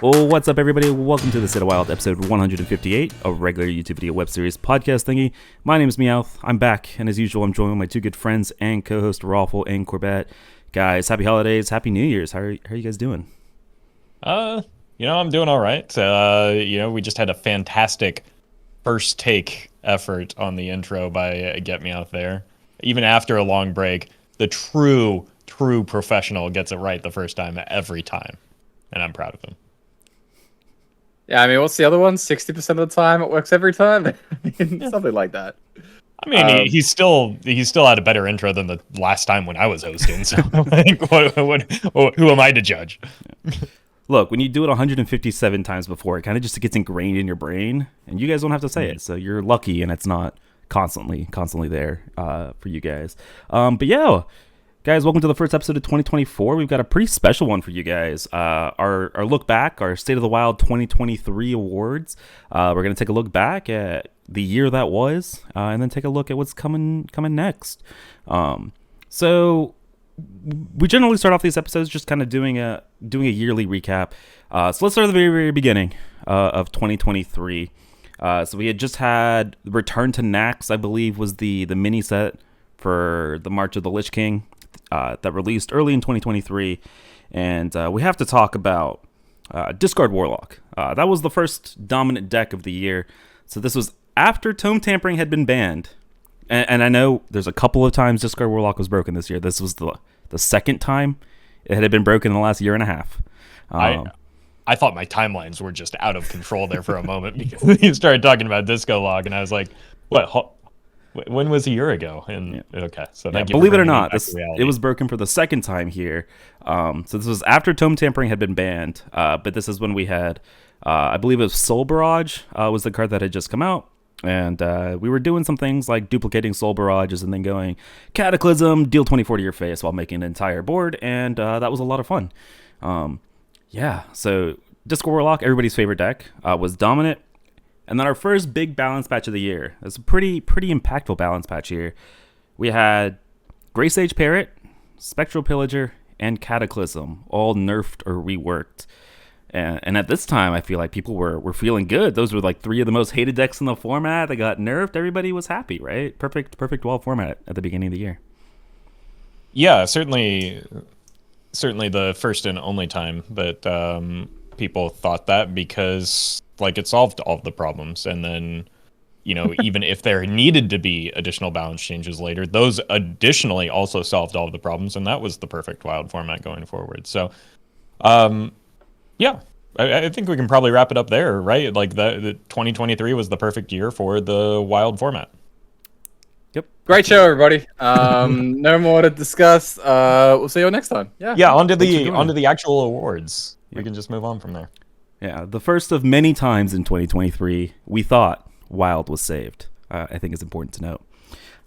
Well, what's up, everybody? Welcome to the State of Wild, episode 158, a regular YouTube video web series podcast thingy. My name is Meowth. I'm back, and as usual, I'm joined with my two good friends and co-host Roffle and Corbett. Guys, happy holidays, happy New Year's. How are you guys doing? I'm doing all right. We just had a fantastic first take effort on the intro by GetMeowth there. Even after a long break, the true professional gets it right the first time every time, and I'm proud of him. Yeah, I mean, what's the other one? 60% of the time it works every time? Something like that. I mean, he still had a better intro than the last time when I was hosting, so like, who am I to judge? Look, when you do it 157 times before, it kind of just gets ingrained in your brain, and you guys don't have to say it, so you're lucky, and it's not constantly there for you guys. But yeah, guys, welcome to the first episode of 2024. We've got a pretty special one for you guys. Our look back, our State of the Wild 2023 awards. We're going to take a look back at the year that was, and then take a look at what's coming next. So we generally start off these episodes just kind of doing a yearly recap. So let's start at the very, very beginning of 2023. So we had just had Return to Nax, I believe, was the mini set for the March of the Lich King that released early in 2023. And we have to talk about Discard Warlock. That was the first dominant deck of the year. So this was after Tome Tampering had been banned. And I know there's a couple of times Discard Warlock was broken this year. This was the second time it had been broken in the last year and a half. I thought my timelines were just out of control there for a moment because you started talking about Disco Log, and I was like, what? When was a year ago? And yeah. Okay, so yeah, believe it or not, it was broken for the second time here. So this was after Tome Tampering had been banned, but this is when we had, I believe it was Soul Barrage was the card that had just come out. And we were doing some things like duplicating Soul Barrages and then going Cataclysm, deal 24 to your face while making an entire board, and that was a lot of fun. So Discord Warlock, everybody's favorite deck, was dominant. And then our first big balance patch of the year. It's a pretty impactful balance patch here. We had Grey Sage Parrot, Spectral Pillager, and Cataclysm all nerfed or reworked. And at this time, I feel like people were feeling good. Those were like three of the most hated decks in the format. They got nerfed. Everybody was happy, right? Perfect wild format at the beginning of the year. Yeah, certainly the first and only time that people thought that, because like it solved all of the problems. And then, even if there needed to be additional balance changes later, those additionally also solved all of the problems. And that was the perfect wild format going forward. So, yeah, I think we can probably wrap it up there, right? Like the 2023 was the perfect year for the wild format. Yep. Great show, everybody. No more to discuss. We'll see you next time. Yeah. Onto the actual awards. We can just move on from there. Yeah, the first of many times in 2023 we thought Wild was saved. I think it's important to note.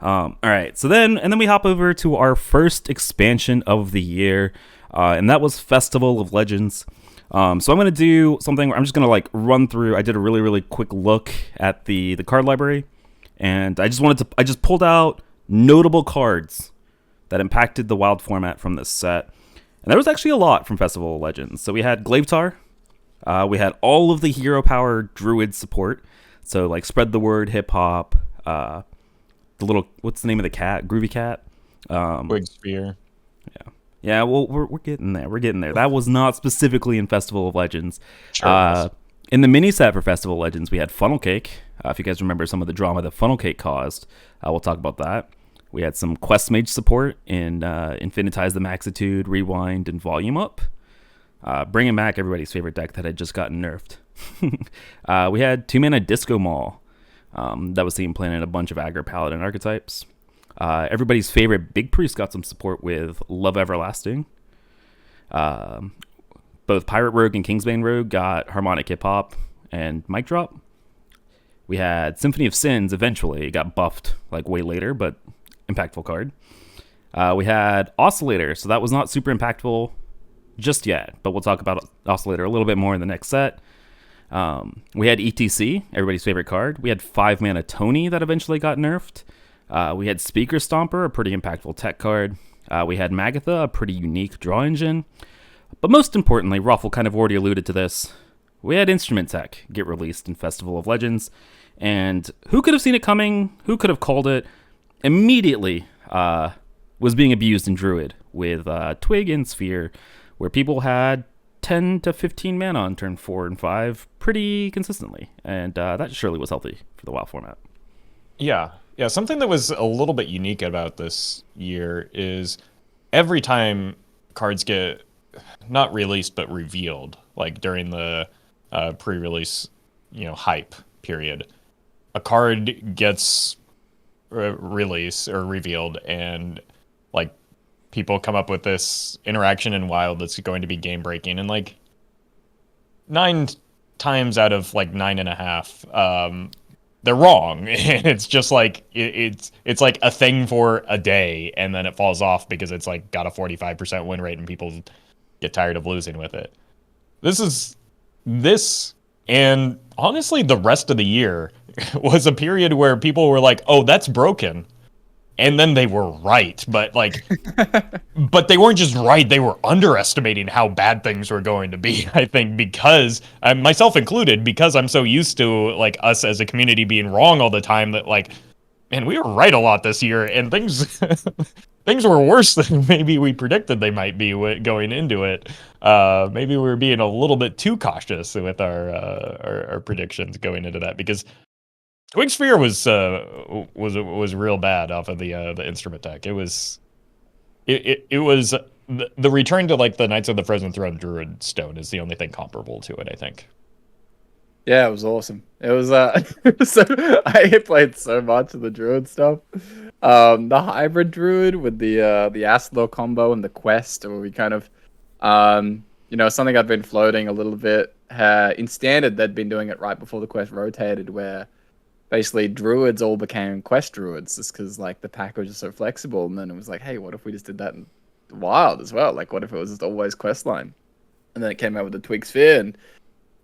All right, so then we hop over to our first expansion of the year, and that was Festival of Legends. So I'm going to do something where I'm just going to like run through. I did a really quick look at the card library, and I just pulled out notable cards that impacted the Wild format from this set. And there was actually a lot from Festival of Legends. So we had Glavetar. We had all of the hero power druid support. So like Spread the Word, Hip Hop, the little, what's the name of the cat? Groovy Cat. Wig Spear. Yeah, well, we're getting there. That was not specifically in Festival of Legends. Sure in the mini set for Festival of Legends, we had Funnel Cake. If you guys remember some of the drama that Funnel Cake caused, we'll talk about that. We had some Quest Mage support in Infinitize the Maxitude, Rewind, and Volume Up. Bringing back everybody's favorite deck that had just gotten nerfed. We had 2-mana Disco Mall. That was seen playing in a bunch of aggro Paladin archetypes. Everybody's favorite Big Priest got some support with Love Everlasting. Both Pirate Rogue and Kingsbane Rogue got Harmonic Hip Hop and Mic Drop. We had Symphony of Sins eventually. It got buffed like way later, but impactful card. We had Oscillator, so that was not super impactful just yet, but we'll talk about Oscillator a little bit more in the next set. We had ETC, everybody's favorite card. We had 5-mana Tony that eventually got nerfed. We had Speaker Stomper, a pretty impactful tech card. We had Magatha, a pretty unique draw engine. But most importantly, Roffle kind of already alluded to this. we had Instrument Tech get released in Festival of Legends, and who could have seen it coming? Who could have called it? Immediately was being abused in Druid with Twig and Sphere, where people had 10 to 15 mana on turn 4 and 5 pretty consistently, and that surely was healthy for the WoW format. Yeah. Something that was a little bit unique about this year is every time cards get not released but revealed, like during the pre-release, hype period, a card gets released or revealed, and like people come up with this interaction in Wild that's going to be game breaking, and like 9 times out of like 9.5, they're wrong. It's just like it's like a thing for a day, and then it falls off because it's like got a 45% win rate and people get tired of losing with it. This and honestly the rest of the year was a period where people were like, oh, that's broken. And then they were right, but but they weren't just right. They were underestimating how bad things were going to be. I think because myself included, because I'm so used to like us as a community being wrong all the time that like, man, we were right a lot this year, and things things were worse than maybe we predicted they might be going into it. Maybe we were being a little bit too cautious with our predictions going into that, because Twig Sphere was real bad off of the Instrument Tech. It was the return to like the Knights of the Frozen Throne Druid Stone is the only thing comparable to it, I think. Yeah, it was awesome. It was I played so much of the Druid stuff. The hybrid Druid with the Astlor combo and the quest, where we kind of something I've been floating a little bit. In Standard, they'd been doing it right before the quest rotated, where basically druids all became quest druids just because like the pack was just so flexible. And then it was like, hey, what if we just did that in Wild as well? Like, what if it was just always quest line? And then it came out with the Twig Sphere, and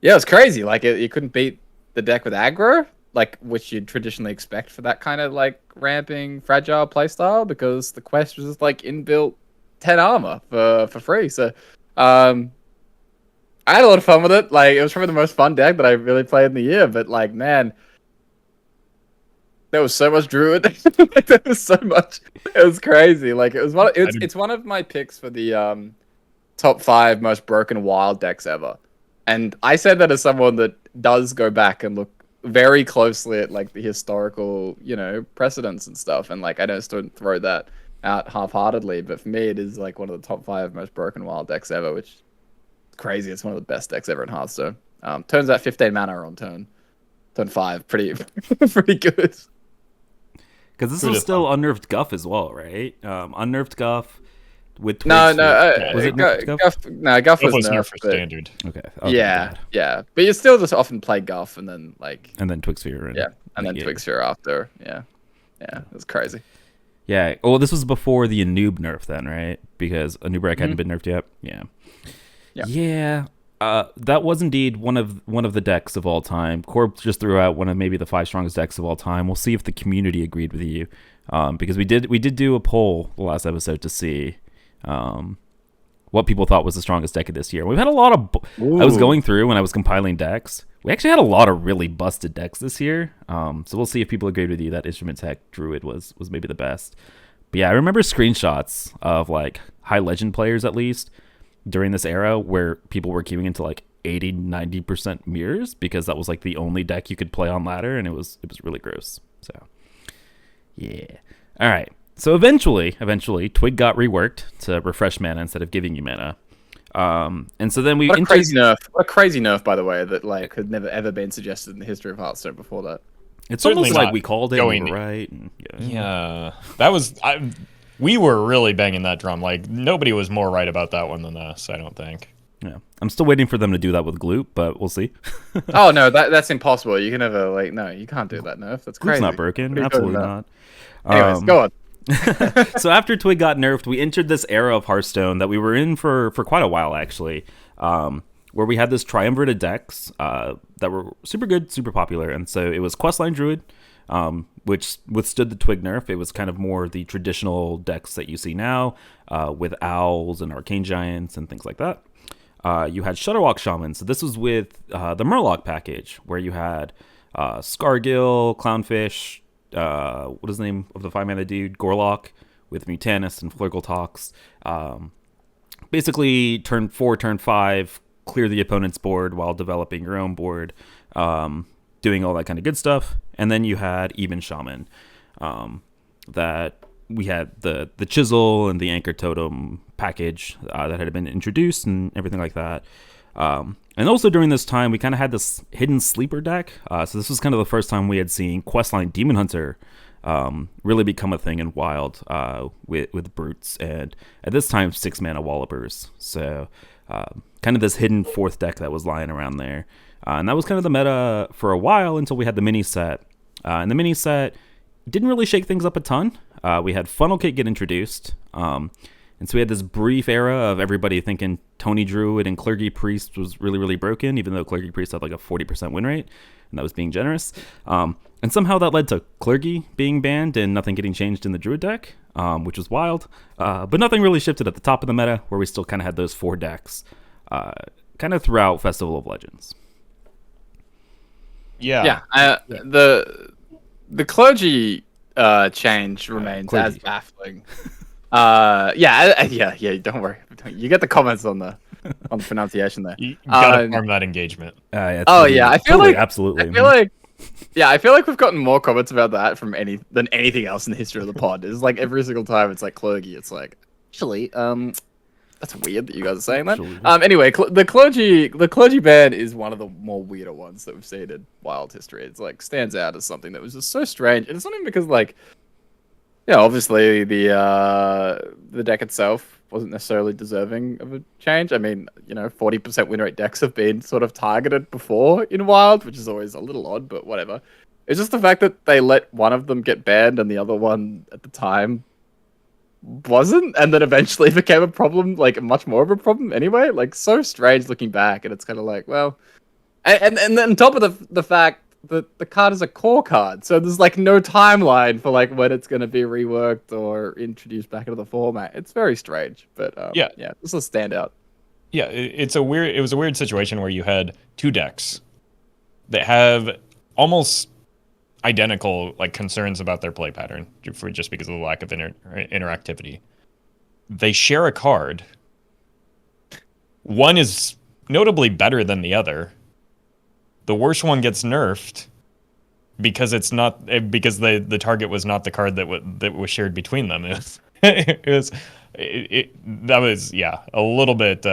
yeah, it was crazy. Like, you couldn't beat the deck with aggro, like which you'd traditionally expect for that kind of like ramping fragile playstyle, because the quest was just like inbuilt 10 armor for free. So I had a lot of fun with it. Like, it was probably the most fun deck that I really played in the year. But like, man, there was so much druid. There was so much. It was crazy. Like, it was it's one of my picks for the top 5 most broken Wild decks ever. And I said that as someone that does go back and look very closely at like the historical, precedents and stuff. And like, I don't throw that out half-heartedly, but for me, it is like one of the top 5 most broken Wild decks ever, which is crazy. It's one of the best decks ever in Hearthstone. Turns out 15 mana on turn 5, pretty good. Because this was still unnerved Guff as well, right? Unnerved Guff with Twig no, was it nerfed Guff? Guff was nerfed for but... Standard. Okay. Yeah. But you still just often play Guff and then Twig Sphere. And then Twig Sphere after. Yeah, it was crazy. Yeah. Well, this was before the Anub nerf then, right? Because Anub'arak hadn't been nerfed yet. Yeah. That was indeed one of the decks of all time. Corb just threw out one of maybe the 5 strongest decks of all time. We'll see if the community agreed with you, because we did do a poll the last episode to see what people thought was the strongest deck of this year. We've had a lot of. I was going through when I was compiling decks. We actually had a lot of really busted decks this year. So we'll see if people agreed with you that Instrument Tech Druid was maybe the best. But yeah, I remember screenshots of like high legend players at least during this era where people were queuing into like 80-90% mirrors because that was like the only deck you could play on ladder, and it was really gross. So yeah. All right. So eventually Twig got reworked to refresh mana instead of giving you mana. And so then we What a crazy nerf, by the way, that like had never ever been suggested in the history of Hearthstone before that. It's almost like we called it and we were right. And, yeah. That was we were really banging that drum. Like, nobody was more right about that one than us, I don't think. Yeah. I'm still waiting for them to do that with Gloop, but we'll see. Oh, no, that's impossible. You can never, no, you can't do that nerf. That's crazy. Gloop's not broken. Absolutely not. Anyways, go on. So after Twig got nerfed, we entered this era of Hearthstone that we were in for quite a while, actually, where we had this triumvirate of decks that were super good, super popular. And so it was Questline Druid, which withstood the Twig nerf. It was kind of more the traditional decks that you see now, with Owls and Arcane Giants and things like that. you had Shutterwalk Shaman. So this was with the Murloc package, where you had Scargill, Clownfish, what is the name of the 5-mana dude? Gorlock, with Mutanus and Flurgle basically, turn 4, turn 5, clear the opponent's board while developing your own board, doing all that kind of good stuff. And then you had Even Shaman, that we had the Chisel and the Anchor Totem package that had been introduced and everything like that. And also during this time, we kind of had this hidden sleeper deck. So this was kind of the first time we had seen Questline Demon Hunter really become a thing in Wild with Brutes, and at this time 6-mana Wallopers. So kind of this hidden fourth deck that was lying around there. And that was kind of the meta for a while until we had the mini set. And the mini set didn't really shake things up a ton. We had Funnel Cake get introduced. And so we had this brief era of everybody thinking Tony Druid and Clergy Priest was really, really broken, even though Clergy Priest had like a 40% win rate, and that was being generous. And somehow that led to Clergy being banned and nothing getting changed in the Druid deck, which was wild. But nothing really shifted at the top of the meta, where we still kind of had those 4 decks kind of throughout Festival of Legends. Yeah. The Clergy change remains as baffling. Don't worry. You get the comments on the pronunciation there. You gotta farm that engagement. I feel like absolutely. I feel like we've gotten more comments about that from than anything else in the history of the pod. It's like every single time it's like Clergy. It's like, actually, that's weird that you guys are saying that. Anyway, the clergy ban is one of the more weirder ones that we've seen in Wild history. It's like stands out as something that was just so strange, and it's not even because like, yeah, obviously the deck itself wasn't necessarily deserving of a change. I mean, 40% win rate decks have been sort of targeted before in Wild, which is always a little odd, but whatever. It's just the fact that they let one of them get banned and the other one at the time wasn't, and then eventually became a problem, like much more of a problem anyway. Like, so strange looking back, and it's kind of like, well, and then on top of the fact that the card is a core card, so there's like no timeline for like when it's going to be reworked or introduced back into the format. It's very strange, but yeah, this is a standout. Yeah, it was a weird situation where you had 2 decks that have almost identical like concerns about their play pattern just because of the lack of interactivity. They share a card. One is notably better than the other. The worst one gets nerfed because it's not because the target was not the card that was shared between them. That was a little bit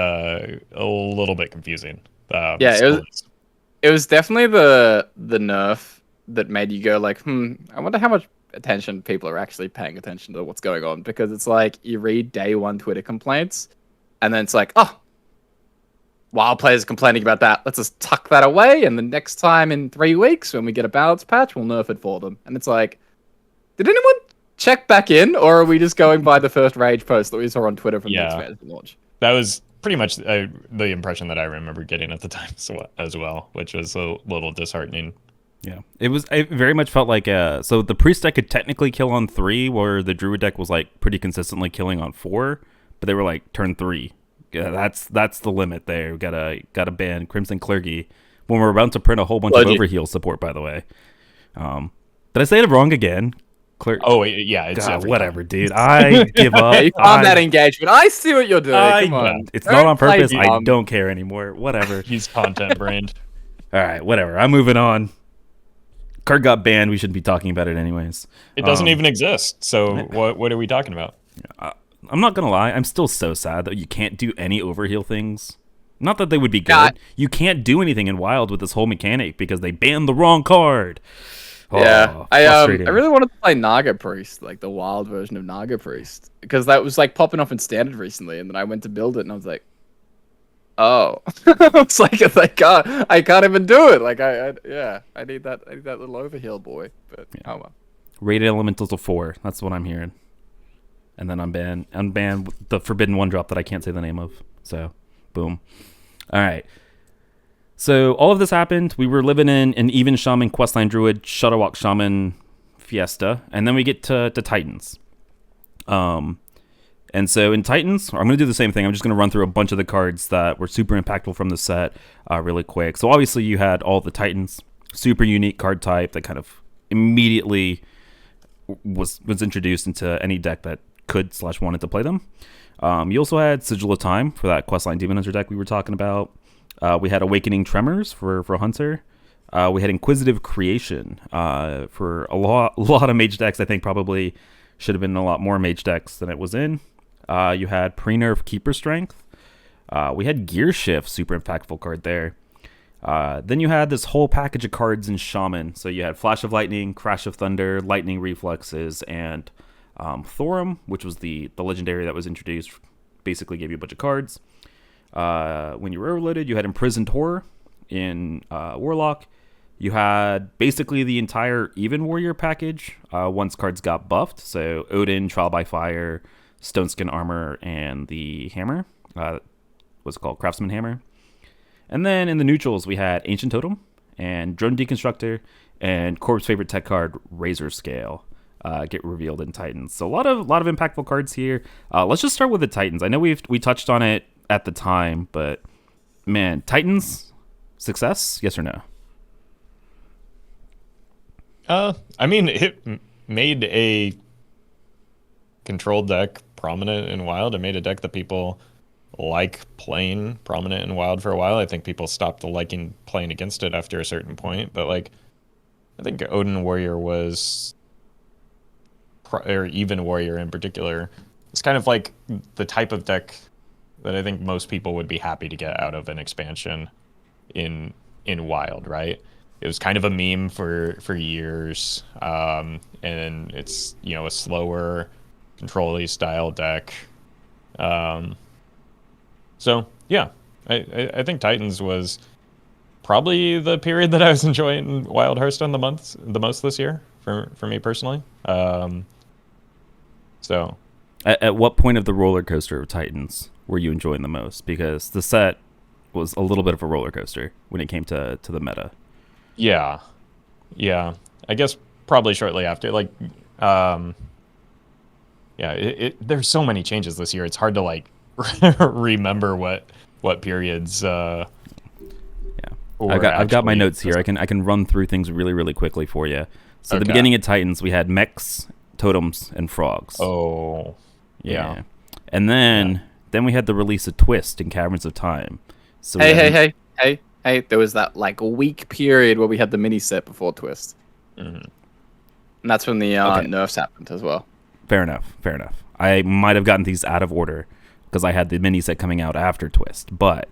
confusing. It was definitely the nerf that made you go like, I wonder how much attention people are actually paying attention to what's going on, because it's like you read day one Twitter complaints and then it's like, oh, Wild players complaining about that, let's just tuck that away, and the next time in 3 weeks when we get a balance patch, we'll nerf it for them. And it's like, did anyone check back in, or are we just going by the first rage post that we saw on Twitter from the expansion launch? That was pretty much the impression that I remember getting at the time as well, which was a little disheartening. Yeah, it very much felt like so the priest deck could technically kill on 3, where the druid deck was like pretty consistently killing on 4, but they were like turn 3. Yeah, that's the limit there. We gotta ban Crimson Clergy when we're about to print a whole bunch of overheal support. By the way, did I say it wrong again? It's whatever, dude. I give up. Yeah, you found that engagement. I see what you're doing. Come on. It's not on purpose. I don't care anymore. Whatever. He's content brained. All right, whatever. I'm moving on. Card got banned. We shouldn't be talking about it anyways. It doesn't even exist. So what are we talking about? I'm not gonna lie. I'm still so sad that you can't do any overheal things. Not that they would be good. You can't do anything in Wild with this whole mechanic because they banned the wrong card. I really wanted to play Naga Priest, like the Wild version of Naga Priest, because that was like popping off in Standard recently, and then I went to build it, and I was like, oh, it's like I can't even do it. Like I need that little overheal boy. But oh well. Rated Elementals of 4. That's what I'm hearing. And then unban the Forbidden 1-drop that I can't say the name of. So, boom. All right. So, all of this happened. We were living in an Even Shaman, Questline Druid, Shutterwalk Shaman fiesta. And then we get to Titans. And so in Titans, I'm going to do the same thing. I'm just going to run through a bunch of the cards that were super impactful from the set really quick. So obviously you had all the Titans, super unique card type that kind of immediately was introduced into any deck that could/wanted to play them. You also had Sigil of Time for that Questline Demon Hunter deck we were talking about. We had Awakening Tremors for Hunter. We had Inquisitive Creation for a lot of mage decks. I think probably should have been a lot more mage decks than it was in. You had Pre-Nerf Keeper Strength. We had Gear Shift, super impactful card there. Then you had this whole package of cards in Shaman. So you had Flash of Lightning, Crash of Thunder, Lightning Reflexes, and Thorum, which was the legendary that was introduced. Basically gave you a bunch of cards. When you were overloaded, you had Imprisoned Horror in Warlock. You had basically the entire Even Warrior package once cards got buffed. So Odin, Trial by Fire, Stoneskin Armor, and the Hammer. What's it called? Craftsman Hammer. And then in the neutrals, we had Ancient Totem and Drone Deconstructor and Corp's favorite tech card, Razor Scale, get revealed in Titans. So a lot of impactful cards here. Let's just start with the Titans. I know we touched on it at the time, but man, Titans success? Yes or no? I mean, it made a controlled deck prominent in Wild. It made a deck that people like playing prominent in Wild for a while. I think people stopped liking playing against it after a certain point, but like, I think Odin Warrior was, or Even Warrior in particular, it's kind of like the type of deck that I think most people would be happy to get out of an expansion in Wild, right? It was kind of a meme for years, and it's, you know, a slower, control-y style deck. So yeah, I think Titans was probably the period that I was enjoying Wild Hearthstone the most this year for me personally. So At what point of the roller coaster of Titans were you enjoying the most? Because the set was a little bit of a roller coaster when it came to the meta. yeah, I guess probably shortly after. Like, there's so many changes this year. It's hard to like remember what periods. I've got my notes here. I can run through things really quickly for you. So at the beginning of Titans, we had mechs, totems, and frogs. Oh, yeah. And then we had the release of Twist in Caverns of Time. So Hey! There was that like a week period where we had the mini set before Twist, and that's when the nerfs happened as well. Fair enough. I might have gotten these out of order because I had the mini set coming out after Twist, but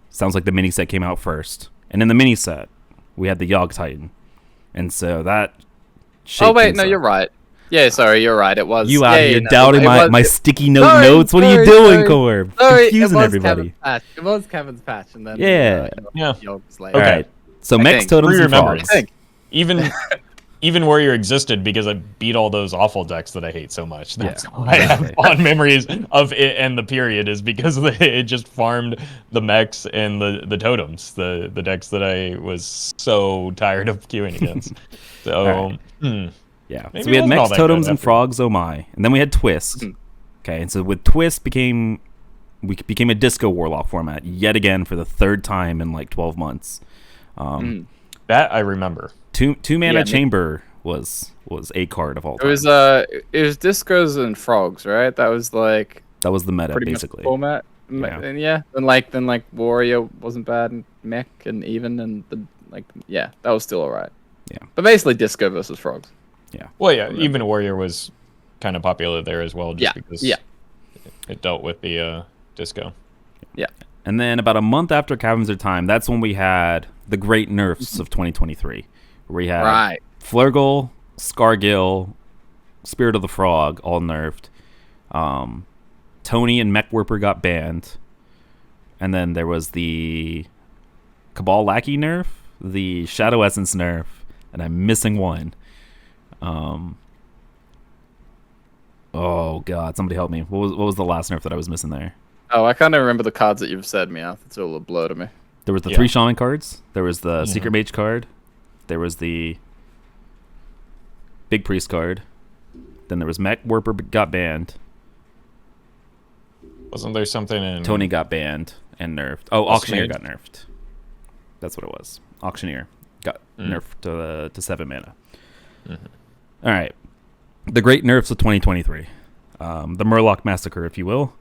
sounds like the mini set came out first. And in the mini set, we had the Yogg Titan, and so that. Oh wait, no, you're right. Yeah, sorry, you're right. It was. You're doubting my sticky notes. What are you doing, Corb? Confusing everybody. It was Kevin's patch, and then Yogg's later. All right. So mechs, totems, and frogs. Even Warrior existed because I beat all those awful decks that I hate so much. That's why I have fond memories of it and the period, is because it just farmed the mechs and the totems, the decks that I was so tired of queuing against. So, yeah. So we had mechs, totems, and frogs, oh my. And then we had Twist. Okay, and so with Twist we became a disco warlock format yet again for the third time in like 12 months. That I remember. Two mana chamber was a card of all time. It was discos and frogs, right? That was the meta basically. Format. Yeah. And then Warrior wasn't bad, and mech and even, and that was still alright. Yeah. But basically disco versus frogs. Yeah. Well, yeah, even Warrior was kind of popular there as well, just because it dealt with the disco. Yeah. And then about a month after Caverns of Time, that's when we had the great nerfs of 2023. Where we had Flurgle, Scargill, Spirit of the Frog, all nerfed. Tony and Mechwarper got banned. And then there was the Cabal Lackey nerf, the Shadow Essence nerf, and I'm missing one. Oh god, somebody help me. What was the last nerf that I was missing there? Oh, I can't remember the cards that you've said, Meowth. It's all a blur to me. There was the 3 Shaman cards. There was the Secret Mage card. There was the Big Priest card. Then there was Mech Warper got banned. Wasn't there something in Tony got banned and nerfed. Oh, Auctioneer got nerfed. That's what it was. Auctioneer got nerfed to 7 mana. All right. The great nerfs of 2023. The Murloc Massacre, if you will.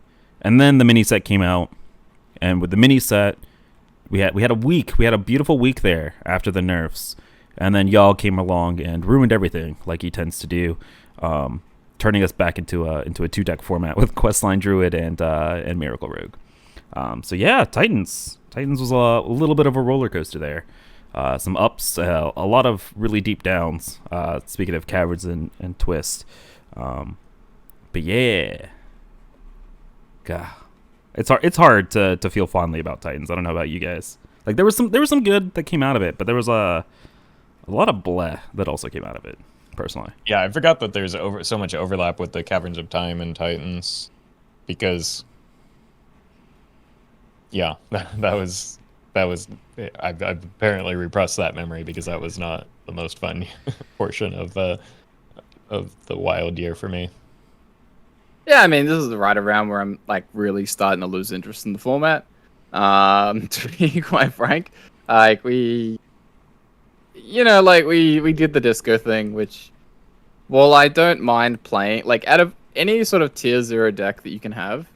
And then the mini set came out. And with the mini set, we had a week. We had a beautiful week there after the nerfs. And then y'all came along and ruined everything, like he tends to do, turning us back into a 2-deck format with Questline Druid and Miracle Rogue. So yeah, Titans was a little bit of a roller coaster there. Some ups, a lot of really deep downs. Speaking of Caverns and Twist, but yeah, God, it's hard to feel fondly about Titans. I don't know about you guys. Like there was some good that came out of it, but there was a lot of bleh that also came out of it. Personally, yeah, I forgot that there's so much overlap with the Caverns of Time and Titans, because yeah, that was I've apparently repressed that memory because that was not the most fun portion of the wild year for me. Yeah, I mean, this is right around where I'm like really starting to lose interest in the format. To be quite frank, like we did the disco thing, which, well, I don't mind playing. Like out of any sort of tier 0 deck that you can have,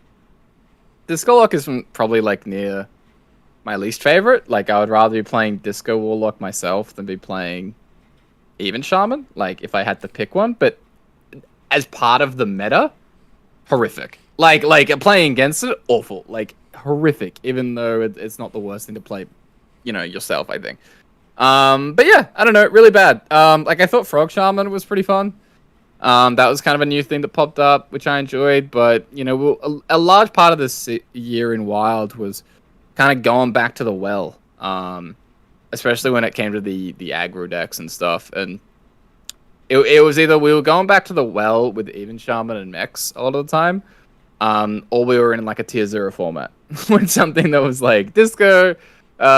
Disco Lock is probably like near my least favorite. Like I would rather be playing Disco Warlock myself than be playing Even Shaman. Like if I had to pick one, but as part of the meta, horrific. Like playing against it, awful. Like horrific. Even though it's not the worst thing to play, yourself, I think. But yeah, I don't know, really bad. Like I thought Frog Shaman was pretty fun. That was kind of a new thing that popped up, which I enjoyed. But a large part of this year in Wild was kind of going back to the well, especially when it came to the aggro decks and stuff. And it was either we were going back to the well with Even Shaman and Mechs a lot of the time, or we were in like a tier 0 format with something that was like Disco,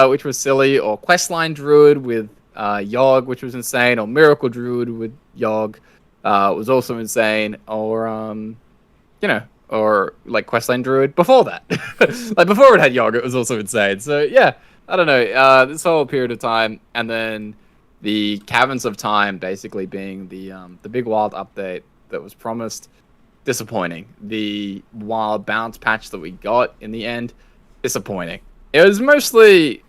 which was silly, or Questline Druid with Yogg, which was insane, or Miracle Druid with Yogg was also insane, or or like Questline Druid before that. Like before it had Yogg, it was also insane. So yeah, I don't know. This whole period of time, and then the Caverns of Time basically being the big Wild update that was promised, disappointing. The Wild bounce patch that we got in the end, disappointing. It was mostly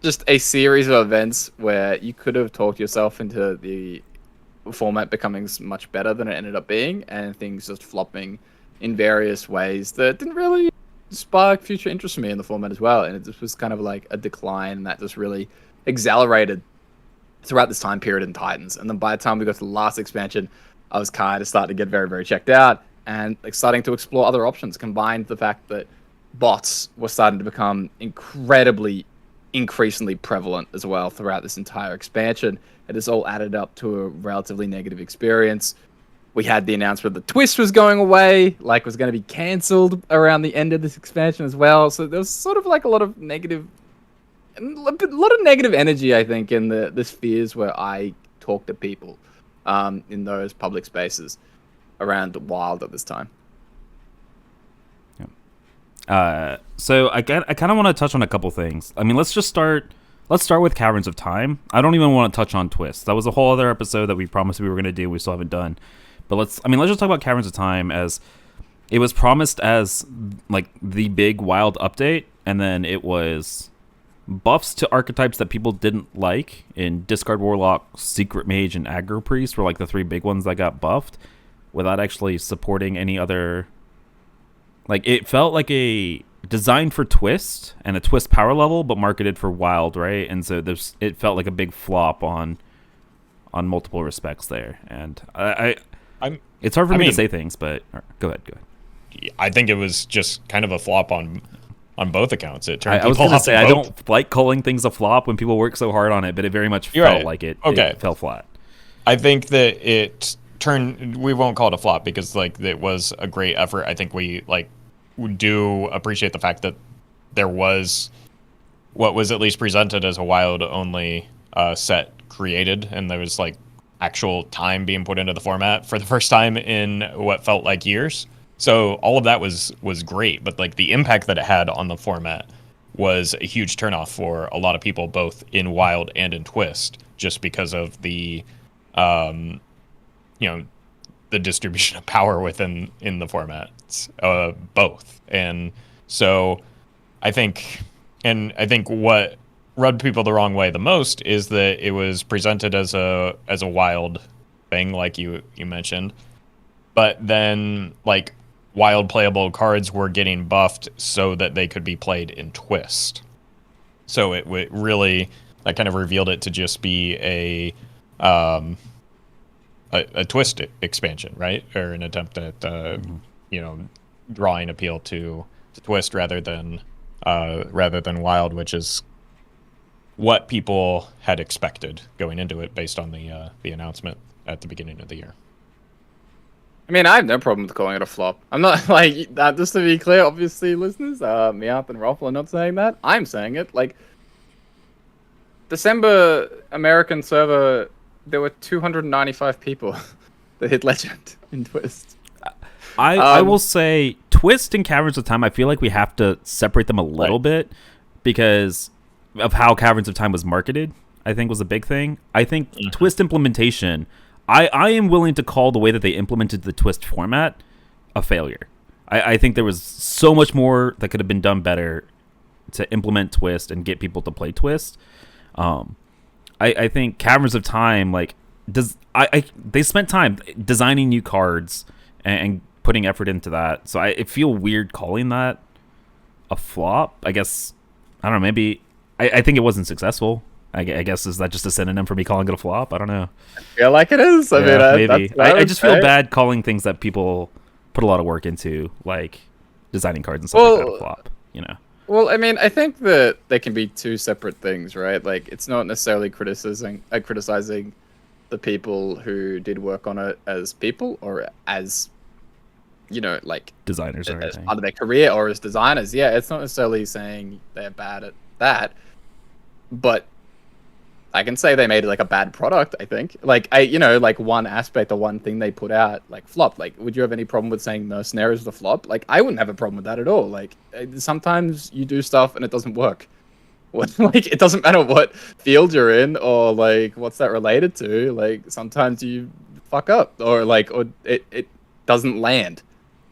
just a series of events where you could have talked yourself into the format becoming much better than it ended up being, and things just flopping in various ways that didn't really spark future interest in me in the format as well. And it just was kind of like a decline that just really accelerated throughout this time period in Titans. And then by the time we got to the last expansion, I was kind of starting to get very, very checked out and like starting to explore other options, combined with the fact that bots were starting to become increasingly prevalent as well throughout this entire expansion. It has all added up to a relatively negative experience. We had the announcement that Twist was going away, like was going to be cancelled around the end of this expansion as well. So there was sort of like a lot of negative energy, I think, in the spheres where I talk to people in those public spaces around Wild at this time. So I kind of want to touch on a couple things. I mean, let's start with Caverns of Time. I don't even want to touch on Twist. That was a whole other episode that we promised we were going to do. We still haven't done. But let's just talk about Caverns of Time, as it was promised as like the big Wild update, and then it was buffs to archetypes that people didn't like in Discard Warlock, Secret Mage, and Aggro Priest were like the 3 big ones that got buffed, without actually supporting any other. Like, it felt like a design for Twist and a Twist power level, but marketed for Wild, right? And so it felt like a big flop on multiple respects there. And it's hard for me to say things, but go ahead. I think it was just kind of a flop on both accounts. It turned I was going to say, I don't like calling things a flop when people work so hard on it, but it very much felt like it fell flat. I think that it turned. We won't call it a flop because like it was a great effort. I think we do appreciate the fact that there was what was at least presented as a Wild only set created, and there was like actual time being put into the format for the first time in what felt like years. So all of that was great, but like the impact that it had on the format was a huge turnoff for a lot of people, both in Wild and in Twist, just because of the, you know, the distribution of power within in the formats, both. And so I think, what rubbed people the wrong way the most is that it was presented as a Wild thing, like you mentioned, but then like Wild playable cards were getting buffed so that they could be played in Twist. So it really, that kind of revealed it to just be a Twist expansion, right? Or an attempt at drawing appeal to Twist rather than Wild, which is what people had expected going into it based on the announcement at the beginning of the year. I mean, I have no problem with calling it a flop. I'm not like that. Just to be clear, obviously, listeners, Meowth and Roffle are not saying that. I'm saying it. Like December American server, there were 295 people that hit Legend in Twist. I will say Twist and Caverns of Time, I feel like we have to separate them a little bit because of how Caverns of Time was marketed, I think was a big thing. I think Twist implementation, I am willing to call the way that they implemented the Twist format a failure. I think there was so much more that could have been done better to implement Twist and get people to play Twist. I think Caverns of Time, like, they spent time designing new cards and putting effort into that. So I feel weird calling that a flop. I guess, I don't know, maybe, I think it wasn't successful. I guess, is that just a synonym for me calling it a flop? I don't know. I feel like it is. I mean, maybe. I just feel bad calling things that people put a lot of work into, like designing cards and stuff like that, a flop, you know? Well, I mean, I think that they can be two separate things, right? Like, it's not necessarily criticizing the people who did work on it as people or as, like designers or as anything. part of their career or as designers. Yeah, it's not necessarily saying they're bad at that, but I can say they made like a bad product. I think, like like one aspect or one thing they put out like flopped. Like, would you have any problem with saying Mercenaries was a flop? Like, I wouldn't have a problem with that at all. Like, sometimes you do stuff and it doesn't work. Like, it doesn't matter what field you're in or like what's that related to. Like, sometimes you fuck up or it doesn't land.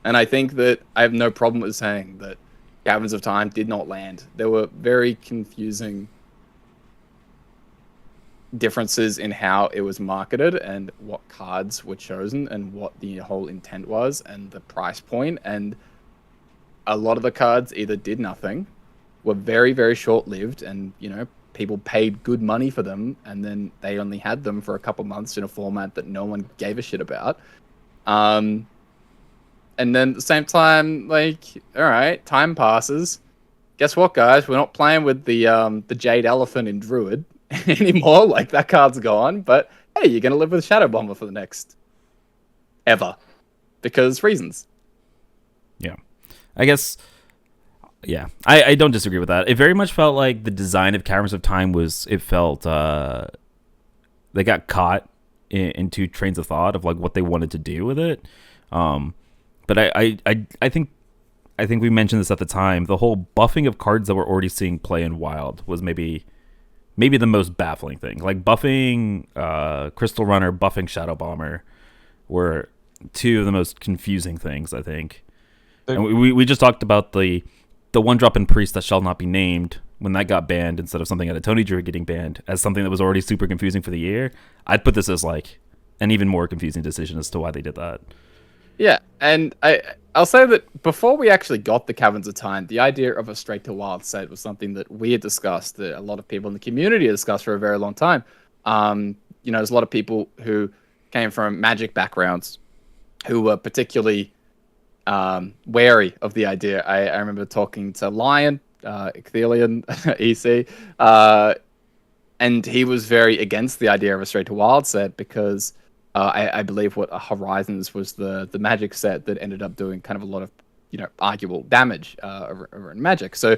And I think that I have no problem with saying that Caverns of Time did not land. There were very confusing differences in how it was marketed and what cards were chosen and what the whole intent was and the price point. And a lot of the cards either did nothing, were very, very short-lived, and people paid good money for them, and then they only had them for a couple months in a format that no one gave a shit about. And then at the same time, like, all right, time passes. Guess what, guys? We're not playing with the Jade Elephant in Druid anymore. Like, that card's gone. But hey, you're gonna live with Shadow Bomber for the next ever because reasons. Yeah, I guess. Yeah, I don't disagree with that. It very much felt like the design of Caverns of Time was. It felt they got caught in two trains of thought of like what they wanted to do with it. But I think we mentioned this at the time. The whole buffing of cards that we're already seeing play in Wild was maybe the most baffling thing. Like buffing Crystal Runner, buffing Shadow Bomber were two of the most confusing things, I think. And we just talked about the one drop in Priest that shall not be named when that got banned instead of something at a Tony Druid getting banned as something that was already super confusing for the year. I'd put this as like an even more confusing decision as to why they did that. Yeah, and I'll say that before we actually got the Caverns of Time, the idea of a straight to wild set was something that we had discussed, that a lot of people in the community had discussed for a very long time. There's a lot of people who came from Magic backgrounds who were particularly wary of the idea. I remember talking to Lion, Ecthelion, EC, and he was very against the idea of a straight to wild set because I believe what Horizons was the Magic set that ended up doing kind of a lot of arguable damage over in Magic. So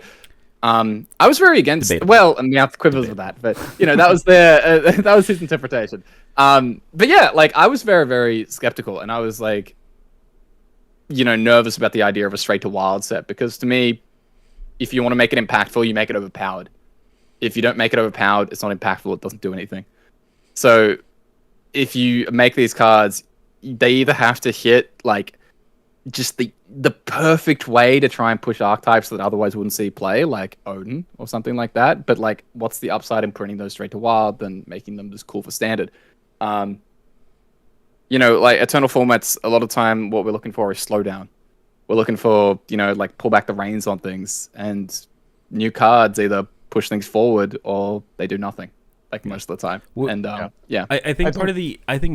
I was very against. Debatable. Well, and Meowth quivers with that, but that was that was his interpretation. But yeah, like I was very, very skeptical, and I was like, nervous about the idea of a straight to wild set, because to me, if you want to make it impactful, you make it overpowered. If you don't make it overpowered, it's not impactful. It doesn't do anything. So if you make these cards, they either have to hit like just the perfect way to try and push archetypes that otherwise wouldn't see play, like Odin or something like that. But like, what's the upside in printing those straight to wild than making them just cool for standard? Like Eternal formats, a lot of time what we're looking for is slowdown. We're looking for, like pull back the reins on things, and new cards either push things forward or they do nothing, like most of the time. Well, and yeah. I think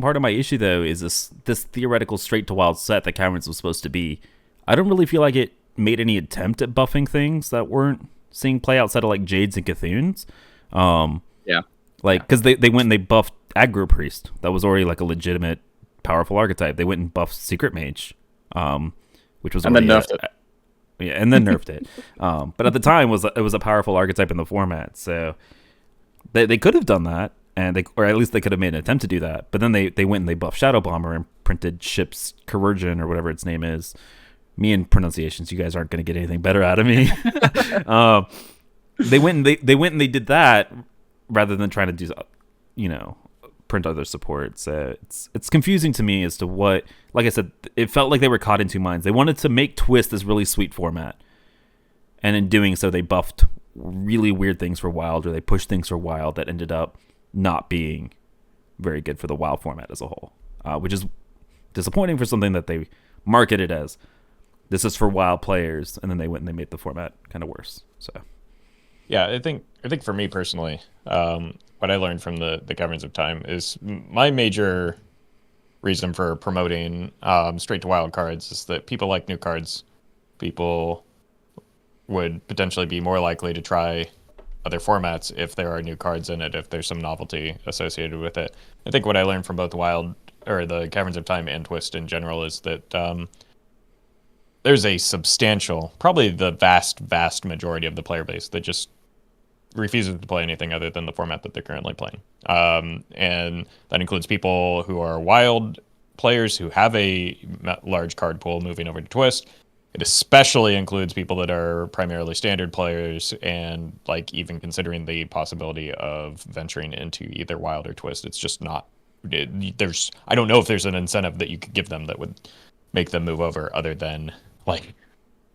part of my issue though is this theoretical straight to wild set that Caverns was supposed to be. I don't really feel like it made any attempt at buffing things that weren't seeing play outside of like Jades and Cthunes. Yeah. Like, because they went and they buffed Aggro Priest. That was already like a legitimate powerful archetype. They went and buffed Secret Mage, which was and then nerfed it. Yeah, and then nerfed it. But at the time, it was a powerful archetype in the format. So they could have done that, or at least they could have made an attempt to do that. But then they went and they buffed Shadow Bomber and printed Ship's Coercion or whatever its name is. Me and pronunciations, you guys aren't going to get anything better out of me. They went and they did that rather than trying to do, print other support. So it's confusing to me as to what, like I said, it felt like they were caught in two minds. They wanted to make Twist this really sweet format, and in doing so, they buffed really weird things for Wild, or they pushed things for Wild that ended up not being very good for the Wild format as a whole, which is disappointing for something that they marketed as this is for Wild players, and then they went and they made the format kind of worse. So yeah, I think for me personally, what I learned from the Caverns of Time is my major reason for promoting straight to wild cards is that people like new cards. People would potentially be more likely to try other formats if there are new cards in it, if there's some novelty associated with it. I think what I learned from both the Caverns of Time and Twist in general is that there's a substantial, probably the vast majority of the player base that just refuses to play anything other than the format that they're currently playing. And that includes people who are Wild players who have a large card pool moving over to Twist. It especially includes people that are primarily standard players and like even considering the possibility of venturing into either Wild or Twist. It's just not, I don't know if there's an incentive that you could give them that would make them move over other than like,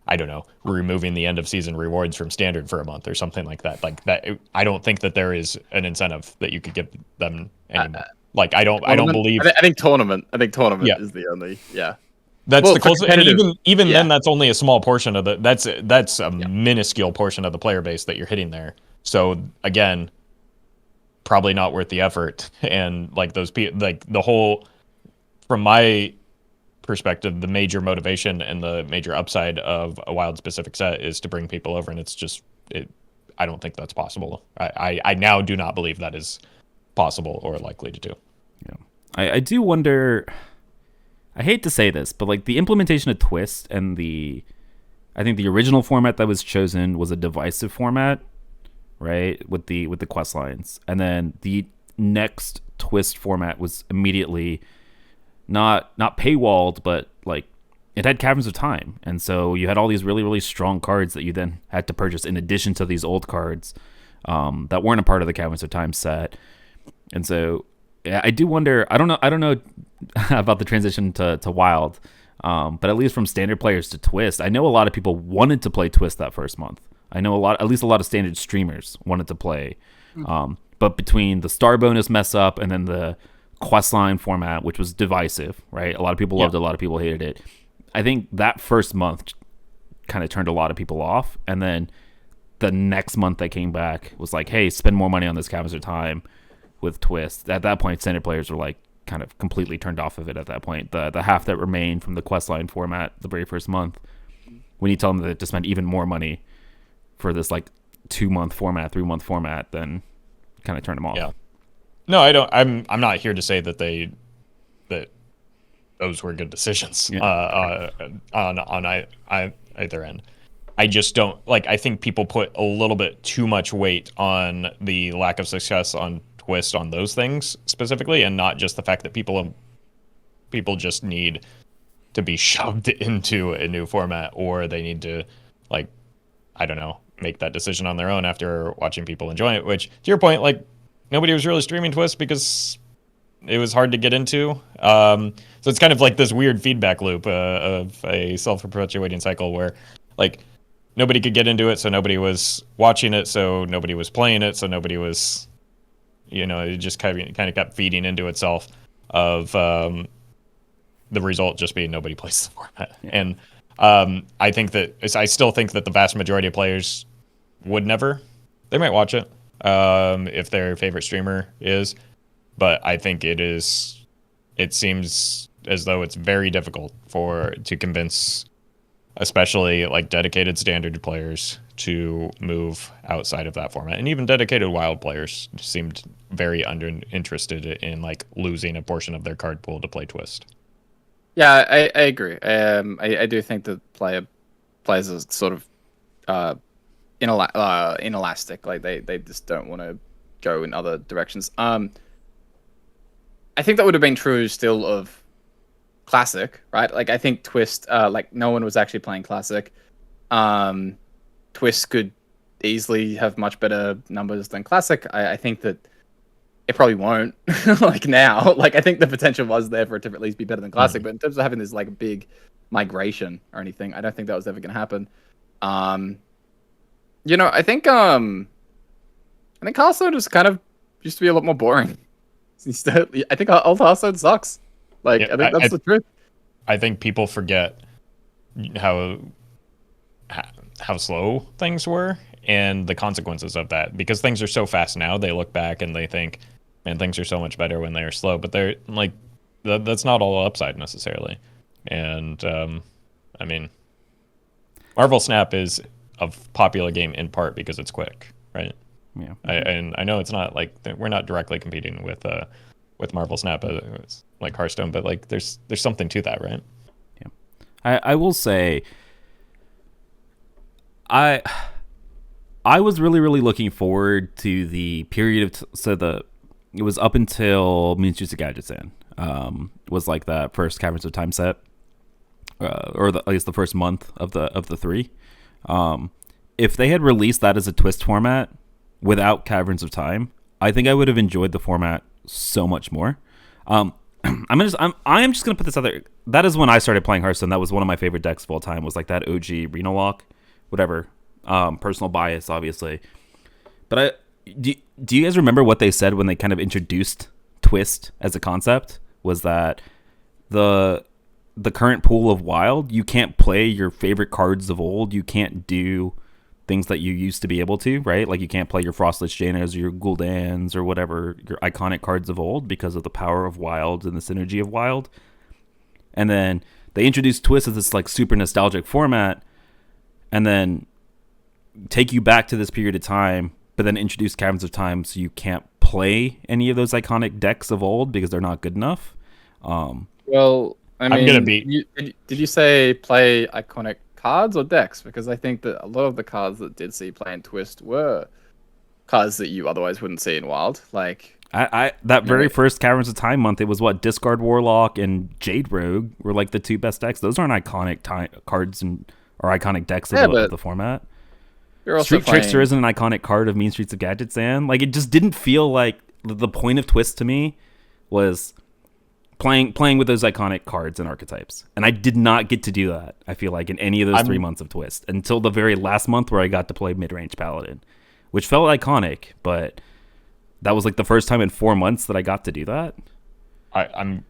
I don't know, removing the end of season rewards from standard for a month or something like that. Like that, I don't think that there is an incentive that you could give them anymore. Like I don't believe. I think tournament. Yeah. Is the only. Yeah. That's the closest. And even yeah. then, that's only a small portion of that's a minuscule portion of the player base that you're hitting there. So again, probably not worth the effort. And like those people, like the whole, from my perspective, the major motivation and the major upside of a Wild specific set is to bring people over, and it's just I don't think that's possible. I now do not believe that is possible or likely to do. Yeah, I do wonder. I hate to say this, but like the implementation of Twist and I think the original format that was chosen was a divisive format, right? With the quest lines, and then the next Twist format was immediately not paywalled, but like it had Caverns of Time, and so you had all these really, really strong cards that you then had to purchase in addition to these old cards that weren't a part of the Caverns of Time set. And so yeah, I do wonder. I don't know about the transition to Wild, but at least from standard players to Twist, I know a lot of people wanted to play Twist that first month. I know at least a lot of standard streamers wanted to play, but between the star bonus mess up and then the questline format, which was divisive, right? A lot of people loved it, a lot of people hated it. I think that first month kind of turned a lot of people off, and then the next month they came back was like, hey, spend more money on this Caverns of Time with Twist. At that point, standard players were like kind of completely turned off of it at that point. The half that remained from the questline format the very first month, when you tell them to spend even more money for this like 2-month format, 3-month format, then kind of turn them off. Yeah. No, I don't. I'm not here to say that that those were good decisions on either end. I just don't like. I think people put a little bit too much weight on the lack of success on Twist on those things specifically, and not just the fact that people just need to be shoved into a new format, or they need to, like, I don't know, make that decision on their own after watching people enjoy it. Which, to your point, like, nobody was really streaming Twist because it was hard to get into. So it's kind of like this weird feedback loop of a self-perpetuating cycle where, like, nobody could get into it, so nobody was watching it, so nobody was playing it, so nobody was, it just kind of kept feeding into itself of the result just being nobody plays the format. Yeah. And I still think that the vast majority of players would never. They might watch it if their favorite streamer is, but I think it seems as though it's very difficult to convince, especially like dedicated standard players, to move outside of that format. And even dedicated wild players seemed very interested in like losing a portion of their card pool to play Twist. Yeah, I agree. I do think that players are sort of inelastic. Like they just don't want to go in other directions. I think that would have been true still of Classic, right? Like I think Twist, like no one was actually playing Classic. Twist could easily have much better numbers than Classic. I think that it probably won't. Like now, like I think the potential was there for it to at least be better than Classic. But in terms of having this like big migration or anything, I don't think that was ever going to happen. I think Hearthstone just kind of used to be a lot more boring. I think old Hearthstone sucks. Like yeah, I think that's the truth. I think people forget how slow things were and the consequences of that, because things are so fast now. They look back and they think, man, things are so much better when they were slow, but they're like that's not all upside necessarily. And I mean, Marvel Snap is a popular game in part because it's quick, right? Yeah. And I know it's not like we're not directly competing with Marvel Snap, it's like Hearthstone, but like there's something to that, right? Yeah. I will say I was really, really looking forward to the period of it was up until Mean Streets of Gadgetzan was like that first Caverns of Time set, or at least the first month of the three. If they had released that as a Twist format without Caverns of Time, I think I would have enjoyed the format so much more. I am just gonna put this out there. That is when I started playing Hearthstone. That was one of my favorite decks of all time. Was like that OG Reno Lock, whatever. Personal bias, obviously. But do you guys remember what they said when they kind of introduced Twist as a concept? Was that the current pool of Wild, you can't play your favorite cards of old. You can't do things that you used to be able to, right? Like you can't play your Frostless Janas or your Guldans or whatever, your iconic cards of old, because of the power of Wild and the synergy of Wild. And then they introduced Twist as this like super nostalgic format, and then take you back to this period of time, but then introduce Caverns of Time so you can't play any of those iconic decks of old because they're not good enough. Well, I mean, did you say play iconic cards or decks? Because I think that a lot of the cards that did see play in Twist were cards that you otherwise wouldn't see in Wild. Like that very first Caverns of Time month, it was what Discard Warlock and Jade Rogue were like the two best decks. Those aren't iconic cards or iconic decks of the format. Street Trickster isn't an iconic card of Mean Streets of Gadgetzan. Like it just didn't feel like the point of Twist to me was playing with those iconic cards and archetypes, and I did not get to do that. I feel like in any of those 3 months of Twist until the very last month where I got to play mid-range Paladin, which felt iconic, but that was like the first time in 4 months that I got to do that. I'm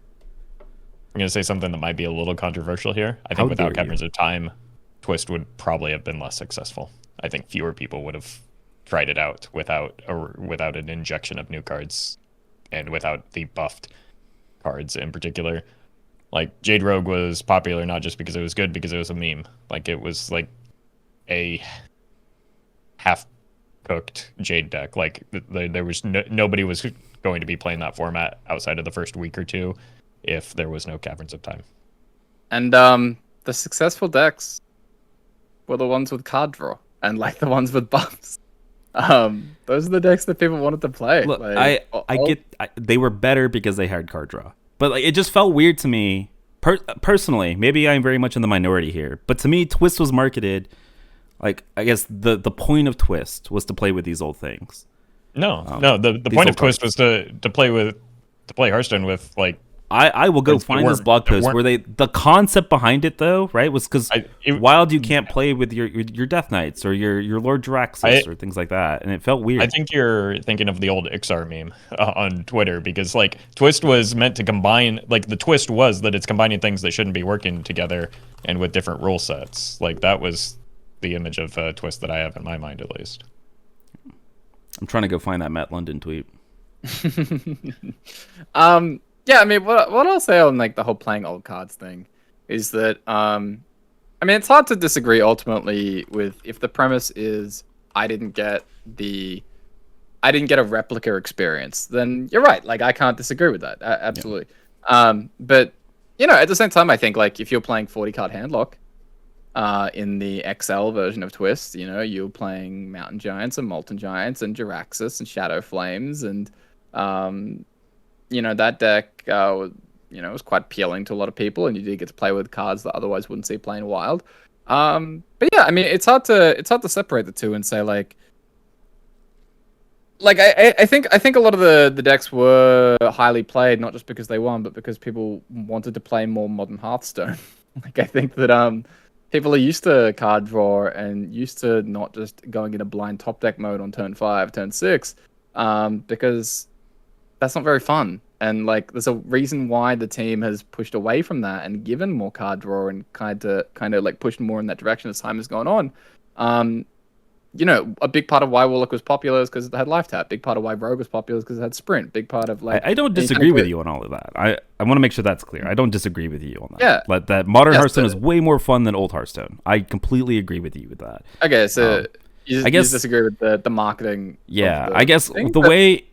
going to say something that might be a little controversial here. I think without Caverns of Time, Twist would probably have been less successful. I think fewer people would have tried it out without an injection of new cards and without the buffed cards in particular. Like Jade Rogue was popular not just because it was good, because it was a meme. Like it was like a half-cooked Jade deck. Like there was nobody was going to be playing that format outside of the first week or two if there was no Caverns of Time. And the successful decks were the ones with card draw and like the ones with buffs. Those are the decks that people wanted to play. Look, they were better because they had card draw, but like it just felt weird to me personally, maybe I'm very much in the minority here, but to me, Twist was marketed like, I guess the point of Twist was to play with these old things. No. The point of Twist was to play Hearthstone with like. I will go find this blog post where the concept behind it though, right, was because Wild you can't play with your Death Knights or your Lord Jaraxxus or things like that, and it felt weird. I think you're thinking of the old Ixar meme on Twitter, because like Twist was meant to combine, like the twist was that it's combining things that shouldn't be working together and with different rule sets. Like that was the image of Twist that I have in my mind, at least. I'm trying to go find that Matt London tweet. Yeah, I mean, what I'll say on like the whole playing old cards thing is that I mean, it's hard to disagree ultimately with if the premise is I didn't get a replica experience, then you're right. Like I can't disagree with that. Absolutely. Yeah. But you know, at the same time, I think like if you're playing 40 card handlock in the XL version of Twist, you know, you're playing Mountain Giants and Molten Giants and Jaraxxus and Shadow Flames and you know, that deck, was quite appealing to a lot of people, and you did get to play with cards that otherwise wouldn't see playing Wild. But yeah, I mean, it's hard to separate the two and say like I think a lot of the decks were highly played, not just because they won, but because people wanted to play more modern Hearthstone. Like I think that people are used to card draw and used to not just going in a blind top deck mode on turn 5, turn 6, because that's not very fun. And like there's a reason why the team has pushed away from that and given more card draw and kind of like pushed more in that direction as time has gone on. You know, a big part of why Warlock was popular is because it had life tap. Big part of why Rogue was popular is because it had sprint. Big part of like I don't disagree with you on all of that. I want to make sure that's clear. I don't disagree with you on that. Yeah. Like that modern Hearthstone is way more fun than old Hearthstone. I completely agree with you with that. Okay, so I guess you disagree with the marketing. Yeah, I guess the way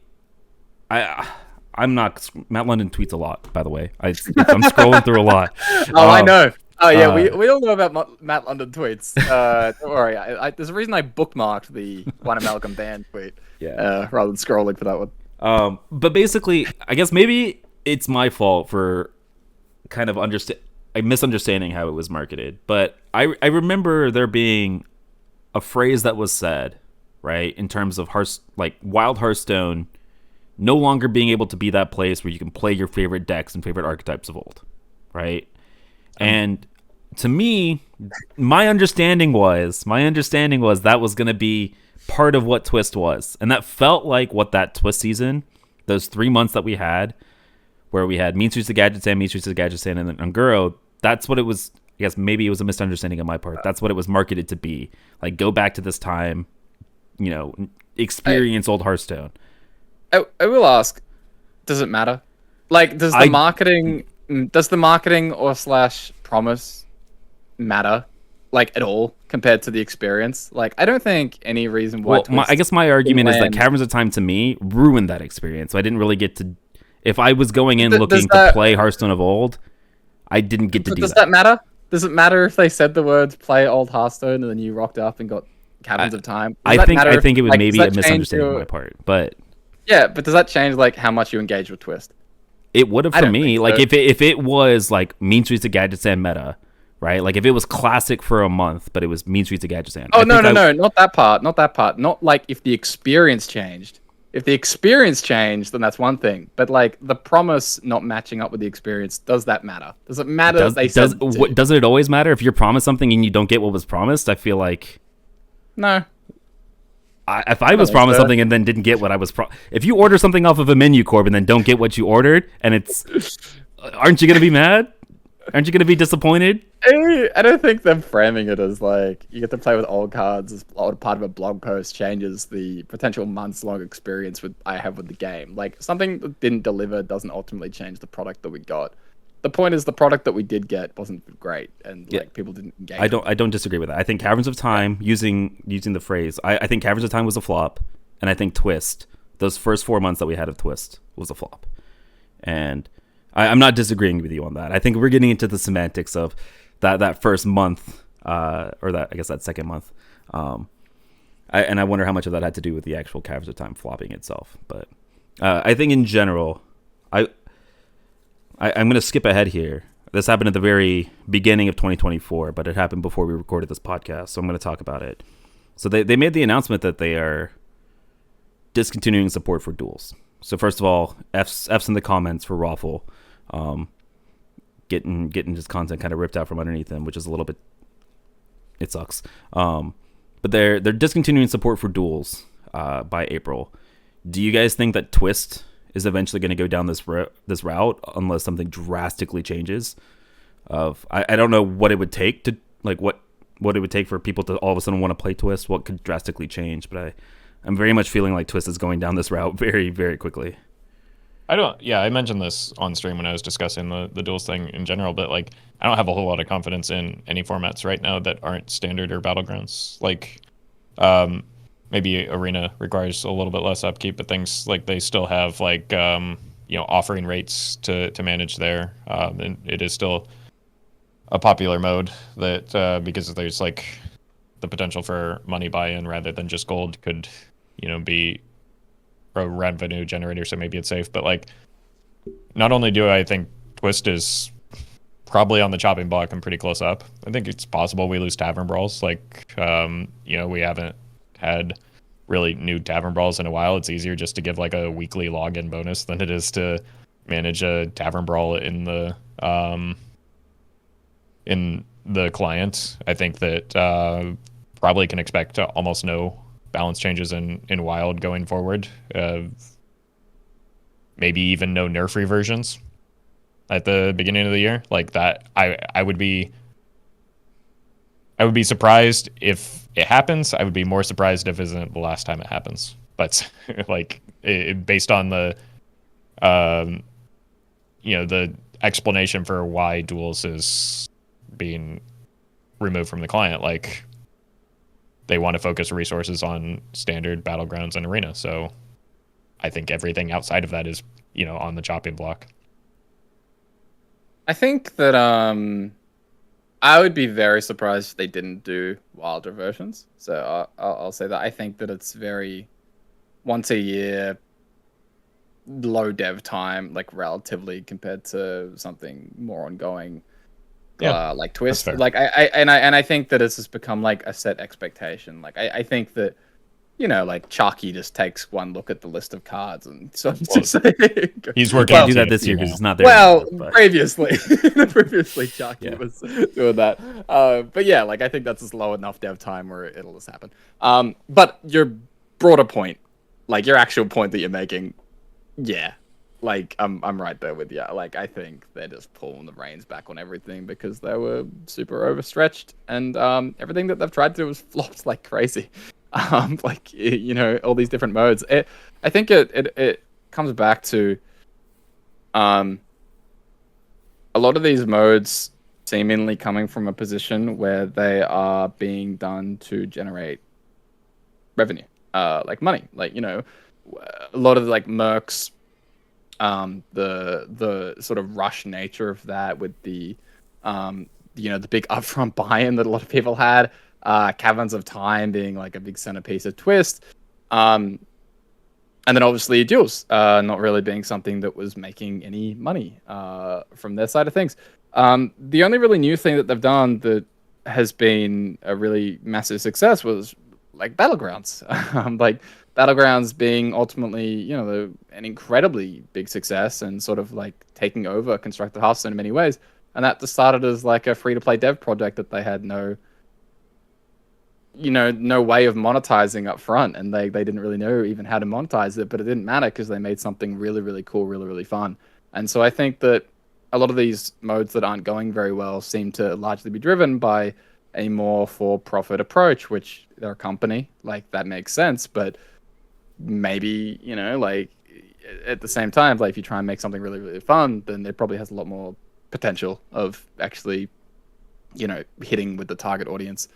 I'm not. Matt London tweets a lot, by the way. I'm scrolling through a lot. I know. Oh yeah, we all know about Matt London tweets. Don't worry. There's a reason I bookmarked the one Amalgam Band tweet. Yeah. Rather than scrolling for that one. But basically, I guess maybe it's my fault for kind of misunderstanding how it was marketed. But I remember there being a phrase that was said, right, in terms of Wild Hearthstone no longer being able to be that place where you can play your favorite decks and favorite archetypes of old, right? And to me, my understanding was that was going to be part of what Twist was. And that felt like what that Twist season, those 3 months that we had, where we had Mean Streets of Gadgetzan, and then Unguro, that's what it was. I guess maybe it was a misunderstanding on my part. That's what it was marketed to be. Like, go back to this time, you know, experience old Hearthstone. I will ask, does it matter? Like, does the marketing or / promise matter, like, at all compared to the experience? Like, I don't think any reason why. Well, I guess my argument is that Caverns of Time to me ruined that experience. So I didn't really get to. If I was going in looking to play Hearthstone of old, I didn't get to do that. Does that matter? Does it matter if they said the words "play old Hearthstone" and then you rocked up and got Caverns of Time? I think it was maybe a misunderstanding on my part, but. Yeah, but does that change like how much you engage with Twist? It would have for me. Like so. if it was like Mean Streets of Gadgetzan meta, right? Like if it was classic for a month, but it was Mean Streets of Gadgetzan. Oh no, not that part. Not like if the experience changed. If the experience changed, then that's one thing. But like the promise not matching up with the experience, does that matter? Does it matter doesn't it always matter if you're promised something and you don't get what was promised? I feel like no. If I was promised something and then didn't get what I was if you order something off of a menu, Corb, and then don't get what you ordered, and it's, aren't you gonna be mad? Aren't you gonna be disappointed? I don't think them framing it as like you get to play with old cards as part of a blog post changes the potential months-long experience I have with the game. Like something that didn't deliver doesn't ultimately change the product that we got. The point is the product that we did get wasn't great, and like people didn't engage. I don't disagree with that. I think Caverns of Time, using the phrase, I think Caverns of Time was a flop, and I think Twist, those first 4 months that we had of Twist, was a flop. And I'm not disagreeing with you on that. I think we're getting into the semantics of that first month, or that second month. I wonder how much of that had to do with the actual Caverns of Time flopping itself. But I think in general, I'm going to skip ahead here. This happened at the very beginning of 2024, but it happened before we recorded this podcast, so I'm going to talk about it. So they made the announcement that they are discontinuing support for duels. So first of all, F's in the comments for Roffle, getting his content kind of ripped out from underneath him, which is a little bit, it sucks. But they're discontinuing support for duels by April. Do you guys think that Twist is eventually going to go down this route unless something drastically changes? I don't know what it would take to what it would take for people to all of a sudden want to play Twist. What could drastically change? But I'm very much feeling like Twist is going down this route very, very quickly. I mentioned this on stream when I was discussing the duels thing in general, but like I don't have a whole lot of confidence in any formats right now that aren't standard or battlegrounds. Like maybe arena requires a little bit less upkeep, but things like they still have like offering rates to manage there. And it is still a popular mode that because there's like the potential for money buy-in rather than just gold could be a revenue generator, so maybe it's safe. But like, not only do I think Twist is probably on the chopping block and pretty close up, I think it's possible we lose Tavern Brawls. Like, we haven't had really new Tavern Brawls in a while. It's easier just to give like a weekly login bonus than it is to manage a Tavern Brawl in the client. I think that probably can expect almost no balance changes in Wild going forward. Maybe even no nerf reversions at the beginning of the year. Like that, I would be surprised if it happens. I would be more surprised if it isn't the last time it happens. But like based on the the explanation for why duels is being removed from the client, like they want to focus resources on standard battlegrounds and arena. So I think everything outside of that is, on the chopping block. I think that I would be very surprised if they didn't do wilder versions. So I'll say that I think that it's very once a year, low dev time, like relatively compared to something more ongoing. Like Twist, like I think that it's just become like a set expectation. Like I think that like Chalky just takes one look at the list of cards and so he's working. Can't do that this year because it's not there. Well, anymore, previously Chalky was doing that. But yeah, like I think that's just low enough dev time where it'll just happen. But your broader point, like your actual point that you're making, yeah. Like I'm right there with you. Like I think they're just pulling the reins back on everything because they were super overstretched, and everything that they've tried to do was flopped like crazy. Like all these different modes. I think it comes back to a lot of these modes seemingly coming from a position where they are being done to generate revenue, like money. Like a lot of like mercs. The sort of rush nature of that with the the big upfront buy-in that a lot of people had, Caverns of Time being like a big centerpiece of Twist, and then obviously duels not really being something that was making any money from their side of things. The only really new thing that they've done that has been a really massive success was like Battlegrounds. Like Battlegrounds being ultimately, an incredibly big success and sort of like taking over Constructed Hearthstone in many ways. And that just started as like a free-to-play dev project that they had no way of monetizing up front. And they didn't really know even how to monetize it, but it didn't matter because they made something really, really cool, really, really fun. And so I think that a lot of these modes that aren't going very well seem to largely be driven by a more for-profit approach, which they're a company, like that makes sense, but maybe like at the same time, like if you try and make something really, really fun, then it probably has a lot more potential of actually hitting with the target audience,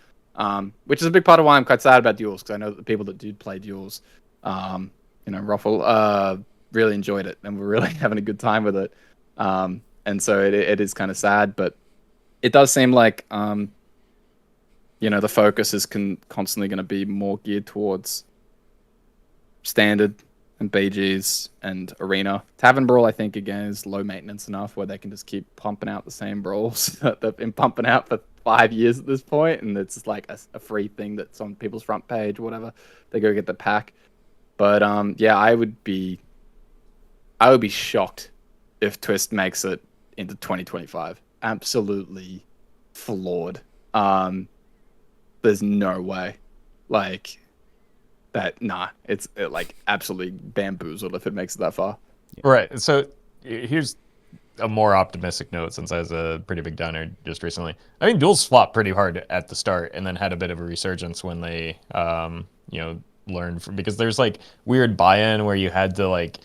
which is a big part of why I'm quite sad about duels, because I know that the people that do play duels, Roffle, really enjoyed it and were really having a good time with it, and so it is kind of sad, but it does seem like the focus is constantly going to be more geared towards standard and BGs and Arena. Tavern Brawl, I think, again, is low maintenance enough where they can just keep pumping out the same brawls that they've been pumping out for 5 years at this point, and it's just like a free thing that's on people's front page or whatever. They go get the pack. But yeah, I would be shocked if Twist makes it into 2025. Absolutely flawed. There's no way. Like that, nah. It's like absolutely bamboozled if it makes it that far. Right. So here's a more optimistic note, since I was a pretty big downer just recently. I mean, duels flopped pretty hard at the start, and then had a bit of a resurgence when they, learned from, because there's like weird buy-in where you had to like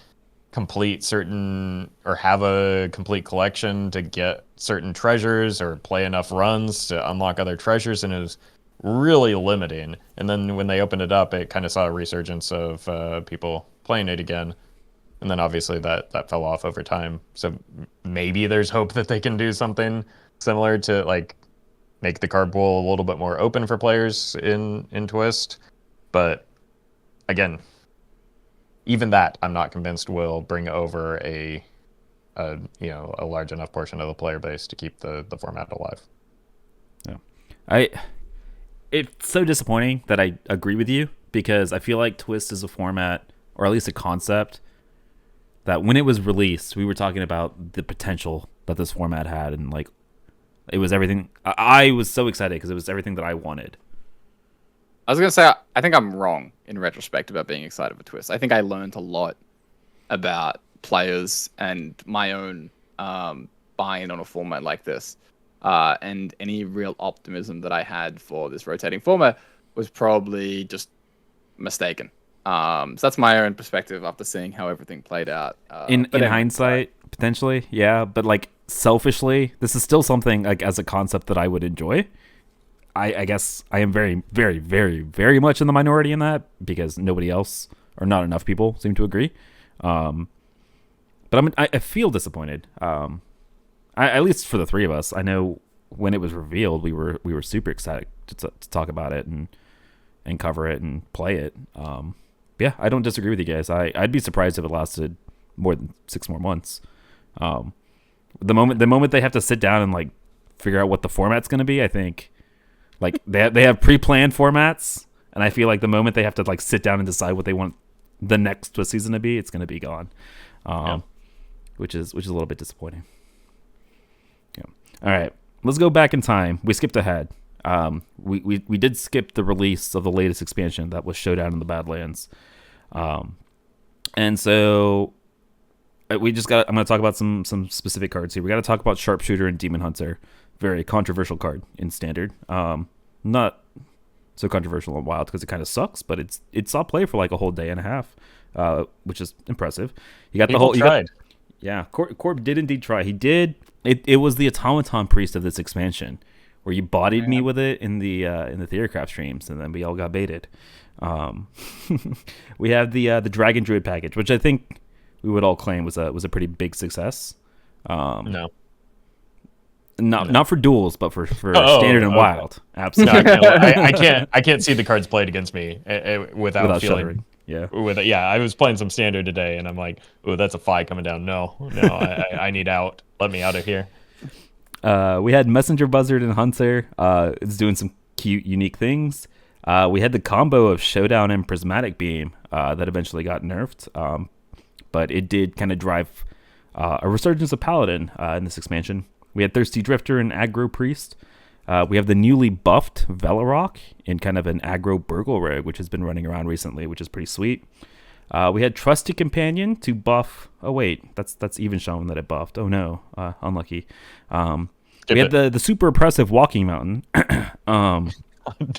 complete certain or have a complete collection to get certain treasures or play enough runs to unlock other treasures, and it was really limiting. And then when they opened it up, it kind of saw a resurgence of people playing it again. And then obviously that fell off over time. So maybe there's hope that they can do something similar to like make the card pool a little bit more open for players in Twist. But again, even that I'm not convinced will bring over a large enough portion of the player base to keep the format alive. Yeah. It's so disappointing that I agree with you, because I feel like Twist is a format, or at least a concept, that when it was released, we were talking about the potential that this format had, and like it was everything. I was so excited because it was everything that I wanted. I was gonna say, I think I'm wrong in retrospect about being excited for Twist. I think I learned a lot about players and my own buy-in on a format like this, and any real optimism that I had for this rotating format was probably just mistaken. So that's my own perspective after seeing how everything played out. In hindsight, potentially, yeah. But like selfishly, this is still something like as a concept that I would enjoy. I guess I am very, very, very, very much in the minority in that, because nobody else, or not enough people, seem to agree. But I feel disappointed. At least for the three of us. I know when it was revealed, we were super excited to talk about it and cover it and play it. Yeah, I don't disagree with you guys. I'd be surprised if it lasted more than 6 more months. The moment they have to sit down and like figure out what the format's going to be, I think like they have pre-planned formats, and I feel like the moment they have to like sit down and decide what they want the next Twist season to be, it's going to be gone. Which is a little bit disappointing. Yeah. All right, let's go back in time. We skipped ahead. We did skip the release of the latest expansion that was Showdown in the Badlands. And so I'm going to talk about some specific cards here. We got to talk about Sharpshooter and Demon Hunter. Very controversial card in Standard. Not so controversial in Wild because it kind of sucks, but it saw play for like a whole day and a half, which is impressive. You got People tried. Yeah, Corb did indeed try. He did. It was the automaton priest of this expansion, where you bodied me with it in the Theorcraft streams, and then we all got baited. We have the Dragon Druid package, which I think we would all claim was a pretty big success. No. Not for duels, but for Standard and Wild. Absolutely. No, I can't see the cards played against me without feeling. Shuddering. Yeah. I was playing some Standard today, and I'm like, "Oh, that's a 5 coming down." No, I need out. Let me out of here. We had Messenger Buzzard and Hunter. It's doing some cute, unique things. We had the combo of Showdown and Prismatic Beam that eventually got nerfed, but it did kind of drive a resurgence of Paladin in this expansion. We had Thirsty Drifter and Aggro Priest. We have the newly buffed Velarok in kind of an aggro Burgle Rogue, which has been running around recently, which is pretty sweet. We had Trusty Companion to buff. Oh wait, that's Even Shaman that it buffed. Oh no, unlucky. We had the super oppressive Walking Mountain. No.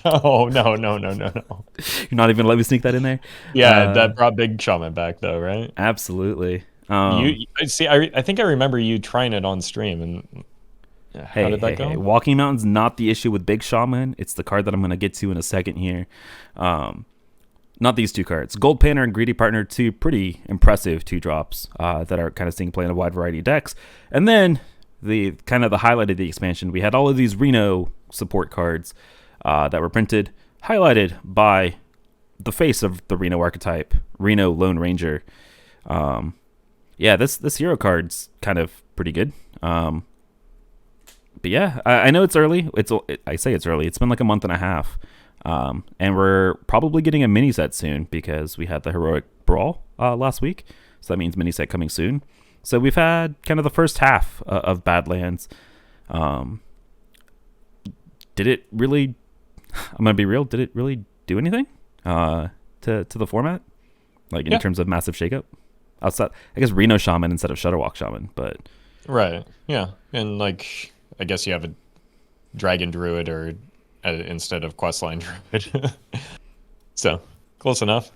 You're not even gonna let me sneak that in there. Yeah, that brought Big Shaman back though, right? Absolutely. You see, I think I remember you trying it on stream, and how did that go? Hey. Walking Mountain's not the issue with Big Shaman. It's the card that I'm going to get to in a second here. Not these two cards. Gold Panner and Greedy Partner, two pretty impressive 2-drops that are kind of seeing play in a wide variety of decks. And then the highlight of the expansion, we had all of these Reno support cards that were printed, highlighted by the face of the Reno archetype, Reno Lone Ranger. Yeah, this hero card's kind of pretty good. But yeah, I know it's early. I say it's early. It's been like a month and a half. And we're probably getting a mini set soon because we had the Heroic Brawl last week. So that means mini set coming soon. So we've had kind of the first half of Badlands. Did it really? I'm gonna be real. Did it really do anything to the format? Like in terms of massive shakeup? Outside, I guess Reno Shaman instead of Shutterwalk Shaman, but Right. Yeah. And like, I guess you have a Dragon Druid or instead of Questline Druid. So close enough.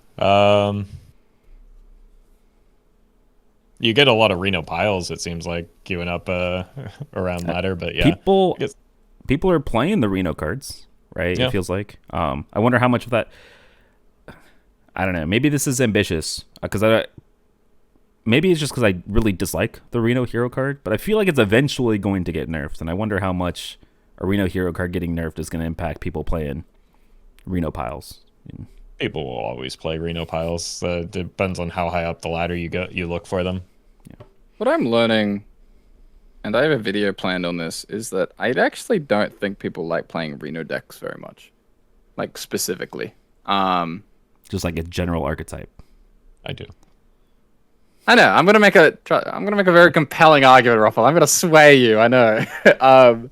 You get a lot of Reno piles. It seems like queuing up around ladder, but yeah, people are playing the Reno cards, right? Yeah. It feels like. I wonder how much of that. I don't know. Maybe this is ambitious because maybe it's just because I really dislike the Reno hero card, but I feel like it's eventually going to get nerfed, and I wonder how much a Reno hero card getting nerfed is going to impact people playing Reno piles. People will always play Reno piles. Depends on how high up the ladder you look for them. Yeah. What I'm learning, and I have a video planned on this, is that I actually don't think people like playing Reno decks very much, like specifically. Just like a general archetype. I do. I know. I'm gonna make a very compelling argument, Roffle. I'm gonna sway you. I know.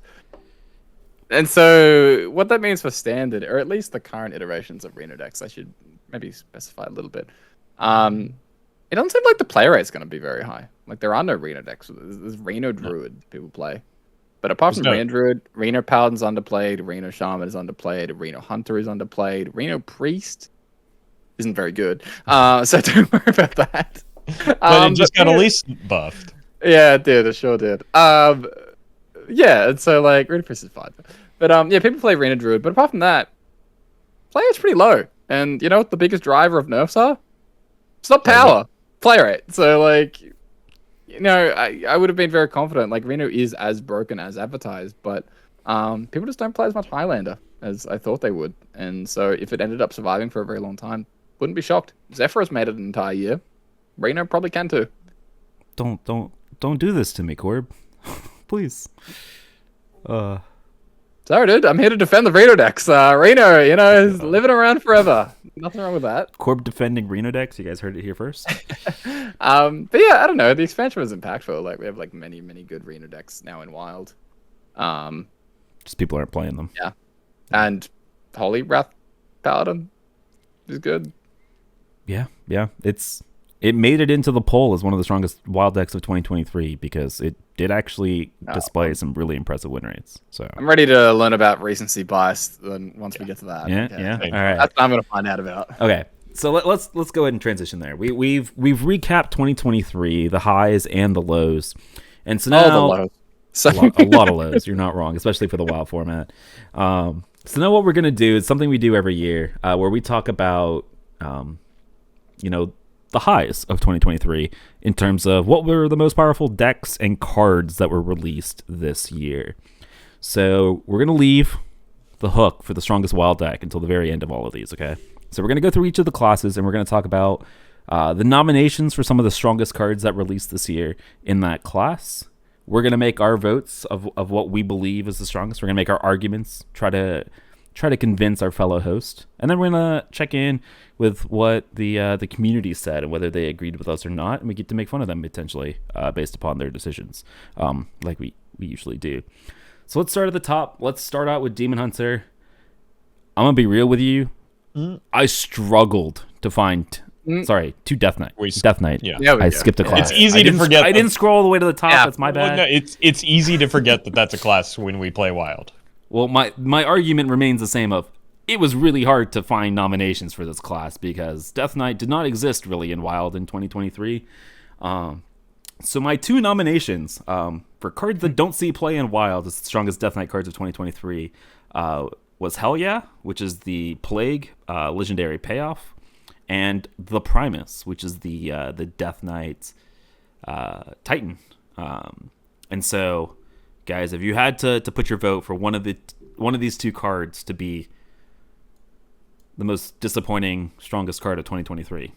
And so what that means for standard, or at least the current iterations of Reno decks, I should maybe specify a little bit. It doesn't seem like the play rate is going to be very high. Like there are no Reno decks. There's Reno Druid people play, but apart from Reno Druid, Reno Paladin's underplayed, Reno Shaman is underplayed, Reno Hunter is underplayed, Reno Priest isn't very good. So don't worry about that. But it just got at least buffed. Yeah, it did. It sure did. Yeah, and so like Reno Priest is fine. But yeah, people play Reno Druid, but apart from that, play rate's pretty low. And you know what the biggest driver of nerfs are? It's not power, play rate. So like, you know, I would have been very confident. Like Reno is as broken as advertised, but people just don't play as much Highlander as I thought they would. And so if it ended up surviving for a very long time, wouldn't be shocked. Zephyros made it an entire year. Reno probably can too. Don't do this to me, Corb. Please. Sorry, dude. I'm here to defend the Reno decks. Reno, you know, is living around forever. Nothing wrong with that. Corb defending Reno decks. You guys heard it here first. But yeah, I don't know. The expansion was impactful. Like we have like many good Reno decks now in Wild. Just people aren't playing them. Yeah, and Holy Wrath Paladin is good. Yeah. It made it into the poll as one of the strongest Wild decks of 2023 because it did actually display some really impressive win rates. So I'm ready to learn about recency bias. Then once we get to that, yeah. All right, that's what I'm gonna find out about. Okay, so let's go ahead and transition there. We've recapped 2023, the highs and the lows, and so now the lows. So a lot of lows. You're not wrong, especially for the Wild format. So now what we're gonna do is something we do every year, where we talk about, the highs of 2023 in terms of what were the most powerful decks and cards that were released this year. So we're going to leave the hook for the strongest Wild deck until the very end of all of these, okay? So we're going to go through each of the classes and we're going to talk about the nominations for some of the strongest cards that released this year in that class. We're going to make our votes of what we believe is the strongest. We're going to make our arguments, try to convince our fellow host, and then we're gonna check in with what the community said and whether they agreed with us or not, and we get to make fun of them potentially based upon their decisions, like we usually do. So let's start at the top. Let's start out with Demon Hunter. I'm gonna be real with you. I struggled to find. To Death Knight. Death Knight. Yeah, I skipped a class. It's easy to forget. I didn't scroll all the way to the top. Yeah. That's my bad. Well, no, it's easy to forget that that's a class when we play Wild. Well, my argument remains the same of it was really hard to find nominations for this class because Death Knight did not exist really in Wild in 2023. So my two nominations for cards that don't see play in Wild as the strongest Death Knight cards of 2023 was Hell Yeah, which is the Plague legendary payoff, and the Primus, which is the Death Knight Titan. And so, guys, if you had to put your vote for one of these two cards to be the most disappointing, strongest card of 2023,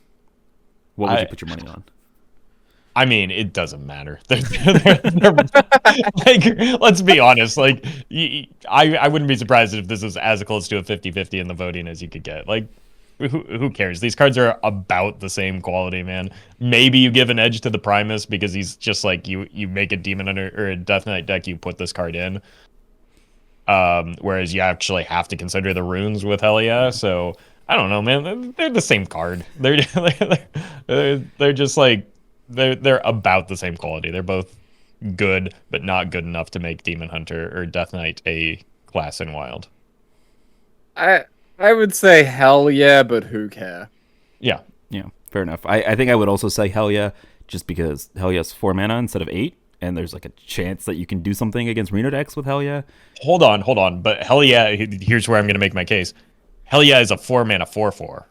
what would you put your money on? I mean, it doesn't matter. Like, let's be honest. Like, I wouldn't be surprised if this was as close to a 50-50 in the voting as you could get. Like, who cares? These cards are about the same quality, man. Maybe you give an edge to the Primus because he's just like you make a Demon Hunter or a Death Knight deck, you put this card in. Whereas you actually have to consider the runes with Hell Yeah. So I don't know, man. They're the same card. They're just like they're about the same quality. They're both good, but not good enough to make Demon Hunter or Death Knight a class in Wild. I would say hell yeah, but who care? Yeah. Yeah, fair enough. I think I would also say Hell Yeah, just because Hell Ya's 4 mana instead of 8, and there's like a chance that you can do something against Reno decks with Hell Yeah. Hold on. But Hell Yeah, here's where I'm going to make my case. Hell Yeah is a 4 mana 4/4.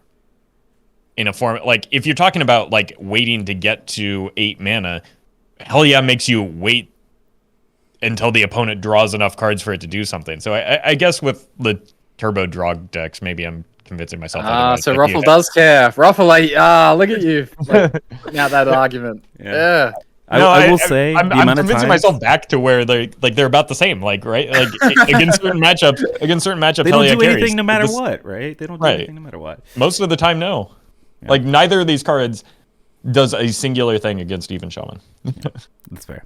In a form, like, if you're talking about, like, waiting to get to 8 mana, Hell Yeah makes you wait until the opponent draws enough cards for it to do something. So I guess with the turbo draw decks, maybe I'm convincing myself otherwise. So Roffle does care. Roffle, look at you. Putting out that argument. Yeah. I will say I'm convincing myself back to where they're about the same, like, right, like against certain matchups, they don't do anything no matter what, right? They don't do anything no matter what. Most of the time, no. Yeah. Like, neither of these cards does a singular thing against even Shaman. Yeah, that's fair.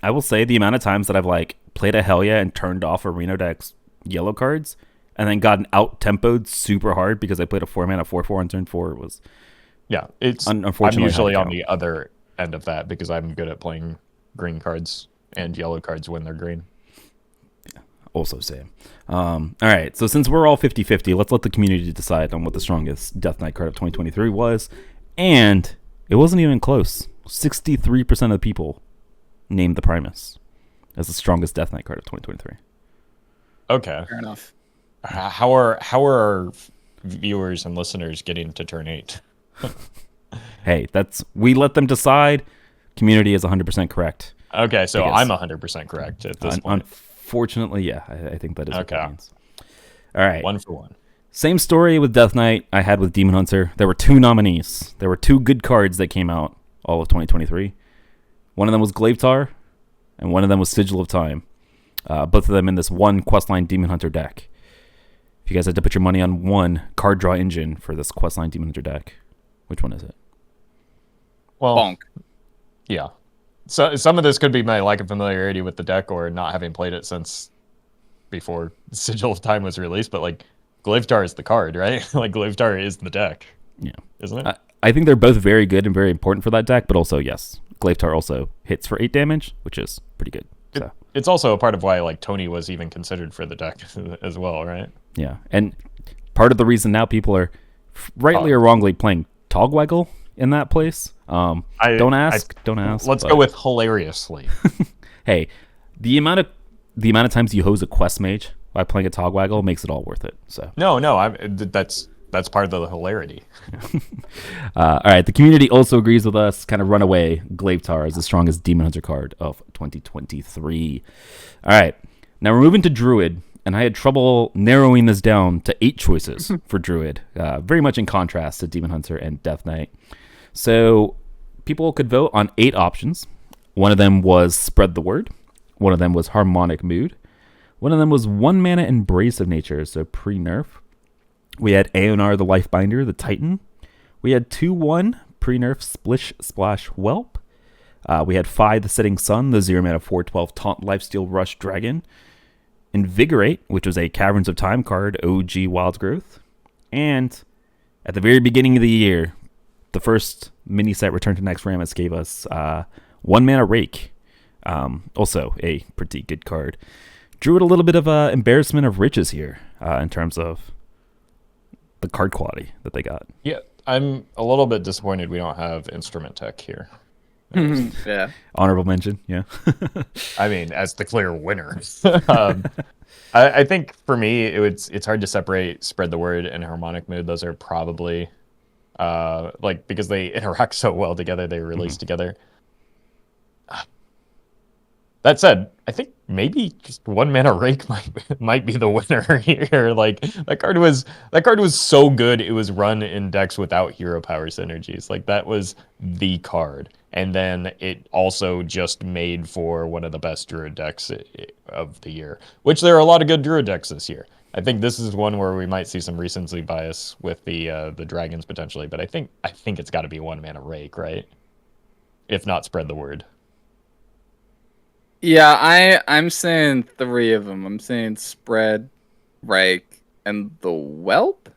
I will say the amount of times that I've like played a Hell Yeah and turned off a Reno deck's yellow cards and then gotten out tempoed super hard because I played a 4 mana 4/4 on turn 4 was. Yeah, it's unfortunately I'm usually on the other end of that because I'm good at playing green cards and yellow cards when they're green. Yeah, also same. All right, so since we're all 50-50, let's let the community decide on what the strongest Death Knight card of 2023 was, and it wasn't even close. 63% of the people named the Primus as the strongest Death Knight card of 2023. Okay, fair enough. How are our viewers and listeners getting to turn 8? Hey, we let them decide. Community is 100% correct. Okay, so I'm 100% correct at this point. Unfortunately, yeah, I think that is what that means. All right. 1 for 1. Same story with Death Knight I had with Demon Hunter. There were 2 nominees. There were 2 good cards that came out all of 2023. One of them was Glavetar, and one of them was Sigil of Time. Both of them in this one questline Demon Hunter deck. If you guys had to put your money on one card draw engine for this questline Demon Hunter deck, which one is it? Well, Bonk. Yeah. So some of this could be my lack of familiarity with the deck or not having played it since before Sigil of Time was released, but like Glavetar is the card, right? Like Glavetar is the deck. Yeah. Isn't it? I think they're both very good and very important for that deck, but also, yes, Glavetar also hits for 8 damage, which is pretty good. So it's also a part of why like Tony was even considered for the deck as well, right? Yeah. And part of the reason now people are rightly or wrongly playing Togwaggle in that place. Don't ask. Let's go with hilariously. Hey, the amount of times you hose a quest mage by playing a Togwaggle makes it all worth it. So no, that's part of the hilarity. All right, the community also agrees with us. Kind of runaway Glavetar is the strongest Demon Hunter card of 2023. All right, now we're moving to Druid, and I had trouble narrowing this down to 8 choices for Druid. Very much in contrast to Demon Hunter and Death Knight. So people could vote on 8 options. One of them was Spread the Word. One of them was Harmonic Mood. One of them was 1 mana Embrace of Nature, so pre-nerf. We had Aonar the Lifebinder, the Titan. We had 2/1 pre-nerf Splish Splash Whelp. We had Phi the Setting Sun, the 0 mana 4/12 Taunt Lifesteal Rush Dragon. Invigorate, which was a Caverns of Time card, OG Wild Growth. And at the very beginning of the year, the first mini set Return to Naxxramas gave us 1 mana Rake. Also a pretty good card. Druid a little bit of an embarrassment of riches here in terms of the card quality that they got. Yeah, I'm a little bit disappointed we don't have Instrument Tech here. Yeah. Honorable mention, yeah. I mean, as the clear winner. I think for me, it's hard to separate Spread the Word and Harmonic Mood. Those are probably, because they interact so well together, they release together. That said, I think maybe just one mana rake might be the winner here. Like that card was so good it was run in decks without hero power synergies. Like that was the card. And then it also just made for one of the best druid decks of the year. Which there are a lot of good druid decks this year. I think this is one where we might see some recency bias with the dragons potentially, but I think it's got to be one mana rake, right? If not, spread the word. Yeah, I'm saying 3 of them. I'm saying spread, rake, and the whelp.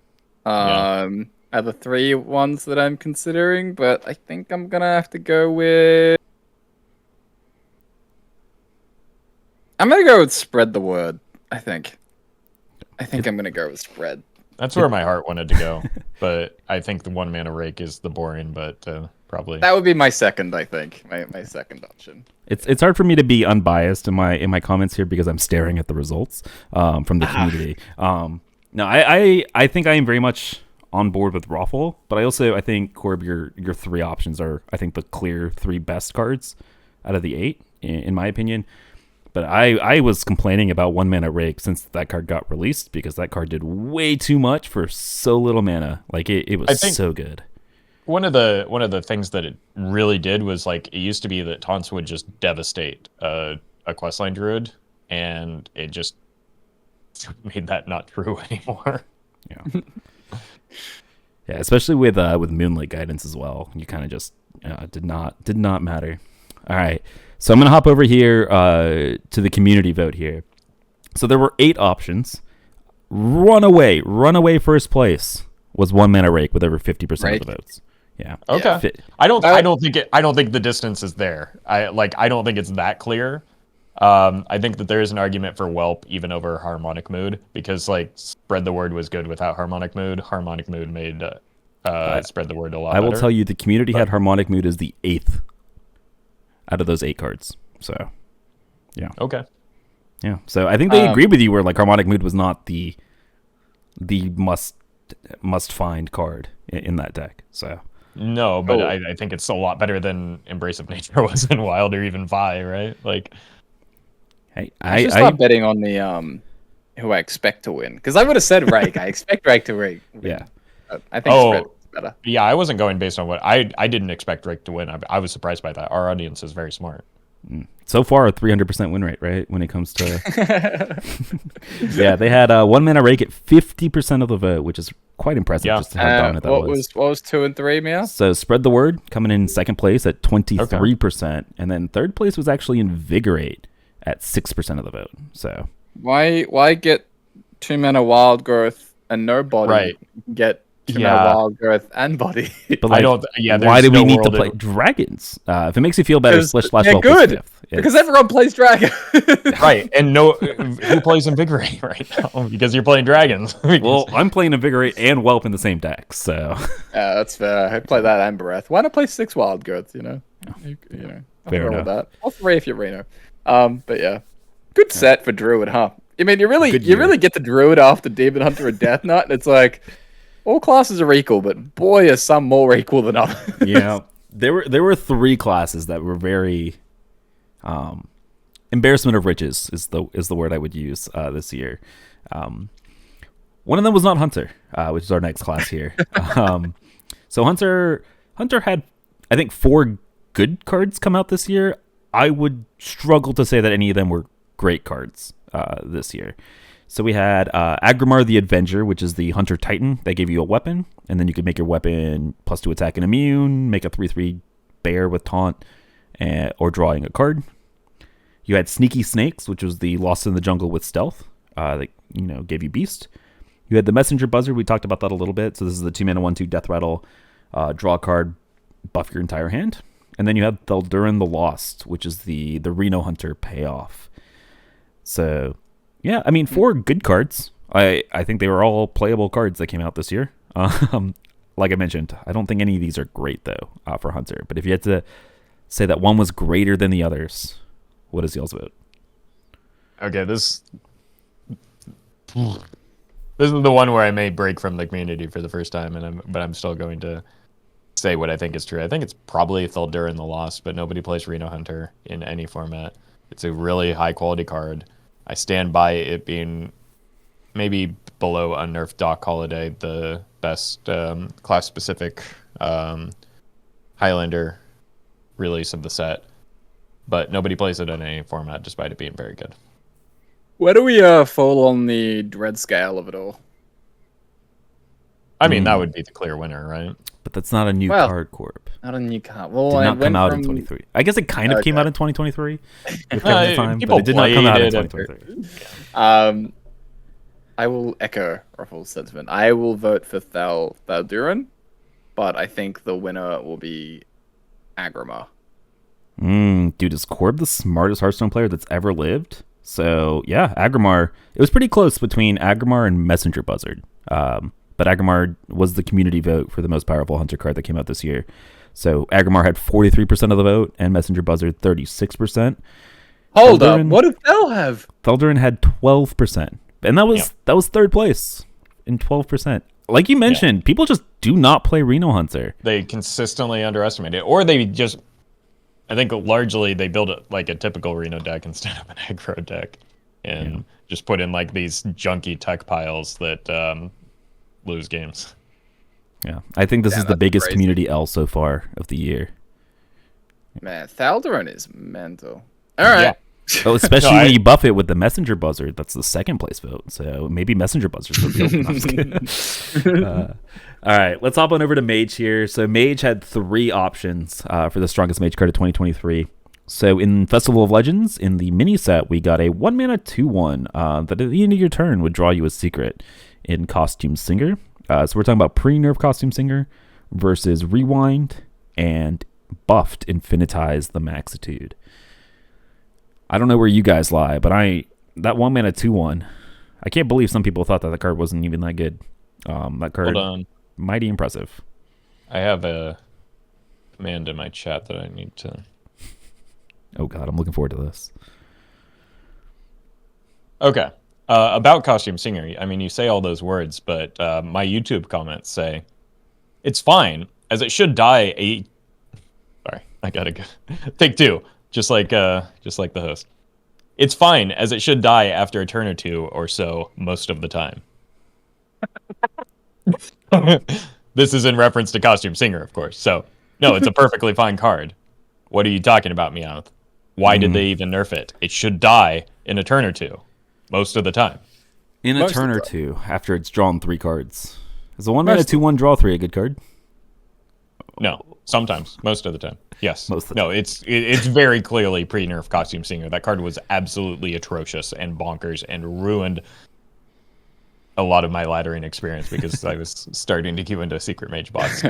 Yeah. Are the 3 ones that I'm considering, but I think I'm gonna have to go with. I'm gonna go with spread the word. I think I'm gonna go with spread. That's where my heart wanted to go, but I think the one mana rake is the boring, but probably. That would be my second. I think my second option. It's hard for me to be unbiased in my comments here because I'm staring at the results from the community. No, I think I am very much on board with Roffle, but I think Corb, your 3 options are I think the clear 3 best cards out of the 8 in my opinion. But I was complaining about one mana rake since that card got released because that card did way too much for so little mana. Like it was so good. One of the things that it really did was like it used to be that taunts would just devastate a questline druid, and it just made that not true anymore. Yeah, yeah, especially with Moonlight Guidance as well. You kind of just did not matter. All right, so I'm gonna hop over here to the community vote here. So there were 8 options. Runaway first place was one mana rake with over 50% of the votes. Yeah. Okay. Yeah. I don't think the distance is there. I don't think it's that clear. I think that there is an argument for Whelp even over Harmonic Mood because like Spread the Word was good without Harmonic Mood. Harmonic Mood made Spread the Word a lot better. I will tell you the community had Harmonic Mood as the 8th out of those 8 cards. So, yeah. Okay. Yeah. So I think they agreed with you where like Harmonic Mood was not the must find card in that deck. So no, but I think it's a lot better than Embrace of Nature was in Wild or even Vi, right? Like, hey, I should start betting on the who I expect to win because I would have said Rake. I expect Rake to win. Yeah, I think spread is better. Yeah, I wasn't going based on what I didn't expect Rake to win. I was surprised by that. Our audience is very smart. So far, a 300% win rate, right? When it comes to yeah, they had one mana rake at 50% of the vote, which is quite impressive. Yeah. Just how dominant that was. What was 2 and 3, Mia? So Spread the Word coming in second place at 23%, and then third place was actually Invigorate at 6% of the vote. So why get 2 mana Wild Growth and no body? Right. Get 2 mana Wild Growth and body. But like, I don't. Yeah. Why do we need to play dragons? If it makes you feel better, Splash they're good because everyone plays dragon. Right, and who plays Invigorate right now? Because you're playing dragons. Well, I'm playing Invigorate and Whelp in the same deck, so yeah, that's fair. I play that and Breath. Why not play 6 Wild Growths? You know, fair enough. That. All 3 if you're Reno. But yeah, good set for Druid, huh? I mean, you really get the Druid after Demon Hunter and Death Knight, and it's like all classes are equal, but boy, are some more equal than others. Yeah, there were 3 classes that were very embarrassment of riches is the word I would use this year. One of them was not Hunter, which is our next class here. So Hunter had I think 4 good cards come out this year. I would struggle to say that any of them were great cards this year. So we had Agrimar the Avenger, which is the Hunter Titan. They gave you a weapon, and then you could make your weapon +2 attack and immune, make a 3/3 bear with taunt, or drawing a card. You had Sneaky Snakes, which was the Lost in the Jungle with stealth. That gave you beast. You had the Messenger Buzzard. We talked about that a little bit. So this is the 2 mana 1/2 Death Rattle. Draw a card, buff your entire hand. And then you had Thaldurin the Lost, which is the Reno Hunter payoff. So yeah, I mean 4 good cards. I think they were all playable cards that came out this year. Like I mentioned, I don't think any of these are great though for Hunter. But if you had to say that one was greater than the others, what is y'all's vote? Okay, this is the one where I may break from the community for the first time, but I'm still going to say what I think is true. I think it's probably Thaldurin the Lost, but nobody plays Reno Hunter in any format. It's a really high quality card. I stand by it being maybe below Unnerved Doc Holiday, the best class specific Highlander release of the set. But nobody plays it in any format, despite it being very good. Where do we fall on the dread scale of it all? I mean, that would be the clear winner, right? But that's not a new card, Corp. Not a new card. Well, Did not come out in 23. I guess it kind of came out in 2023 with time, but it did not come out in 2023. I will echo Roffle's sentiment. I will vote for Thaldurin, but I think the winner will be Agrimar. Dude, is Corb the smartest Hearthstone player that's ever lived? So, yeah, Agrimar. It was pretty close between Agrimar and Messenger Buzzard. But Agrimar was the community vote for the most powerful Hunter card that came out this year. So Agrimar had 43% of the vote, and Messenger Buzzard 36%. Hold up, what did Thel have? Thaldurin had 12%, and that was third place in 12%. Like you mentioned, people just do not play Reno Hunter. They consistently underestimate it, or they just, I think largely they build it like a typical Reno deck instead of an aggro deck, and just put in like these junky tech piles that lose games. Yeah, I think this is the biggest community L so far of the year. Man, Thaldurin is mental. All right. Yeah. Well, especially when you buff it with the Messenger Buzzard. That's the second place vote. So maybe Messenger Buzzard's the real one. I'm just kidding. All right, let's hop on over to Mage here. So Mage had 3 options for the strongest Mage card of 2023. So in Festival of Legends, in the mini set, we got a 1-mana 2/1 that at the end of your turn would draw you a secret in Costume Singer. So we're talking about pre-nerf Costume Singer versus Rewind and buffed Infinitize the Maxitude. I don't know where you guys lie, but that 1-mana 2/1, I can't believe some people thought that the card wasn't even that good. That card, mighty impressive. I have a command in my chat that I need to... Oh god, I'm looking forward to this. Okay. About Costume Singer, I mean, you say all those words, but my YouTube comments say, it's fine, as it should die Sorry, I gotta go. Take 2. Just like the host. It's fine, as it should die after a turn or 2 or so most of the time. This is in reference to Costume Singer, of course. So, no, it's a perfectly fine card. What are you talking about, Meowth? Why did they even nerf it? It should die in a turn or 2 most of the time. In a turn or 2 after it's drawn 3 cards. Is a 1-mana 2/1 draw 3 a good card? No, sometimes, most of the time. Yes. Most of the time. It's very clearly pre-nerf Costume Singer. That card was absolutely atrocious and bonkers and ruined a lot of my laddering experience because I was starting to queue into Secret Mage bots.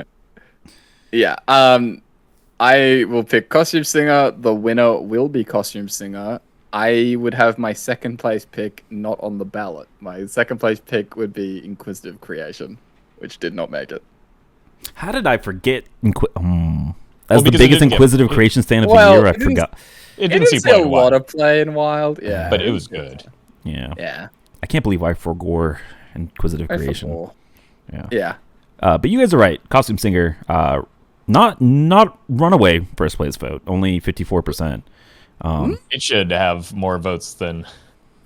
Yeah. I will pick Costume Singer. The winner will be Costume Singer. I would have my second place pick not on the ballot. My second place pick would be Inquisitive Creation, which did not make it. How did I forget? As the biggest Inquisitive Creation stand of the year, I forgot. It didn't see a lot of play in Wild. Yeah, but it was good. Yeah. I can't believe I forgore Inquisitive Creation. Yeah. But you guys are right. Costume Singer, not runaway first place vote. Only 54%. It should have more votes than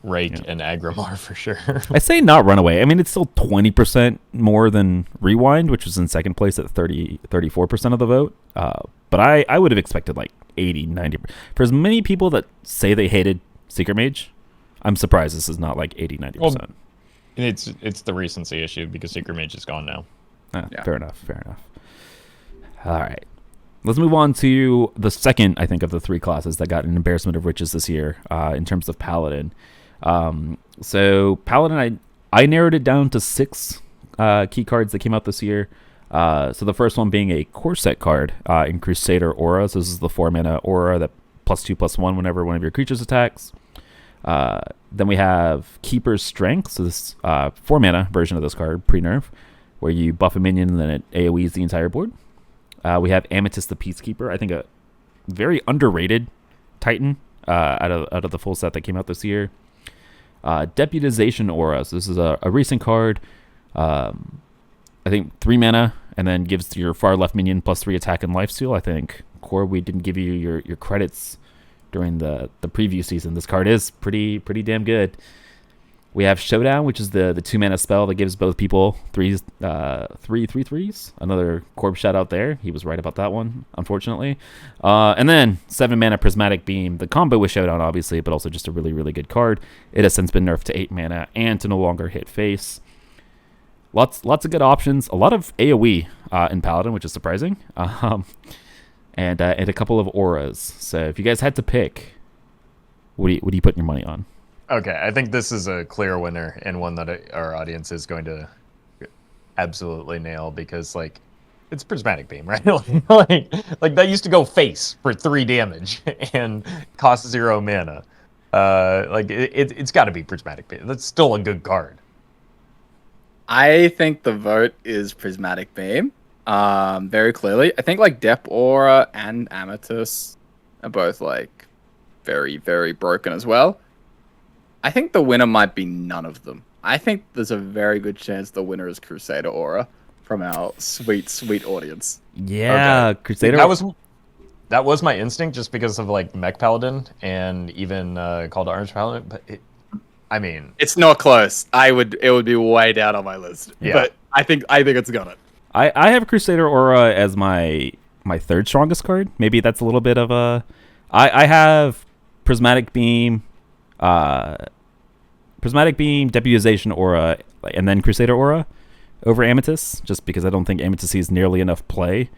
Rake and Agrimar for sure. I say not runaway. I mean, it's still 20% more than Rewind, which was in second place at 34% of the vote. But I would have expected like 80, 90%. For as many people that say they hated Secret Mage, I'm surprised this is not like 80, 90%. Well, it's the recency issue because Secret Mage is gone now. Fair enough. All right. Let's move on to the second, I think, of the 3 classes that got an embarrassment of riches this year in terms of Paladin. So Paladin, I narrowed it down to 6 key cards that came out this year. So the first one being a core set card in Crusader Aura. So this is the 4-mana Aura that +2/+1 whenever one of your creatures attacks. Then we have Keeper's Strength. So this 4-mana version of this card, pre-nerf, where you buff a minion and then it AoEs the entire board. We have Amethyst the Peacekeeper. I think a very underrated Titan out of the full set that came out this year. Deputization Aura. So this is a recent card. I think 3 mana and then gives your far left minion +3 attack and lifesteal. I think Core, we didn't give you your credits during the preview season. This card is pretty damn good. We have Showdown, which is the 2-mana spell that gives both people three 3/3s. Another Corb shout out there. He was right about that one, unfortunately. And then 7-mana Prismatic Beam. The combo with Showdown, obviously, but also just a really good card. It has since been nerfed to 8 mana and to no longer hit face. Lots of good options. A lot of AoE in Paladin, which is surprising. And a couple of auras. So if you guys had to pick, what are you putting your money on? Okay, I think this is a clear winner and one that our audience is going to absolutely nail because, like, it's Prismatic Beam, right? like that used to go face for 3 damage and cost 0 mana. It's got to be Prismatic Beam. That's still a good card. I think the vote is Prismatic Beam. Very clearly. I think like Dep Aura and Amethyst are both like very broken as well. I think the winner might be none of them. I think there's a very good chance the winner is Crusader Aura from our sweet audience. Yeah, okay. Crusader. That was my instinct just because of like Mech Paladin and even Call to Arms Paladin, but it's not close. It would be way down on my list. Yeah. But I think it's got it. I have Crusader Aura as my third strongest card. Maybe that's a little bit of a. I have Prismatic Beam, Deputization Aura, and then Crusader Aura over Amethyst, just because I don't think Amethyst sees nearly enough play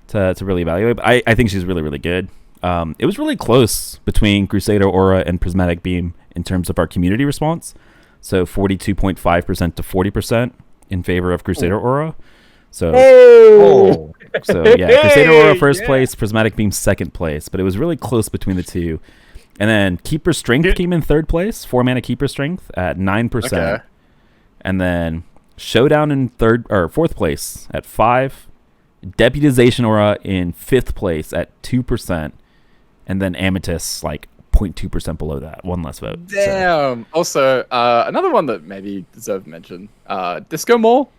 to really evaluate. But I think she's really good. It was really close between Crusader Aura and Prismatic Beam in terms of our community response. So 42.5% to 40% in favor of Crusader Aura. So yeah, Crusader Aura first place, Prismatic Beam second place, but it was really close between the two. And then Keeper Strength came in third place, 4-mana Keeper Strength at 9%. Okay. And then Showdown in fourth place at 5%. Deputization Aura in 5th place at 2%. And then Amethyst like 0.2% below that, one less vote. Damn. So. Also, another one that maybe deserved mention, Disco Mall.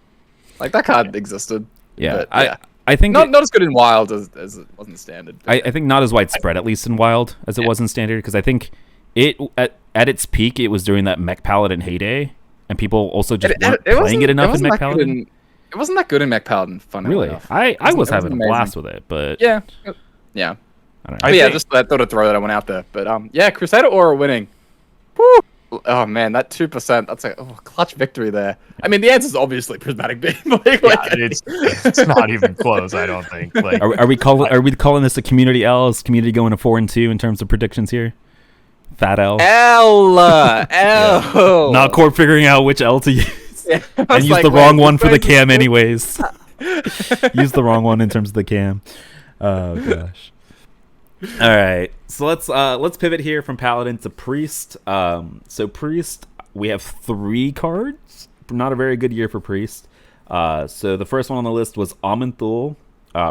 Like that card existed. Yeah, but, I think not as good in Wild as it wasn't Standard. I think not as widespread, at least in Wild, as it was in Standard, because I think it at its peak it was during that Mech Paladin heyday, and people also just weren't playing it enough in Mech Paladin. It wasn't that good in Mech Paladin. Funnily enough. I was having a blast with it, but yeah. I don't know. I thought I'd throw that one out there, but Crusader Aura winning. Woo! Oh man, that 2%, that's a clutch victory there. I mean, the answer is obviously Prismatic Beam. It's not even close, I don't think. Like, are we calling this a community L? Is community going to 4-2 in terms of predictions here? Fat L. L. Not Corp figuring out which L to use. Yeah, and use the wrong one for the cam anyways. Use the wrong one in terms of the cam. Oh gosh. All right, so let's pivot here from Paladin to Priest. So Priest, we have 3 cards. Not a very good year for Priest. So the first one on the list was Amanthul,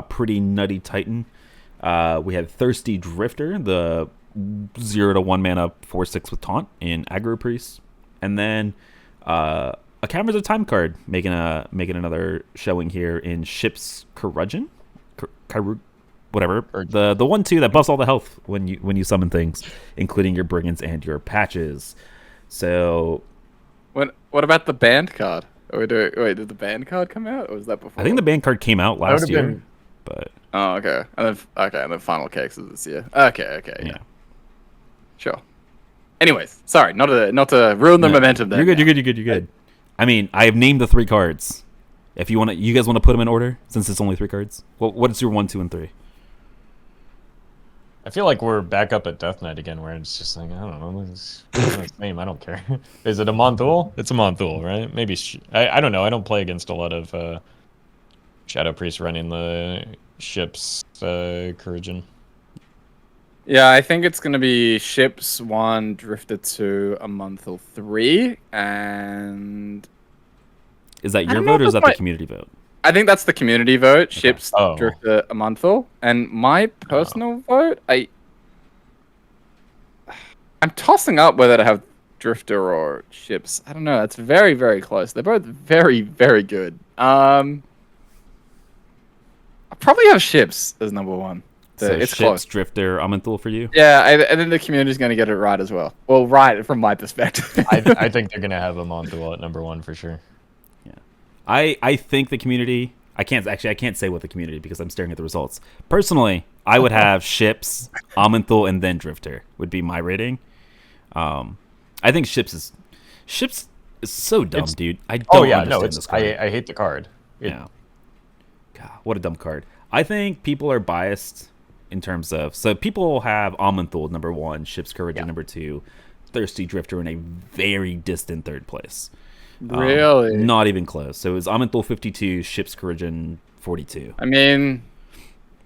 pretty nutty Titan. We had Thirsty Drifter, the 0 to 1 mana 4/6 with Taunt in Aggro Priest, and then a Cameras of Time card making another showing here in Ship's Curugin. Whatever, the 1/2 that buffs all the health when you summon things, including your brigands and your patches. So, what about the band card? Wait, did the band card come out, or was that before? I think the band card came out last year, but okay, and then Final Cakes is this year. Okay, yeah, sure. Anyways, sorry, not to ruin the momentum there. You're good. I mean, I have named the 3 cards. If you guys want to put them in order, since it's only 3 cards. Well, what is your 1, 2, and 3? I feel like we're back up at Death Knight again, where it's just like, I don't know, it's the same. I don't care. Is it a Monthul? It's a Monthul, right? Maybe I don't know. I don't play against a lot of Shadow Priests running the Ship's Curugin. Yeah, I think it's gonna be Ships 1, Drifter 2, a Monthul 3, and is that your vote or is that the community vote? I think that's the community vote. Okay. Ships, Drifter, a Monthul, and my personal vote, I'm tossing up whether to have Drifter or Ships. I don't know. It's very close. They're both very good. I'll probably have Ships as number 1. So it's ships, close. drifter, Amenthul for you. Yeah, I think the community's going to get it right as well. Well, right from my perspective. I think they're gonna have Amonthul at number 1 for sure. Yeah, I think the community. I can't say what the community because I'm staring at the results. Personally, I would have ships, Amenthul, and then drifter would be my rating. I think ships is so dumb, dude. I don't understand this card. I hate the card. Yeah. God, what a dumb card. I think people are biased in terms of people have Amenthul number 1, Ship's Courage number 2, Thirsty Drifter in a very distant third place. Really? Not even close. So it was Amenthul 52, Ship's Courage 42. I mean,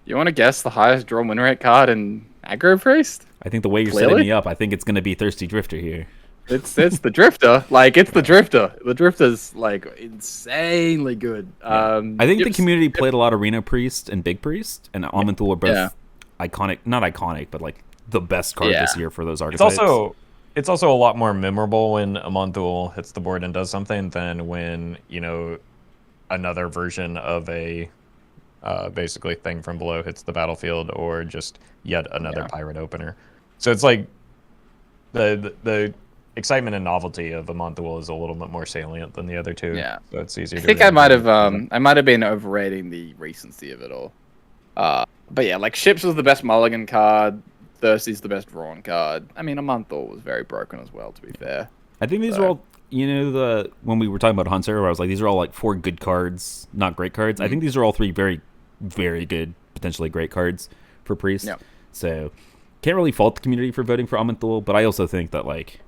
you want to guess the highest draw win rate card in Aggro Priest? I think the way you're setting me up, I think it's going to be Thirsty Drifter here. It's the Drifter. Like, it's the Drifter. The Drifter's, like, insanely good. I think the community played a lot of Reno Priest and Big Priest, and Amenthul are both iconic, not iconic, but, like, the best card this year for those archetypes. It's also a lot more memorable when Amonthul hits the board and does something than when, another version of a basically thing from below hits the battlefield or just yet another pirate opener. So it's like the excitement and novelty of Amonthul is a little bit more salient than the other two. Yeah. So it's easier to I think I might have been overrating the recency of it all. But yeah, like Ships was the best mulligan card. Thirsty's the best drawn card. I mean, Amonthul was very broken as well, to be fair. I think these are all, when we were talking about Hunter, where I was like, these are all like 4 good cards, not great cards. I think these are all 3 very, very good, potentially great cards for Priest. Yep. So can't really fault the community for voting for Amonthul, but I also think that, like,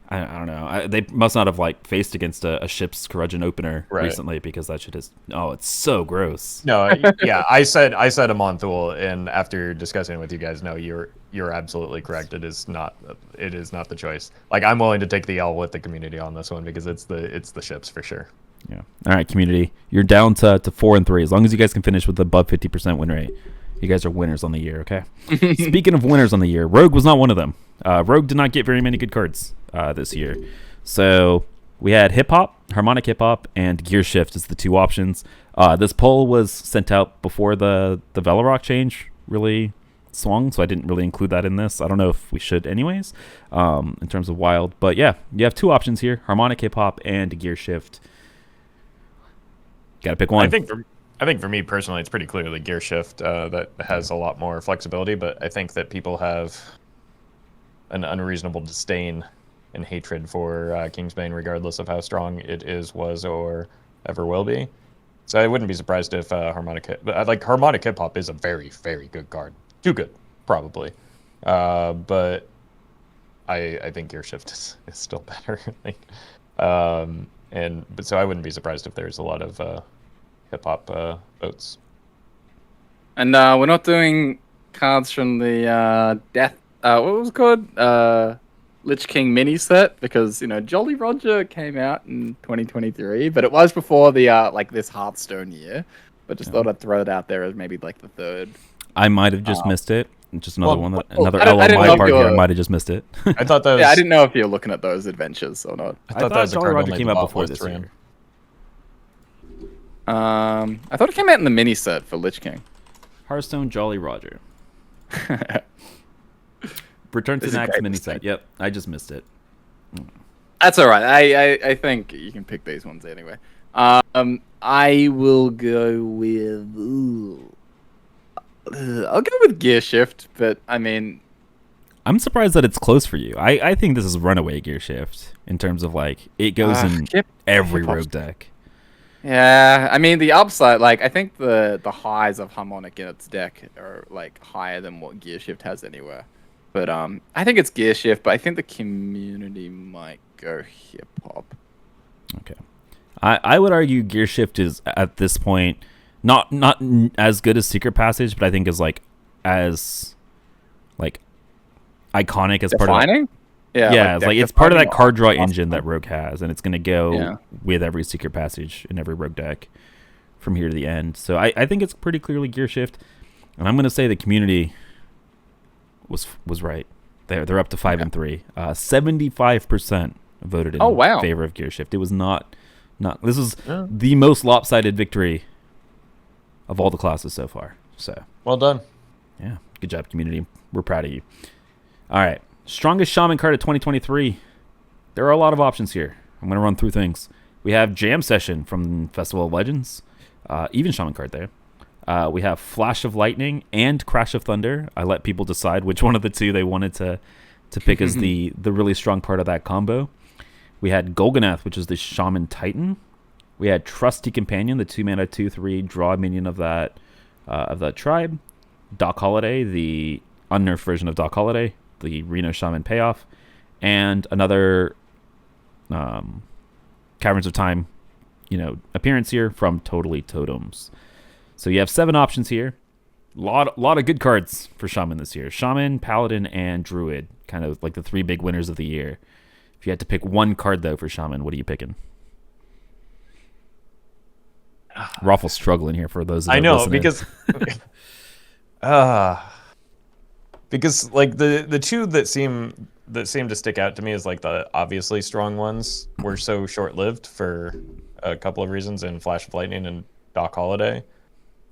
I don't know. They must not have like faced against a Ship's Courage opener recently because that shit is it's so gross. No, yeah, I said Amonthul, and after discussing it with you guys, no, you're absolutely correct. It is not the choice. Like, I'm willing to take the L with the community on this one because it's the Ships for sure. Yeah. All right, community, you're down to 4 and 3. As long as you guys can finish with above 50% win rate, you guys are winners on the year. Okay. Speaking of winners on the year, Rogue was not one of them. Rogue did not get very many good cards this year. So we had Hip Hop, Harmonic Hip Hop, and Gear Shift as the 2 options. This poll was sent out before the Velorock change really swung, so I didn't really include that in this. I don't know if we should anyways, in terms of Wild. But yeah, you have 2 options here, Harmonic Hip Hop and Gear Shift. Gotta pick one. I think for me personally, it's pretty clearly Gear Shift that has a lot more flexibility, but I think that people have an unreasonable disdain and hatred for Kingsbane, regardless of how strong it is, was, or ever will be. So I wouldn't be surprised if Harmonic Hip Hop is a very, very good card. Too good, probably. But I think Gear Shift is still better. But so I wouldn't be surprised if there's a lot of hip hop votes. And we're not doing cards from the Death. What was it called? Lich King mini set, because Jolly Roger came out in 2023, but it was before the this Hearthstone year. But just thought I'd throw it out there as maybe like the 3rd. I might have just missed it. Just another one. Another L on my part here. I might have just missed it. I thought that was... Yeah, I didn't know if you were looking at those adventures or not. I thought that was Jolly Roger came out before this year. I thought it came out in the mini set for Lich King. Hearthstone Jolly Roger. Return to Nax mini set. Yep, I just missed it. That's all right. I think you can pick these ones anyway. I will go with. I'll go with Gear Shift, but I mean, I'm surprised that it's close for you. I think this is runaway Gear Shift in terms of like it goes in every rogue deck. Yeah, I mean the upside, like I think the highs of Harmonic in its deck are like higher than what Gear Shift has anywhere. But I think it's Gear Shift, but I think the community might go Hip Hop. Okay, I would argue Gear Shift is at this point not as good as Secret Passage, but I think is as iconic as Defining? Part of it's part of that card draw engine that Rogue has, and it's going to go with every Secret Passage in every Rogue deck from here to the end. So I think it's pretty clearly Gear Shift, and I'm going to say the community was right. They're up to 5 and 3. 75% voted in favor of Gear Shift. It was not. This is the most lopsided victory of all the classes so far. So well done. Yeah, good job, community. We're proud of you. All right, strongest shaman card of 2023. There are a lot of options here. I'm going to run through things. We have Jam Session from Festival of Legends, even shaman card there. We have Flash of Lightning and Crash of Thunder. I let people decide which one of the two they wanted to pick as the really strong part of that combo. We had Golganath, which is the Shaman Titan. We had Trusty Companion, the 2-mana 2/3 draw a minion of that tribe. Doc Holiday, the unnerfed version of Doc Holiday, the Reno Shaman payoff, and another Caverns of Time, appearance here from Totally Totems. So you have 7 options here. Lot of good cards for Shaman this year. Shaman, Paladin, and Druid, kind of like the 3 big winners of the year. If you had to pick one card though for Shaman, what are you picking? Roffle's struggling here for those that I are know listening. because like the two that seem to stick out to me as like the obviously strong ones were so short-lived for a couple of reasons in Flash of Lightning and Doc Holiday.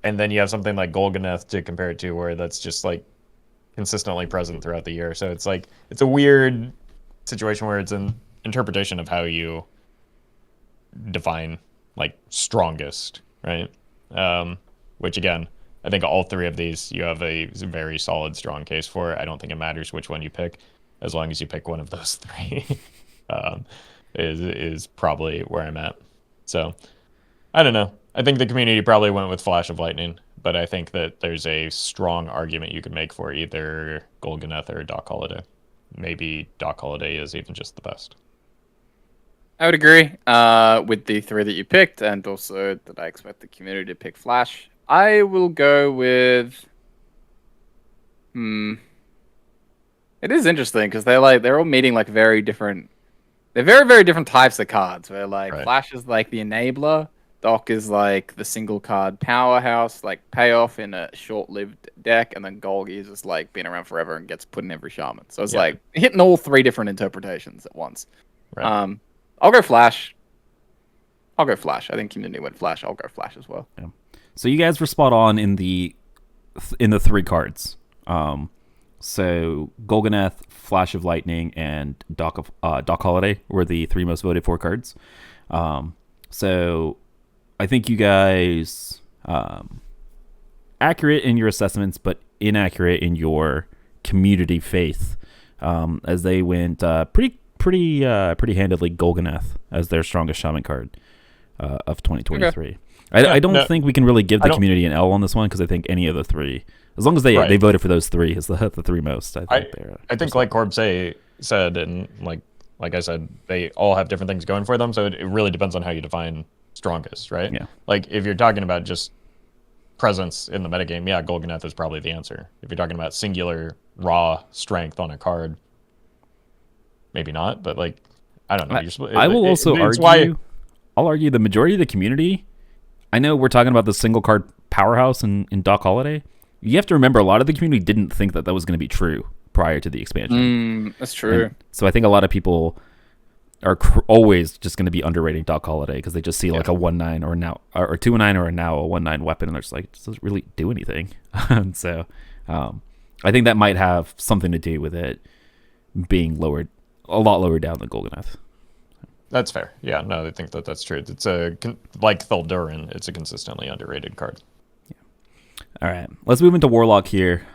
And then you have something like Golganath to compare it to, where that's just like consistently present throughout the year. So it's like it's a weird situation where it's an interpretation of how you define like strongest, right? Which again, I think all 3 of these you have a very solid, strong case for. I don't think it matters which one you pick, as long as you pick one of those 3. Is probably where I'm at. So I don't know. I think the community probably went with Flash of Lightning, but I think that there's a strong argument you could make for either Golganath or Doc Holiday. Maybe Doc Holiday is even just the best. I would agree with the 3 that you picked, and also that I expect the community to pick Flash. I will go with. It is interesting because they're all meeting like very different. They're very, very different types of cards. Where like Right. Flash is like the enabler, Doc is like the single card powerhouse, like payoff in a short-lived deck, and then Golgi is just like been around forever and gets put in every shaman. So it's like hitting all 3 different interpretations at once. Right. I'll go Flash. I think community went Flash. I'll go Flash as well. Yeah. So you guys were spot on in the 3 cards. So Golganath, Flash of Lightning, and Doc Holiday were the 3 most voted for cards. So I think you guys accurate in your assessments, but inaccurate in your community faith, as they went pretty handedly Golganath as their strongest shaman card of 2023. Okay. I don't think we can really give the community an L on this one, because I think any of the 3, as long as they voted for those 3 as the 3 most, I think like Corb said, and like I said, they all have different things going for them, so it really depends on how you define strongest, right? Yeah. Like if you're talking about just presence in the metagame, yeah, Golganath is probably the answer. If you're talking about singular raw strength on a card, maybe not, but like I don't know. I will also argue. I'll argue the majority of the community. I know we're talking about the single card powerhouse in Doc Holiday. You have to remember, a lot of the community didn't think that was going to be true prior to the expansion. That's true. And so I think a lot of people are always just going to be underrating Doc Holiday because they just see like a 1/9 or now or 2/9 or now a 1/9 weapon, and they're just like, it doesn't really do anything. And so I think that might have something to do with it being lowered a lot lower down than Golganath. That's fair. Yeah, no, I think that's true. It's like Thuldurin, it's a consistently underrated card. Yeah. All right, let's move into Warlock here.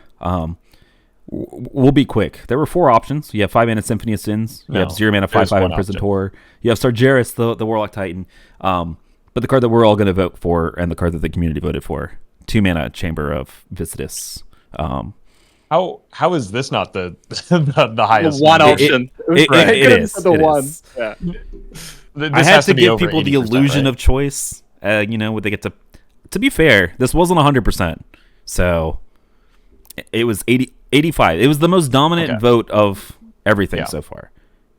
We'll be quick. There were 4 options. You have 5-mana Symphony of Sins. You have 0-mana 5/5 Imprisoned Horror. You have Sargeras, the Warlock Titan. But the card that we're all going to vote for, and the card that the community voted for, 2-mana Chamber of Visitus. How is this not the highest? The one option. It is. The one. Yeah. I had to give people the illusion of choice. Would they get to be fair, this wasn't 100%. So it was 85. It was the most dominant vote of everything so far.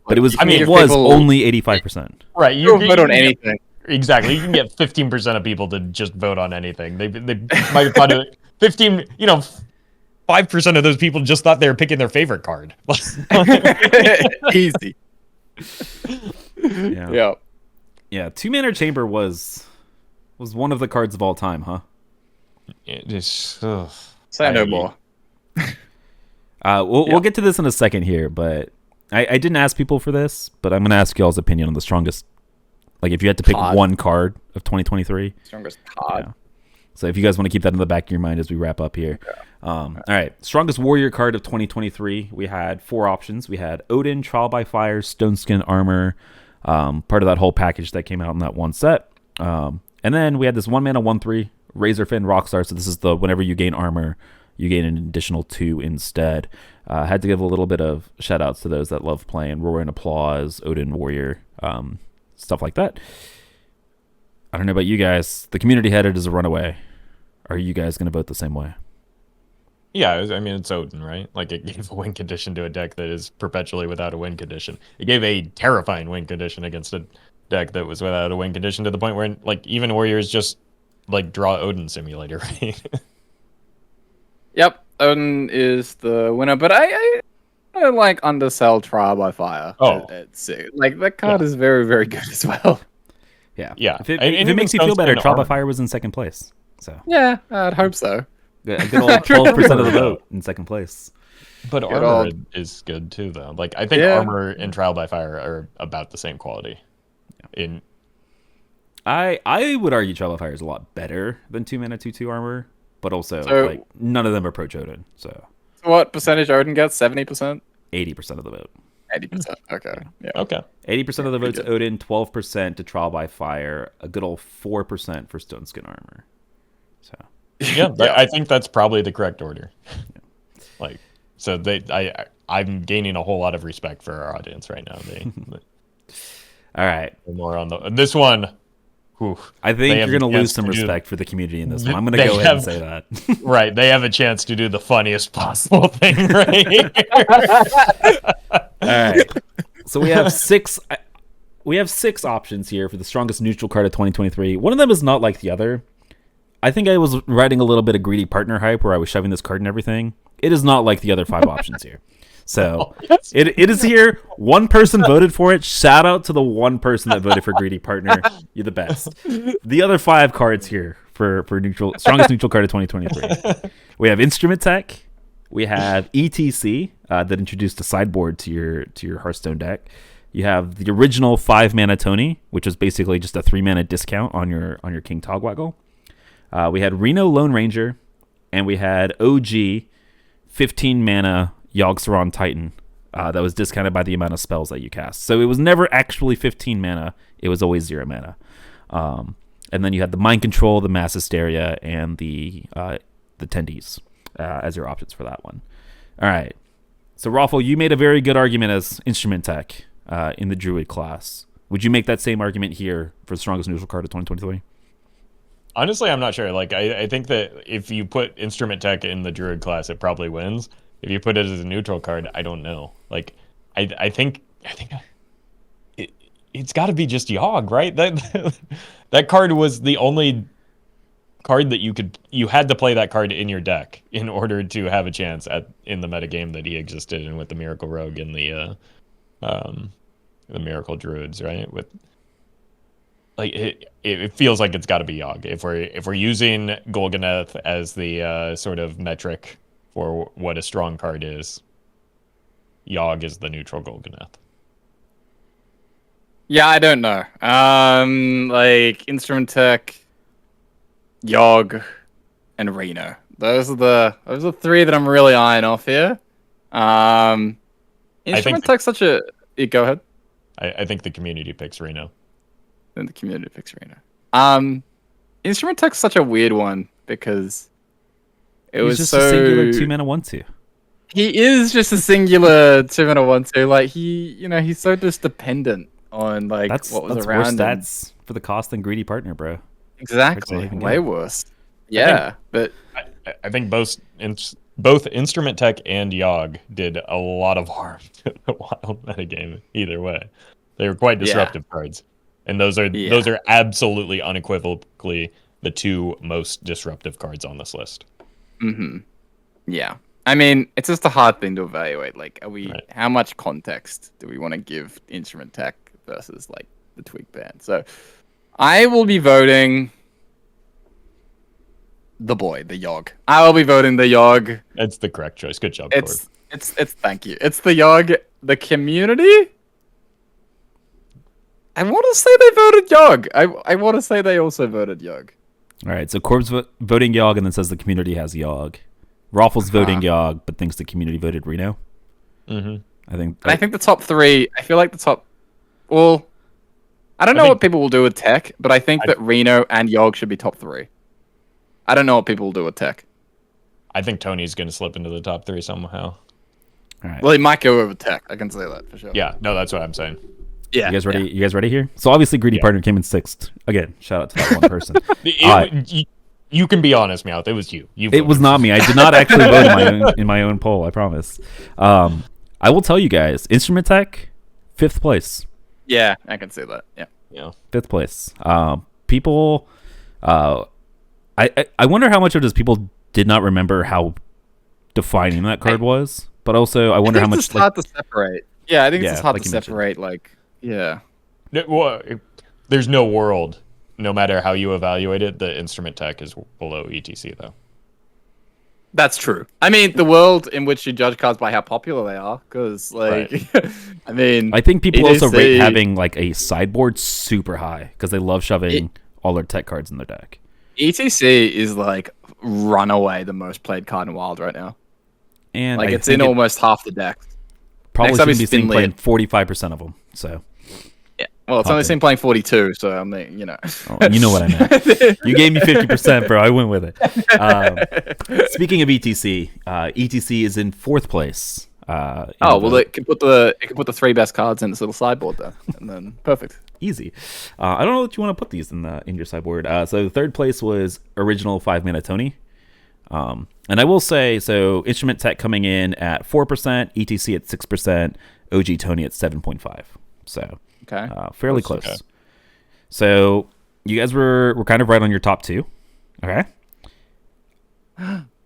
But it was only 85%. Right, you can vote on anything. Exactly. You can get 15% of people to just vote on anything. They might have thought 15, 5% of those people just thought they were picking their favorite card. Easy. Yeah. 2-mana Chamber was one of the cards of all time, huh? It is. Say no more. We'll get to this in a second here, but I didn't ask people for this, but I'm gonna ask y'all's opinion on the strongest. Like, if you had to pick one card of 2023, strongest card. Yeah. So if you guys want to keep that in the back of your mind as we wrap up here. All right. Strongest warrior card of 2023. We had 4 options. We had Odin, Trial by Fire, Stone Skin Armor, part of that whole package that came out in that one set. And then we had this 1 mana 1/3 Razorfin Rockstar. So this is the whenever you gain armor, you gain an additional 2 instead. Had to give a little bit of shout outs to those that love playing Roar and Applause, Odin Warrior, stuff like that. I don't know about you guys. The community headed is a runaway. Are you guys going to vote the same way? Yeah, I mean, it's Odin, right? Like, it gave a win condition to a deck that is perpetually without a win condition. It gave a terrifying win condition against a deck that was without a win condition to the point where, like, even Warriors just, like, draw Odin Simulator, right? Yep, Odin is the winner, but I like undersell Trial by Fire. Oh. Like, that card is very, very good as well. Yeah. Yeah. If it makes you feel better, Trial by Fire was in second place. So yeah, I'd hope so. A good old 12% of the vote in second place. But armor is good too, though. Like, I think armor and Trial by Fire are about the same quality. Yeah. I would argue Trial by Fire is a lot better than 2 mana 2/2 armor, but also like none of them approach Odin. So what percentage Odin gets? 70%? 80% of the vote. 80%. Okay. Yeah. Okay. 80% of the votes Odin, 12% to Trial by Fire, a good old 4% for Stone Skin Armor. So yeah, I think that's probably the correct order. Yeah. Like, so I'm gaining a whole lot of respect for our audience right now. All right, more on this one. Whew, I think you're going to lose some respect for the community in this one. I'm going to go ahead and say that. Right, they have a chance to do the funniest possible thing right here. All right, so we have 6. We have 6 options here for the strongest neutral card of 2023. One of them is not like the other. I think I was riding a little bit of greedy partner hype where I was shoving this card and everything. It is not like the other 5 options here. So it is here. One person voted for it. Shout out to the one person that voted for greedy partner. You're the best. The other 5 cards here for strongest neutral card of 2023. We have Instrument Tech. We have ETC that introduced a sideboard to your Hearthstone deck. You have the original 5 mana Tony, which is basically just a 3 mana discount on your King Togwaggle. We had Reno Lone Ranger, and we had OG 15 mana Yogg-Saron Titan that was discounted by the amount of spells that you cast. So it was never actually 15 mana. It was always 0 mana. And then you had the Mind Control, the Mass Hysteria, and the Tendies as your options for that one. All right. So, Roffle, you made a very good argument as Instrument Tech in the Druid class. Would you make that same argument here for the strongest neutral card of 2023? Honestly, I'm not sure. Like, I think that if you put Instrument Tech in the Druid class, it probably wins. If you put it as a neutral card, I don't know. Like, I think it's got to be just Yogg, right? That card was the only card that you had to play that card in your deck in order to have a chance in the metagame that he existed in with the Miracle Rogue and the Miracle Druids, right? With like it feels like it's got to be Yogg if we're using Golganeth as the sort of metric for what a strong card is. Yogg is the neutral Golganeth. Yeah, I don't know. Like Instrument Tech, Yogg, and Reno. Those are 3 that I'm really eyeing off here. Instrument Tech's such a. Go ahead. I think the community picks Reno. Then the community picks Reno. Instrument Tech's such a weird one because He's just a singular 2 mana 1/2. He is just a singular 2 mana 1/2. Like he's so just dependent on like what was around. That's worse stats for the cost than greedy partner, bro. Exactly, way worse. Yeah, but I think both Instrument Tech and Yogg did a lot of harm to the Wild metagame. Either way, they were quite disruptive cards, and those are absolutely unequivocally the 2 most disruptive cards on this list. Mm-hmm. Yeah. I mean, it's just a hard thing to evaluate. Like, how much context do we want to give Instrument Tech versus like the Twig Band? So, I will be voting the boy, the Yogg. I will be voting the Yogg. It's the correct choice. Good job, Corb. It's thank you. It's the Yogg. The community. I want to say they voted Yogg. I want to say they also voted Yogg. All right, so Corb's voting Yogg and then says the community has Yogg. Raffle's voting Yogg, but thinks the community voted Reno. Mm-hmm. I think the top three. I feel like the top. Well, I don't know what people will do with Tech, but I think that Reno and Yogg should be top three. I don't know what people will do with Tech. I think Tony's going to slip into the top 3 somehow. All right. Well, he might go over Tech. I can say that for sure. Yeah, no, that's what I'm saying. Yeah. You guys ready? You guys ready here? So obviously, Greedy Partner came in 6th. Again, shout out to that one person. You can be honest, Meowth. It was you. It was not me. I did not actually vote in my own poll. I promise. I will tell you guys. Instrument Tech, 5th place. Yeah, I can see that. Yeah. Yeah. 5th place. People. I wonder how much of this people did not remember how defining that card was, but also I wonder how much. It's hard to separate. Yeah, I think it's just hard like to you mentioned. separate. Like, yeah. Well, there's no world, no matter how you evaluate it, the Instrument Tech is below ETC, though. That's true. I mean, the world in which you judge cards by how popular they are, because, like, I mean, I think people also ETC rate having like a sideboard super high because they love shoving all their tech cards in their deck. ETC is like runaway the most played card in Wild right now. And like, I it's think in almost half the decks. Probably Next up shouldn't be is seen Finley. playing 45% of them. So Yeah. Well, it's only seen playing 42, so I mean, you know. oh, you know what I meant. You gave me 50%, bro. I went with it. Speaking of ETC, ETC is in 4th place. It can put the 3 best cards in this little sideboard there, and then perfect. Easy. I don't know that you want to put these in your sideboard. So 3rd place was original 5-mana Tony. And I will say, so Instrument Tech coming in at 4%, ETC at 6%, OG Tony at 7.5. So Okay. fairly close. Okay. So you guys were kind of right on your top 2. Okay.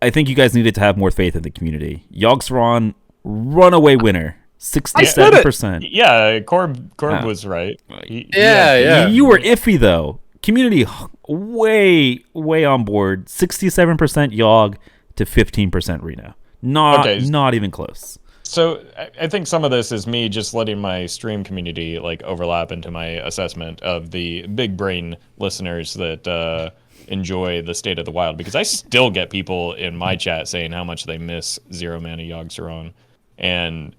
I think you guys needed to have more faith in the community. Yogg-Saron, runaway winner. 67%. Yeah, Corb was right. Yeah. You were iffy though. Community way on board. 67% Yogg to 15% Reno. Not even close. So I think some of this is me just letting my stream community like overlap into my assessment of the big brain listeners that enjoy the State of the Wild, because I still get people in my chat saying how much they miss 0-mana Yogg-Saron, and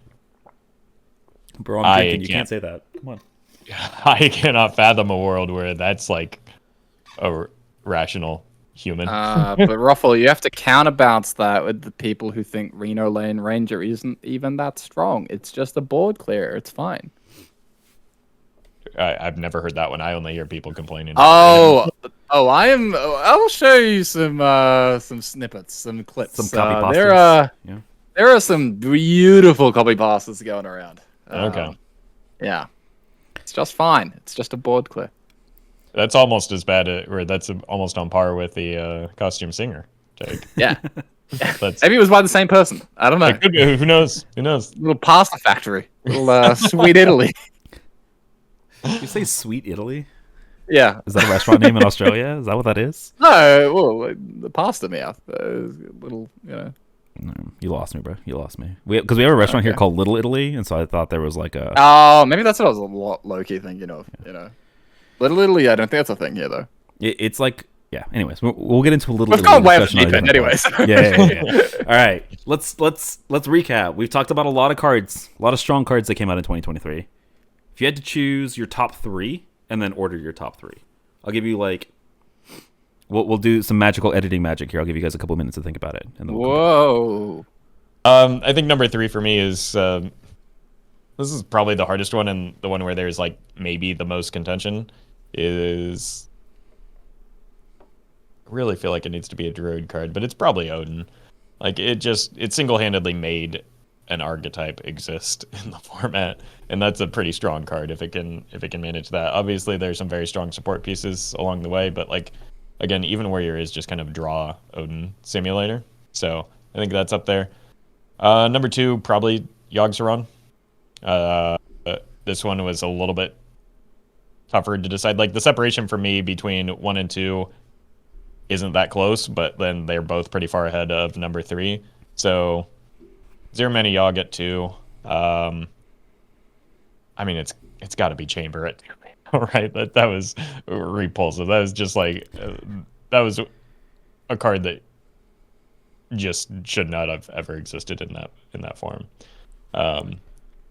bro, I'm drinking. You can't say that. Come on. I cannot fathom a world where that's like a rational human. But Roffle, you have to counterbalance that with the people who think Reno Lane Ranger isn't even that strong. It's just a board clear. It's fine. I've never heard that one. I only hear people complaining. I will show you some snippets, some clips. Some copy pastas. There are some beautiful copy pastas going around. Okay. Yeah. It's just fine. It's just a board clear. That's almost as bad, or that's almost on par with the costume singer take. Yeah. Maybe it was by the same person. I don't know. It could be. Who knows? Little pasta factory. Little Sweet Italy. Did you say Sweet Italy? Yeah. Is that a restaurant name in Australia? Is that what that is? No, well, the pasta Meowth. Little, No, you lost me, bro. You lost me. Because we have a restaurant here called Little Italy, and so I thought there was like a. Oh, maybe that's what I was low-key thinking of. Little Italy. I don't think that's a thing here though. It's like Anyways, we'll get into a little. We've gone way off deep end, anyways. Yeah. All right, let's recap. We've talked about a lot of cards, a lot of strong cards that came out in 2023. If you had to choose your top 3 and then order your top 3, I'll give you like. We'll do some magical editing magic here. I'll give you guys a couple minutes to think about it. And then Whoa. I think number 3 for me is this is probably the hardest one, and the one where there's like maybe the most contention is. I really feel like it needs to be a Druid card, but it's probably Odin. Like it single-handedly made an archetype exist in the format, and that's a pretty strong card if it can manage that. Obviously, there's some very strong support pieces along the way, but like. Again, even Warrior is just kind of draw Odin simulator. So I think that's up there. Number 2, probably Yogg-Saron. This one was a little bit tougher to decide. Like the separation for me between 1 and 2 isn't that close, but then they're both pretty far ahead of number 3. So Zero Mana Yogg at 2. I mean, it's got to be Chamber at 2. Right? That was repulsive. That was just like that was a card that just should not have ever existed in that form.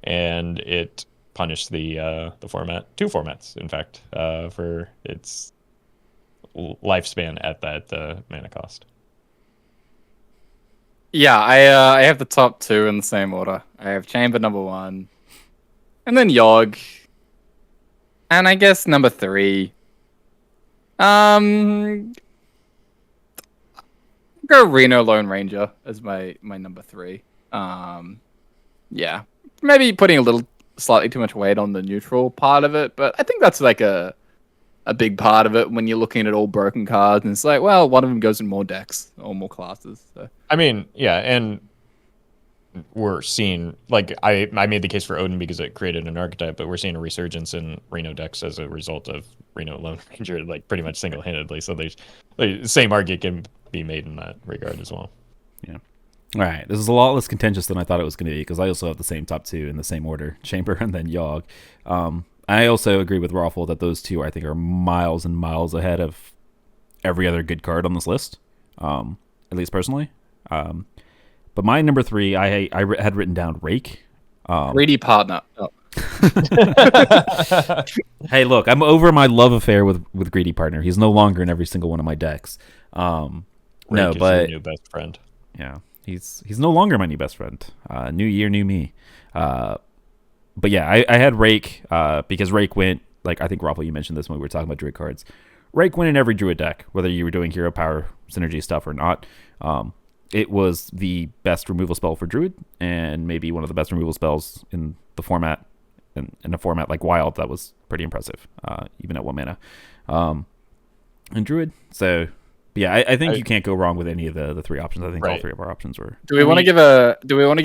And it punished the format, 2 formats, in fact, for its lifespan at that mana cost. Yeah, I have the top 2 in the same order. I have Chamber number 1, and then Yogg, and I guess number 3. Go Reno Lone Ranger as my number 3. Yeah, maybe putting a little slightly too much weight on the neutral part of it, but I think that's like a big part of it when you're looking at all broken cards, and it's like, well, one of them goes in more decks or more classes. So. I mean, yeah, and we're seeing, like, I made the case for Odin because it created an archetype, but we're seeing a resurgence in Reno decks as a result of Reno Lone Ranger, like, pretty much single-handedly. So there's the same argument can be made in that regard as well. Yeah. All right. This is a lot less contentious than I thought it was going to be because I also have the same top 2 in the same order, Chamber and then Yogg. I also agree with Roffle that those 2, I think, are miles and miles ahead of every other good card on this list, at least personally. But my number 3, I had written down Rake. Greedy partner. Oh. Hey, look, I'm over my love affair with Greedy Partner. He's no longer in every single one of my decks. Rake no, is but your new best friend. Yeah, he's no longer my new best friend. New year, new me. But yeah, I had Rake because Rake went, like, I think, Roffle, you mentioned this when we were talking about Druid cards. Rake went in every Druid deck, whether you were doing hero power synergy stuff or not. It was the best removal spell for Druid, and maybe one of the best removal spells in the format. In a format like Wild, that was pretty impressive, even at 1 mana. And Druid, so yeah, I think you can't go wrong with any of the 3 options. I think all 3 of our options were. Do we want to give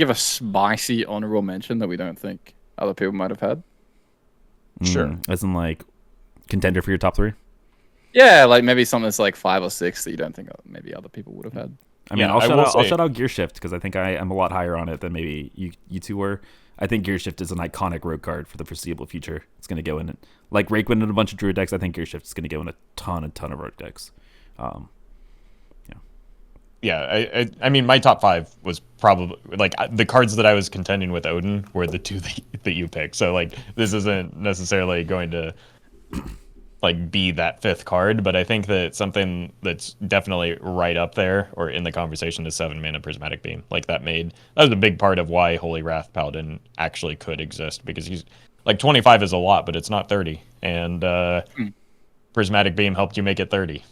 a spicy honorable mention that we don't think other people might have had? Sure. As in, like, contender for your top 3? Yeah, like maybe something that's like 5 or 6 that you don't think maybe other people would have had. I mean, I'll shout out Gear Shift because I think I am a lot higher on it than maybe you 2 were. I think Gear Shift is an iconic rogue card for the foreseeable future. It's going to go in it. Like Rake went in a bunch of Druid decks. I think Gear Shift is going to go in a ton of rogue decks. Yeah, I mean, my top 5 was probably, like, the cards that I was contending with Odin were the 2 that you picked. So, like, this isn't necessarily going to, like, be that 5th card, but I think that something that's definitely right up there or in the conversation is 7 mana Prismatic Beam. Like, that was a big part of why Holy Wrath Paladin actually could exist, because he's, like, 25 is a lot, but it's not 30. And Prismatic Beam helped you make it 30.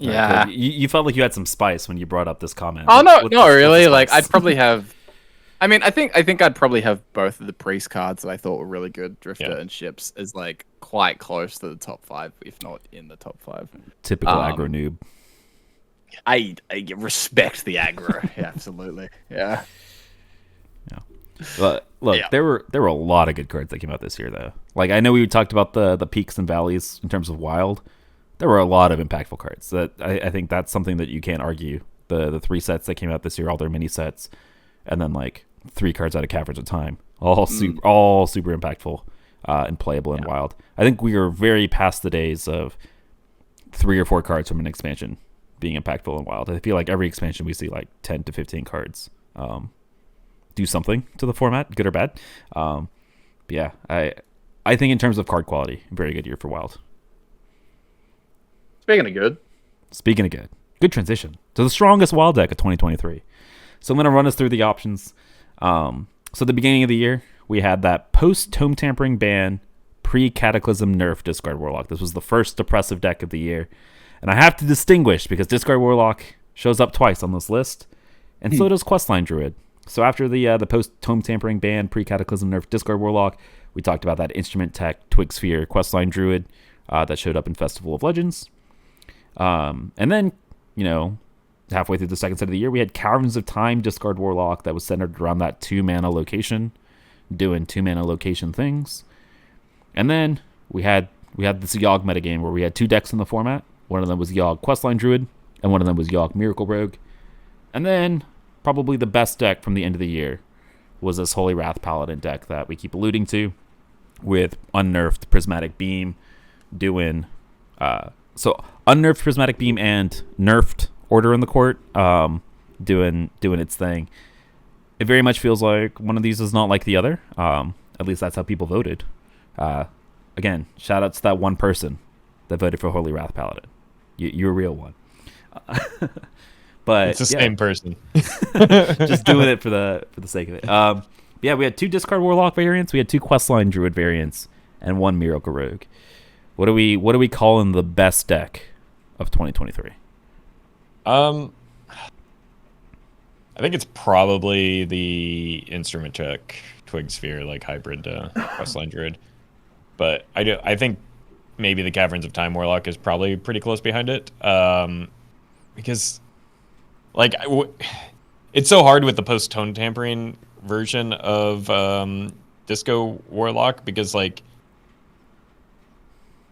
Yeah, you felt like you had some spice when you brought up this comment. Oh no, really. Like, I'd probably have. I mean, I think I'd probably have both of the priest cards that I thought were really good, Drifter and Ships, as like quite close to the top 5, if not in the top 5. Typical aggro noob. I respect the aggro. Yeah, absolutely. Yeah. But look, there were a lot of good cards that came out this year, though. Like, I know we talked about the peaks and valleys in terms of Wild. There were a lot of impactful cards that I think that's something that you can't argue. The 3 sets that came out this year, all their mini sets, and then like 3 cards out of Caverns of Time, all super impactful and playable in Wild. I think we are very past the days of 3 or 4 cards from an expansion being impactful in Wild. I feel like every expansion we see like 10 to 15 cards do something to the format, good or bad. But yeah, I think in terms of card quality, very good year for Wild. Speaking of good, good transition to the strongest Wild deck of 2023. So I'm going to run us through the options. So at the beginning of the year, we had that post-Tome Tampering ban, pre-Cataclysm nerf Discard Warlock. This was the first depressive deck of the year. And I have to distinguish because Discard Warlock shows up twice on this list, and so does Questline Druid. So after the post-Tome Tampering ban, pre-Cataclysm nerf Discard Warlock, we talked about that Instrument Tech Twig Sphere Questline Druid that showed up in Festival of Legends. And then, halfway through the second set of the year, we had Caverns of Time Discard Warlock that was centered around that 2 mana location, doing 2 mana location things. And then we had this Yogg metagame where we had 2 decks in the format. one of them was Yogg Questline Druid, and one of them was Yogg Miracle Rogue. And then, probably the best deck from the end of the year was this Holy Wrath Paladin deck that we keep alluding to, with unnerfed Prismatic Beam doing... so, unnerfed Prismatic Beam and nerfed Order in the Court doing its thing. It very much feels like one of these is not like the other. At least that's how people voted. Again, shout out to that one person that voted for Holy Wrath Paladin. You're a real one. But It's the same person. just doing it for the sake of it. Yeah, we had 2 Discard Warlock variants, we had 2 Questline Druid variants, and 1 Miracle Rogue. What do we call in the best deck of 2023? I think it's probably the Instrument Check Twig Sphere, like hybrid Questline Druid. But I think maybe the Caverns of Time Warlock is probably pretty close behind it. Because like it's so hard with the post tone tampering version of Disco Warlock, because like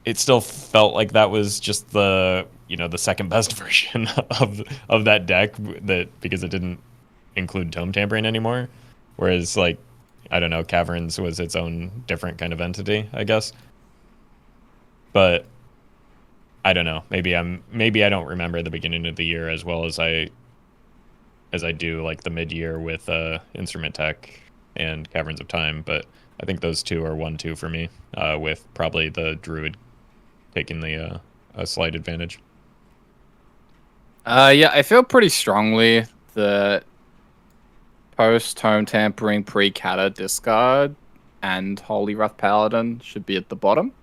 it still felt like that was just the second best version of that deck, because it didn't include tome tampering anymore, whereas like I don't know, Caverns was its own different kind of entity, I guess. But I don't know, maybe I don't remember the beginning of the year as well as I do like the mid-year with Instrument Tech and Caverns of Time, but I think those two are 1-2 for me, with probably the Druid taking a slight advantage. Yeah, I feel pretty strongly that post-tome tampering, pre-Cata discard, and Holy Wrath Paladin should be at the bottom.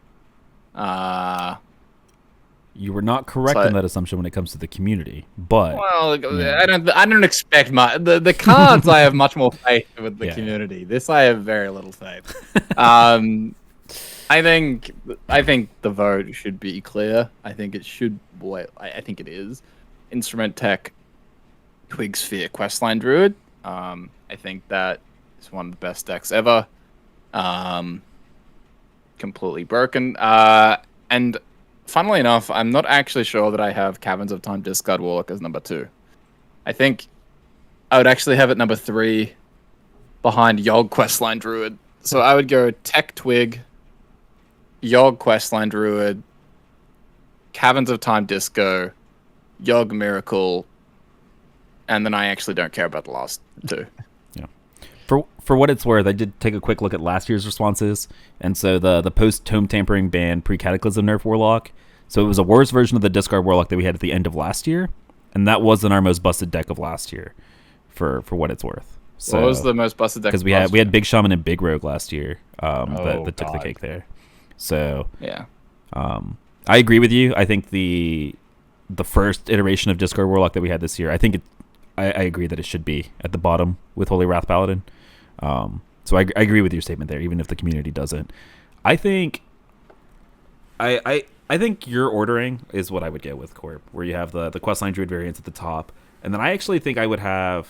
You were not correct in that assumption when it comes to the community, but yeah. I don't expect much. The cards I have much more faith with the community. This I have very little faith. I think the vote should be clear. I think it should. I think it is. Instrument Tech, Twig Sphere, Questline Druid. I think that is one of the best decks ever. Completely broken. And funnily enough, I'm not actually sure that I have Caverns of Time Discard Warlock as number 2. I think I would actually have it number 3 behind Yogg Questline Druid. So I would go Tech Twig, Yogg Questline Druid, Caverns of Time Disco, Yogg Miracle, and then I actually don't care about the last 2. Yeah. For what it's worth, I did take a quick look at last year's responses, and so the post-tome tampering ban pre-Cataclysm nerf Warlock, so it was a worse version of the discard Warlock that we had at the end of last year, and that wasn't our most busted deck of last year, for what it's worth. So, what was the most busted deck? Because we had Big Shaman and Big Rogue last year that took the cake there. So yeah, I agree with you. I think the first iteration of Discard Warlock that we had this year, I think I agree that it should be at the bottom with Holy Wrath Paladin. So I agree with your statement there, even if the community doesn't. I think I think your ordering is what I would get with Corp, where you have the Questline Druid variants at the top, and then I actually think I would have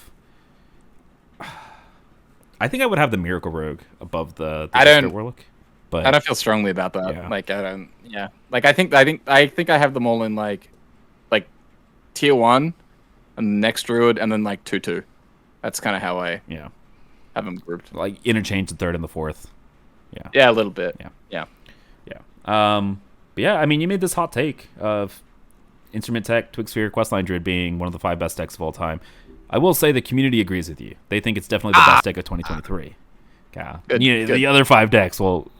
the Miracle Rogue above the Discard Warlock. But I don't feel strongly about that. Yeah. Like I don't. Yeah. Like I think I have them all in like tier 1, and the next Druid, and then like 2-2. That's kind of how I have them grouped. Like interchange the 3rd and the 4th. Yeah. Yeah, a little bit. Yeah. But yeah, I mean, you made this hot take of Instrument Tech, Twig Sphere, Questline Druid being one of the 5 best decks of all time. I will say the community agrees with you. They think it's definitely the best deck of 2023. Yeah. Good. The other 5 decks, well,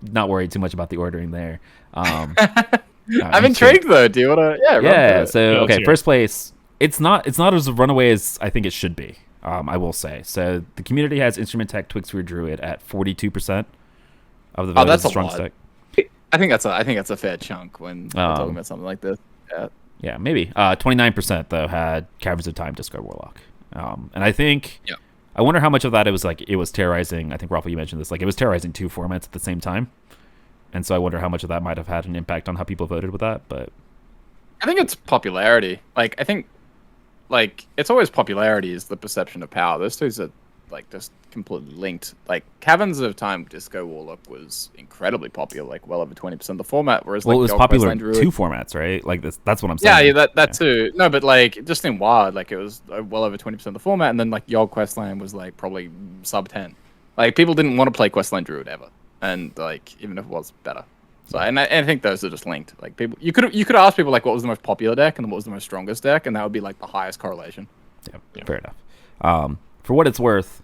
not worried too much about the ordering there. I'm intrigued though. Do you want to? Yeah. So okay, sure. first place. It's not as runaway as I think it should be. I will say. So the community has Instrument Tech, Twig Sphere, Druid at 42% of the vote. That's as a strongest lot. deck. I think that's a fair chunk when we're talking about something like this. Yeah. Yeah, maybe. 29% though had Caverns of Time, Discard Warlock, and I think. Yeah. I wonder how much of that it was terrorizing. I think Roffle, you mentioned this. Like it was terrorizing 2 formats at the same time. And so I wonder how much of that might have had an impact on how people voted with that. But I think it's popularity. I think it's always popularity is the perception of power. Those two are like just completely linked. Like Caverns of Time Disco Warlock was incredibly popular, like well over 20% of the format, whereas like Well, it was Yogg popular in Questline Druid, two formats, right? Like that's what I'm saying. yeah, that too. No, but like just in Wild, like it was well over 20% of the format, and then like Yogg Questline was like probably sub 10. Like people didn't want to play Questline Druid ever, and like even if it was better. So and I think those are just linked. Like people, you could ask people like what was the most popular deck and what was the most strongest deck, and that would be like the highest correlation. Yeah, fair enough. For what it's worth,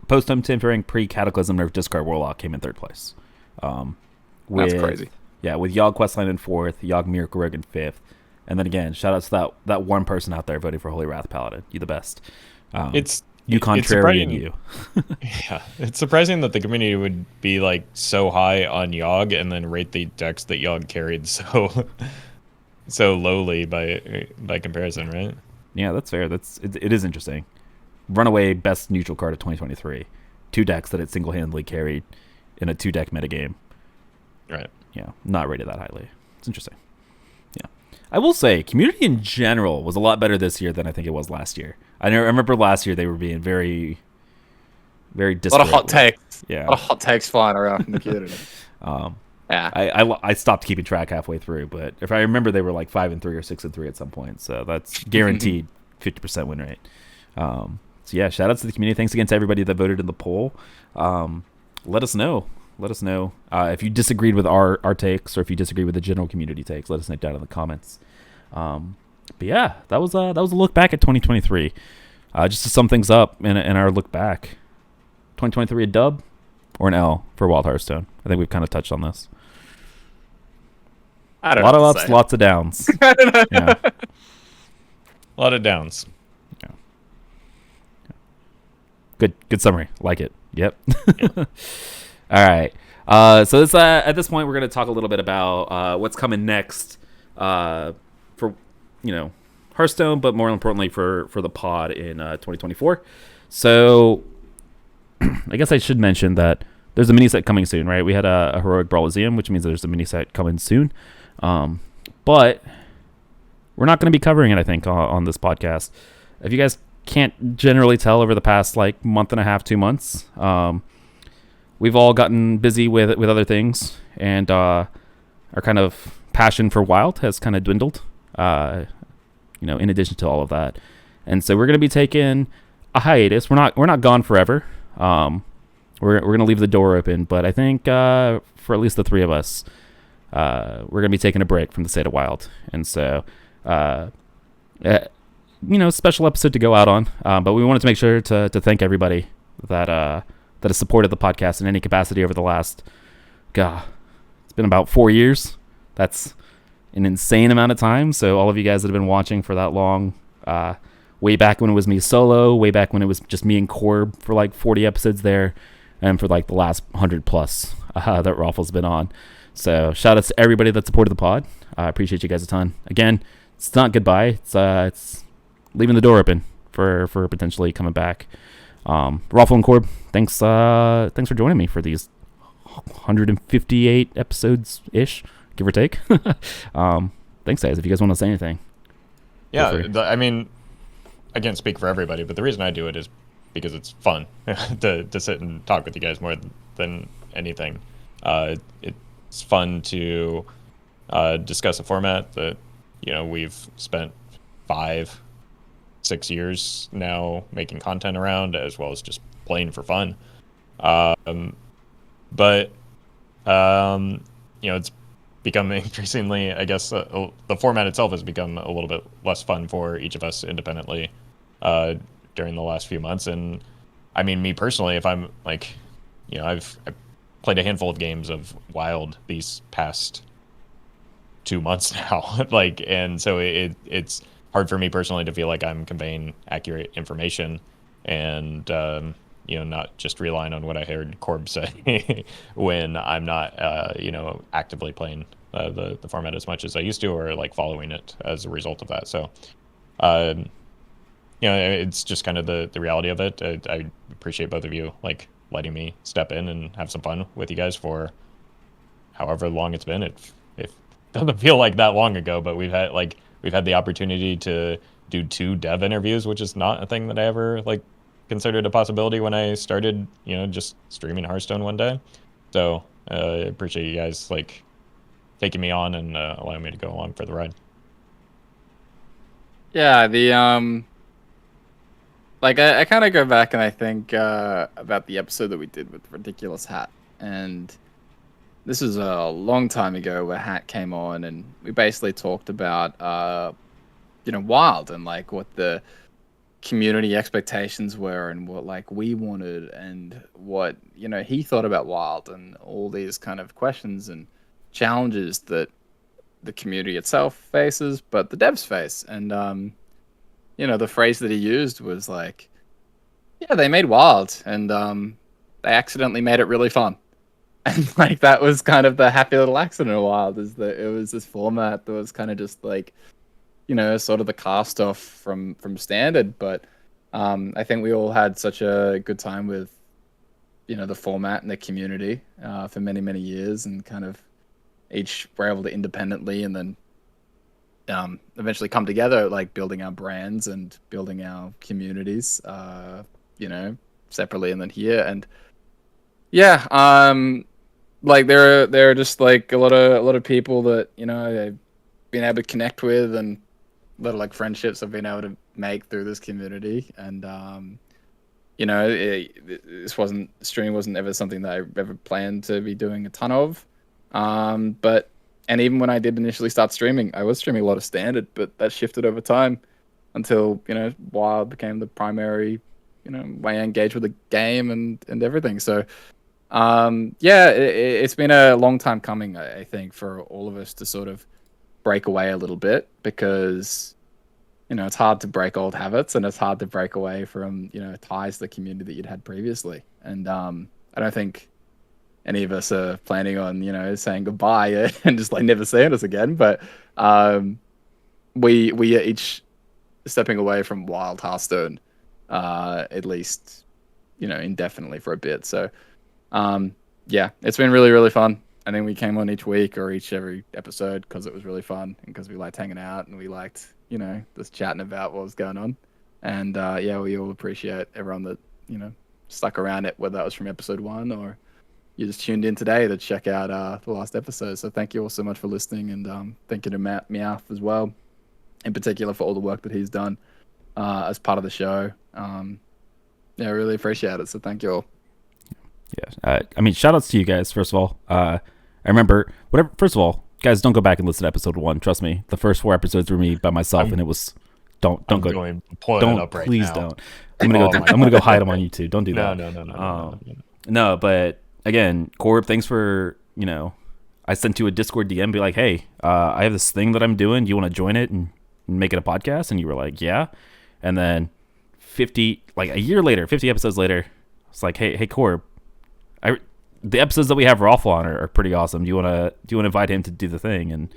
post-home timpering, pre-Cataclysm nerf discard Warlock came in third place. That's crazy. Yeah, with Yogg Questline in fourth, Yogg Miracle Rogue in fifth, and then again, shout out to that one person out there voting for Holy Wrath Paladin. You the best. It's you contrarian you. Yeah, it's surprising that the community would be like so high on Yogg and then rate the decks that Yogg carried so lowly by comparison, right? Yeah, that's fair. It is interesting. Runaway best neutral card of 2023. 2 decks that it single-handedly carried in a 2-deck metagame. Right. Yeah, not rated that highly. It's interesting. Yeah. I will say, community in general was a lot better this year than I think it was last year. I remember last year they were being very, very disparate. A lot of hot takes. Yeah. A lot of hot takes flying around from the community. Yeah. I stopped keeping track halfway through, but if I remember, they were like 5-3 or 6-3 at some point. So that's guaranteed 50% win rate. So yeah, shout outs to the community. Thanks again to everybody that voted in the poll. Let us know. If you disagreed with our takes, or if you disagree with the general community takes. Let us know down in the comments. But yeah, that was a look back at 2023. Just to sum things up in our look back, 2023 a dub or an L for Wild Hearthstone. I think we've kind of touched on this. I don't know. A lot of say. ups, lots of downs. I don't know. Yeah. A lot of downs. Yeah. Good summary. Like it. Yep. Yeah. All right. So this, at this point, we're going to talk a little bit about what's coming next for Hearthstone, but more importantly for the pod in 2024. So I guess I should mention that there's a mini set coming soon, right? We had a Heroic Brawliseum, which means there's a mini set coming soon. But we're not going to be covering it, I think, on this podcast. If you guys can't generally tell over the past like month and a half, 2 months, we've all gotten busy with other things, and our kind of passion for Wild has kind of dwindled, in addition to all of that. And so we're going to be taking a hiatus. We're not gone forever. We're going to leave the door open, but I think for at least the 3 of us, we're going to be taking a break from the State of Wild. And so, special episode to go out on. But we wanted to make sure to thank everybody that has supported the podcast in any capacity over the last, it's been about 4 years. That's an insane amount of time. So all of you guys that have been watching for that long, way back when it was me solo, way back when it was just me and Corb for like 40 episodes there, and for like the last 100 plus that Roffle's been on. So shout outs to everybody that supported the pod. I appreciate you guys a ton. Again, it's not goodbye. It's leaving the door open for potentially coming back. Roffle and Corb, thanks for joining me for these 158 episodes ish, give or take. Thanks, guys. If you guys want to say anything. Yeah, I mean, I can't speak for everybody, but the reason I do it is because it's fun to sit and talk with you guys more than anything. It's fun to discuss a format that we've spent 5-6 years now making content around, as well as just playing for fun. But it's become increasingly, I guess, the format itself has become a little bit less fun for each of us independently during the last few months. And I mean, me personally, if I'm like, I've played a handful of games of Wild these past 2 months now, and so it's hard for me personally to feel like I'm conveying accurate information, and not just relying on what I heard Corb say when I'm not actively playing the format as much as I used to, or like following it as a result of that. So it's just kind of the reality of it. I appreciate both of you letting me step in and have some fun with you guys for however long it's been. It doesn't feel like that long ago, but we've had the opportunity to do 2 dev interviews, which is not a thing that I ever considered a possibility when I started, just streaming Hearthstone one day. So I appreciate you guys like taking me on and allowing me to go along for the ride. Yeah, like I kind of go back and I think about the episode that we did with Ridiculous Hat, and this was a long time ago where Hat came on, and we basically talked about Wild and like what the community expectations were and what like we wanted and what he thought about Wild and all these kind of questions and challenges that the community itself faces, but the devs face. And the phrase that he used was like, yeah, they made Wild and they accidentally made it really fun. And like that was kind of the happy little accident of Wild, is that it was this format that was kind of just like, sort of the cast off from standard. But I think we all had such a good time with the format and the community for many, many years, and kind of each were able to independently and then eventually come together, like building our brands and building our communities, separately and then here. And yeah, like there are just like a lot of people that I've been able to connect with, and a lot of like friendships I've been able to make through this community. And streaming wasn't ever something that I ever planned to be doing a ton of. And even when I did initially start streaming, I was streaming a lot of standard, but that shifted over time until Wild became the primary way I engage with the game and everything. So it's been a long time coming, I think, for all of us to sort of break away a little bit, because it's hard to break old habits, and it's hard to break away from ties to the community that you'd had previously. And I don't think any of us are planning on saying goodbye and just like never seeing us again, but we are each stepping away from Wild Hearthstone, at least indefinitely for a bit. So it's been really, really fun. I think we came on each week or every episode because it was really fun and because we liked hanging out and we liked just chatting about what was going on. And we all appreciate everyone that stuck around it, whether that was from episode 1 or you just tuned in today to check out the last episode. So thank you all so much for listening, and thank you to Meowth as well, in particular, for all the work that he's done as part of the show. I really appreciate it. So thank you all. Yeah, I mean, shout outs to you guys, first of all. I remember, first of all, guys, don't go back and listen to episode 1. Trust me, the first 4 episodes were me by myself, and it was, don't go, please don't. I'm gonna go hide them on YouTube. Don't do that. No, but again, Corb, thanks for, I sent you a Discord DM, be like, hey, I have this thing that I'm doing. Do you want to join it and make it a podcast? And you were like, yeah. And then a year later, 50 episodes later, it's like, hey, Corb, the episodes that we have Roffle on are pretty awesome. Do you want to invite him to do the thing? And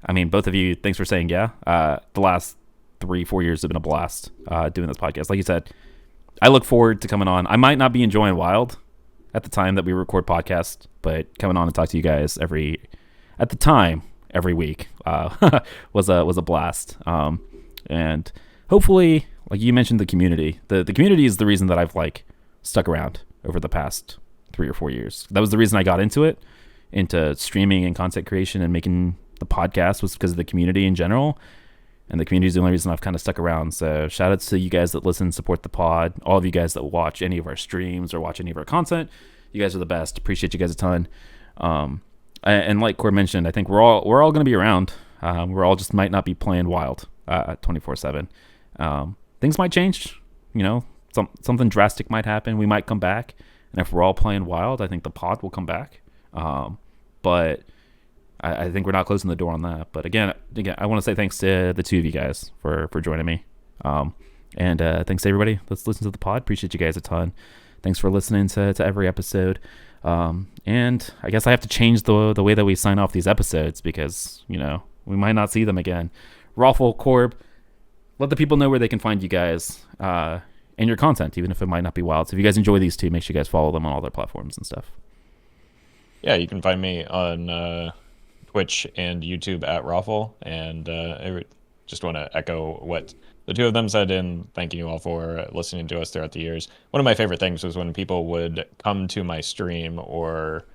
I mean, both of you, thanks for saying yeah. The last 3-4 years have been a blast doing this podcast. Like you said, I look forward to coming on. I might not be enjoying Wild at the time that we record podcasts, but coming on and talk to you guys every week was a blast. And hopefully, like you mentioned, the community. The community is the reason that I've like stuck around over the past 3 or 4 years. That was the reason I got into streaming and content creation and making the podcast, was because of the community in general. And the community is the only reason I've kind of stuck around. So shout outs to you guys that listen, support the pod, all of you guys that watch any of our streams or watch any of our content. You guys are the best. Appreciate you guys a ton. And like Core mentioned, I think we're all going to be around. We're all just might not be playing Wild 24/7. Things might change. Something drastic might happen. We might come back. And if we're all playing Wild, I think the pod will come back. But I think we're not closing the door on that. But again, I want to say thanks to the two of you guys for joining me. And thanks to everybody that's listened to the pod. Appreciate you guys a ton. Thanks for listening to every episode. And I guess I have to change the way that we sign off these episodes, because, we might not see them again. Roffle, Corb, let the people know where they can find you guys and your content, even if it might not be Wild. So if you guys enjoy these two, make sure you guys follow them on all their platforms and stuff. Yeah, you can find me on Twitch and YouTube at Roffle. And I just want to echo what The two of them said in thanking you all for listening to us throughout the years. One of my favorite things was when people would come to my stream or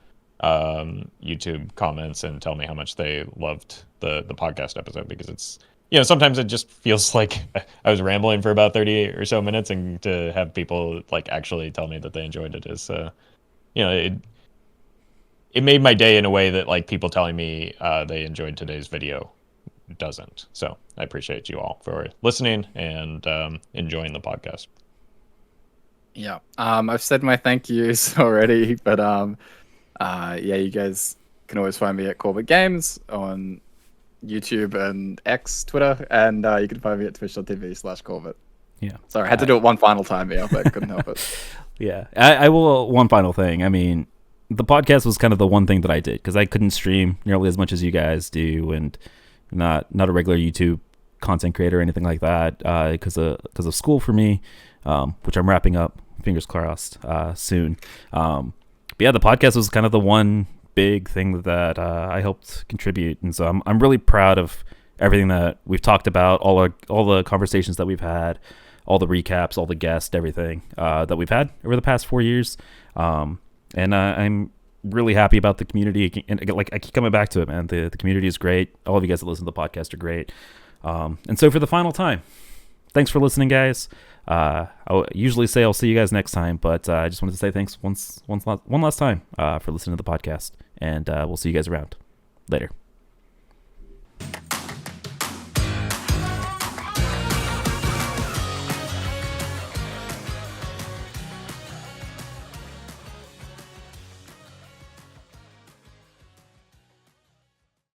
YouTube comments and tell me how much they loved the podcast episode, because it's, sometimes it just feels like I was rambling for about 30 or so minutes, and to have people like actually tell me that they enjoyed it is it made my day in a way that like people telling me they enjoyed today's video doesn't. So I appreciate you all for listening and enjoying the podcast. Yeah. I've said my thank yous already, but yeah, you guys can always find me at Corbettgames on YouTube and X, Twitter, and you can find me at twitch.tv/Corbett. Yeah. Sorry, I had to do it one final time here, but I couldn't help it. Yeah. I will, one final thing. I mean, the podcast was kind of the one thing that I did because I couldn't stream nearly as much as you guys do, and not a regular YouTube content creator or anything like that because of school for me, which I'm wrapping up, fingers crossed, soon. But yeah, the podcast was kind of the one big thing that I helped contribute, and so I'm really proud of everything that we've talked about, all the conversations that we've had, all the recaps, all the guests, everything that we've had over the past 4 years. And I'm really happy about the community, and like I keep coming back to it, man. The community is great. All of you guys that listen to the podcast are great. And so for the final time, thanks for listening, guys. I'll usually say I'll see you guys next time, but I just wanted to say thanks one last time for listening to the podcast, and we'll see you guys around later.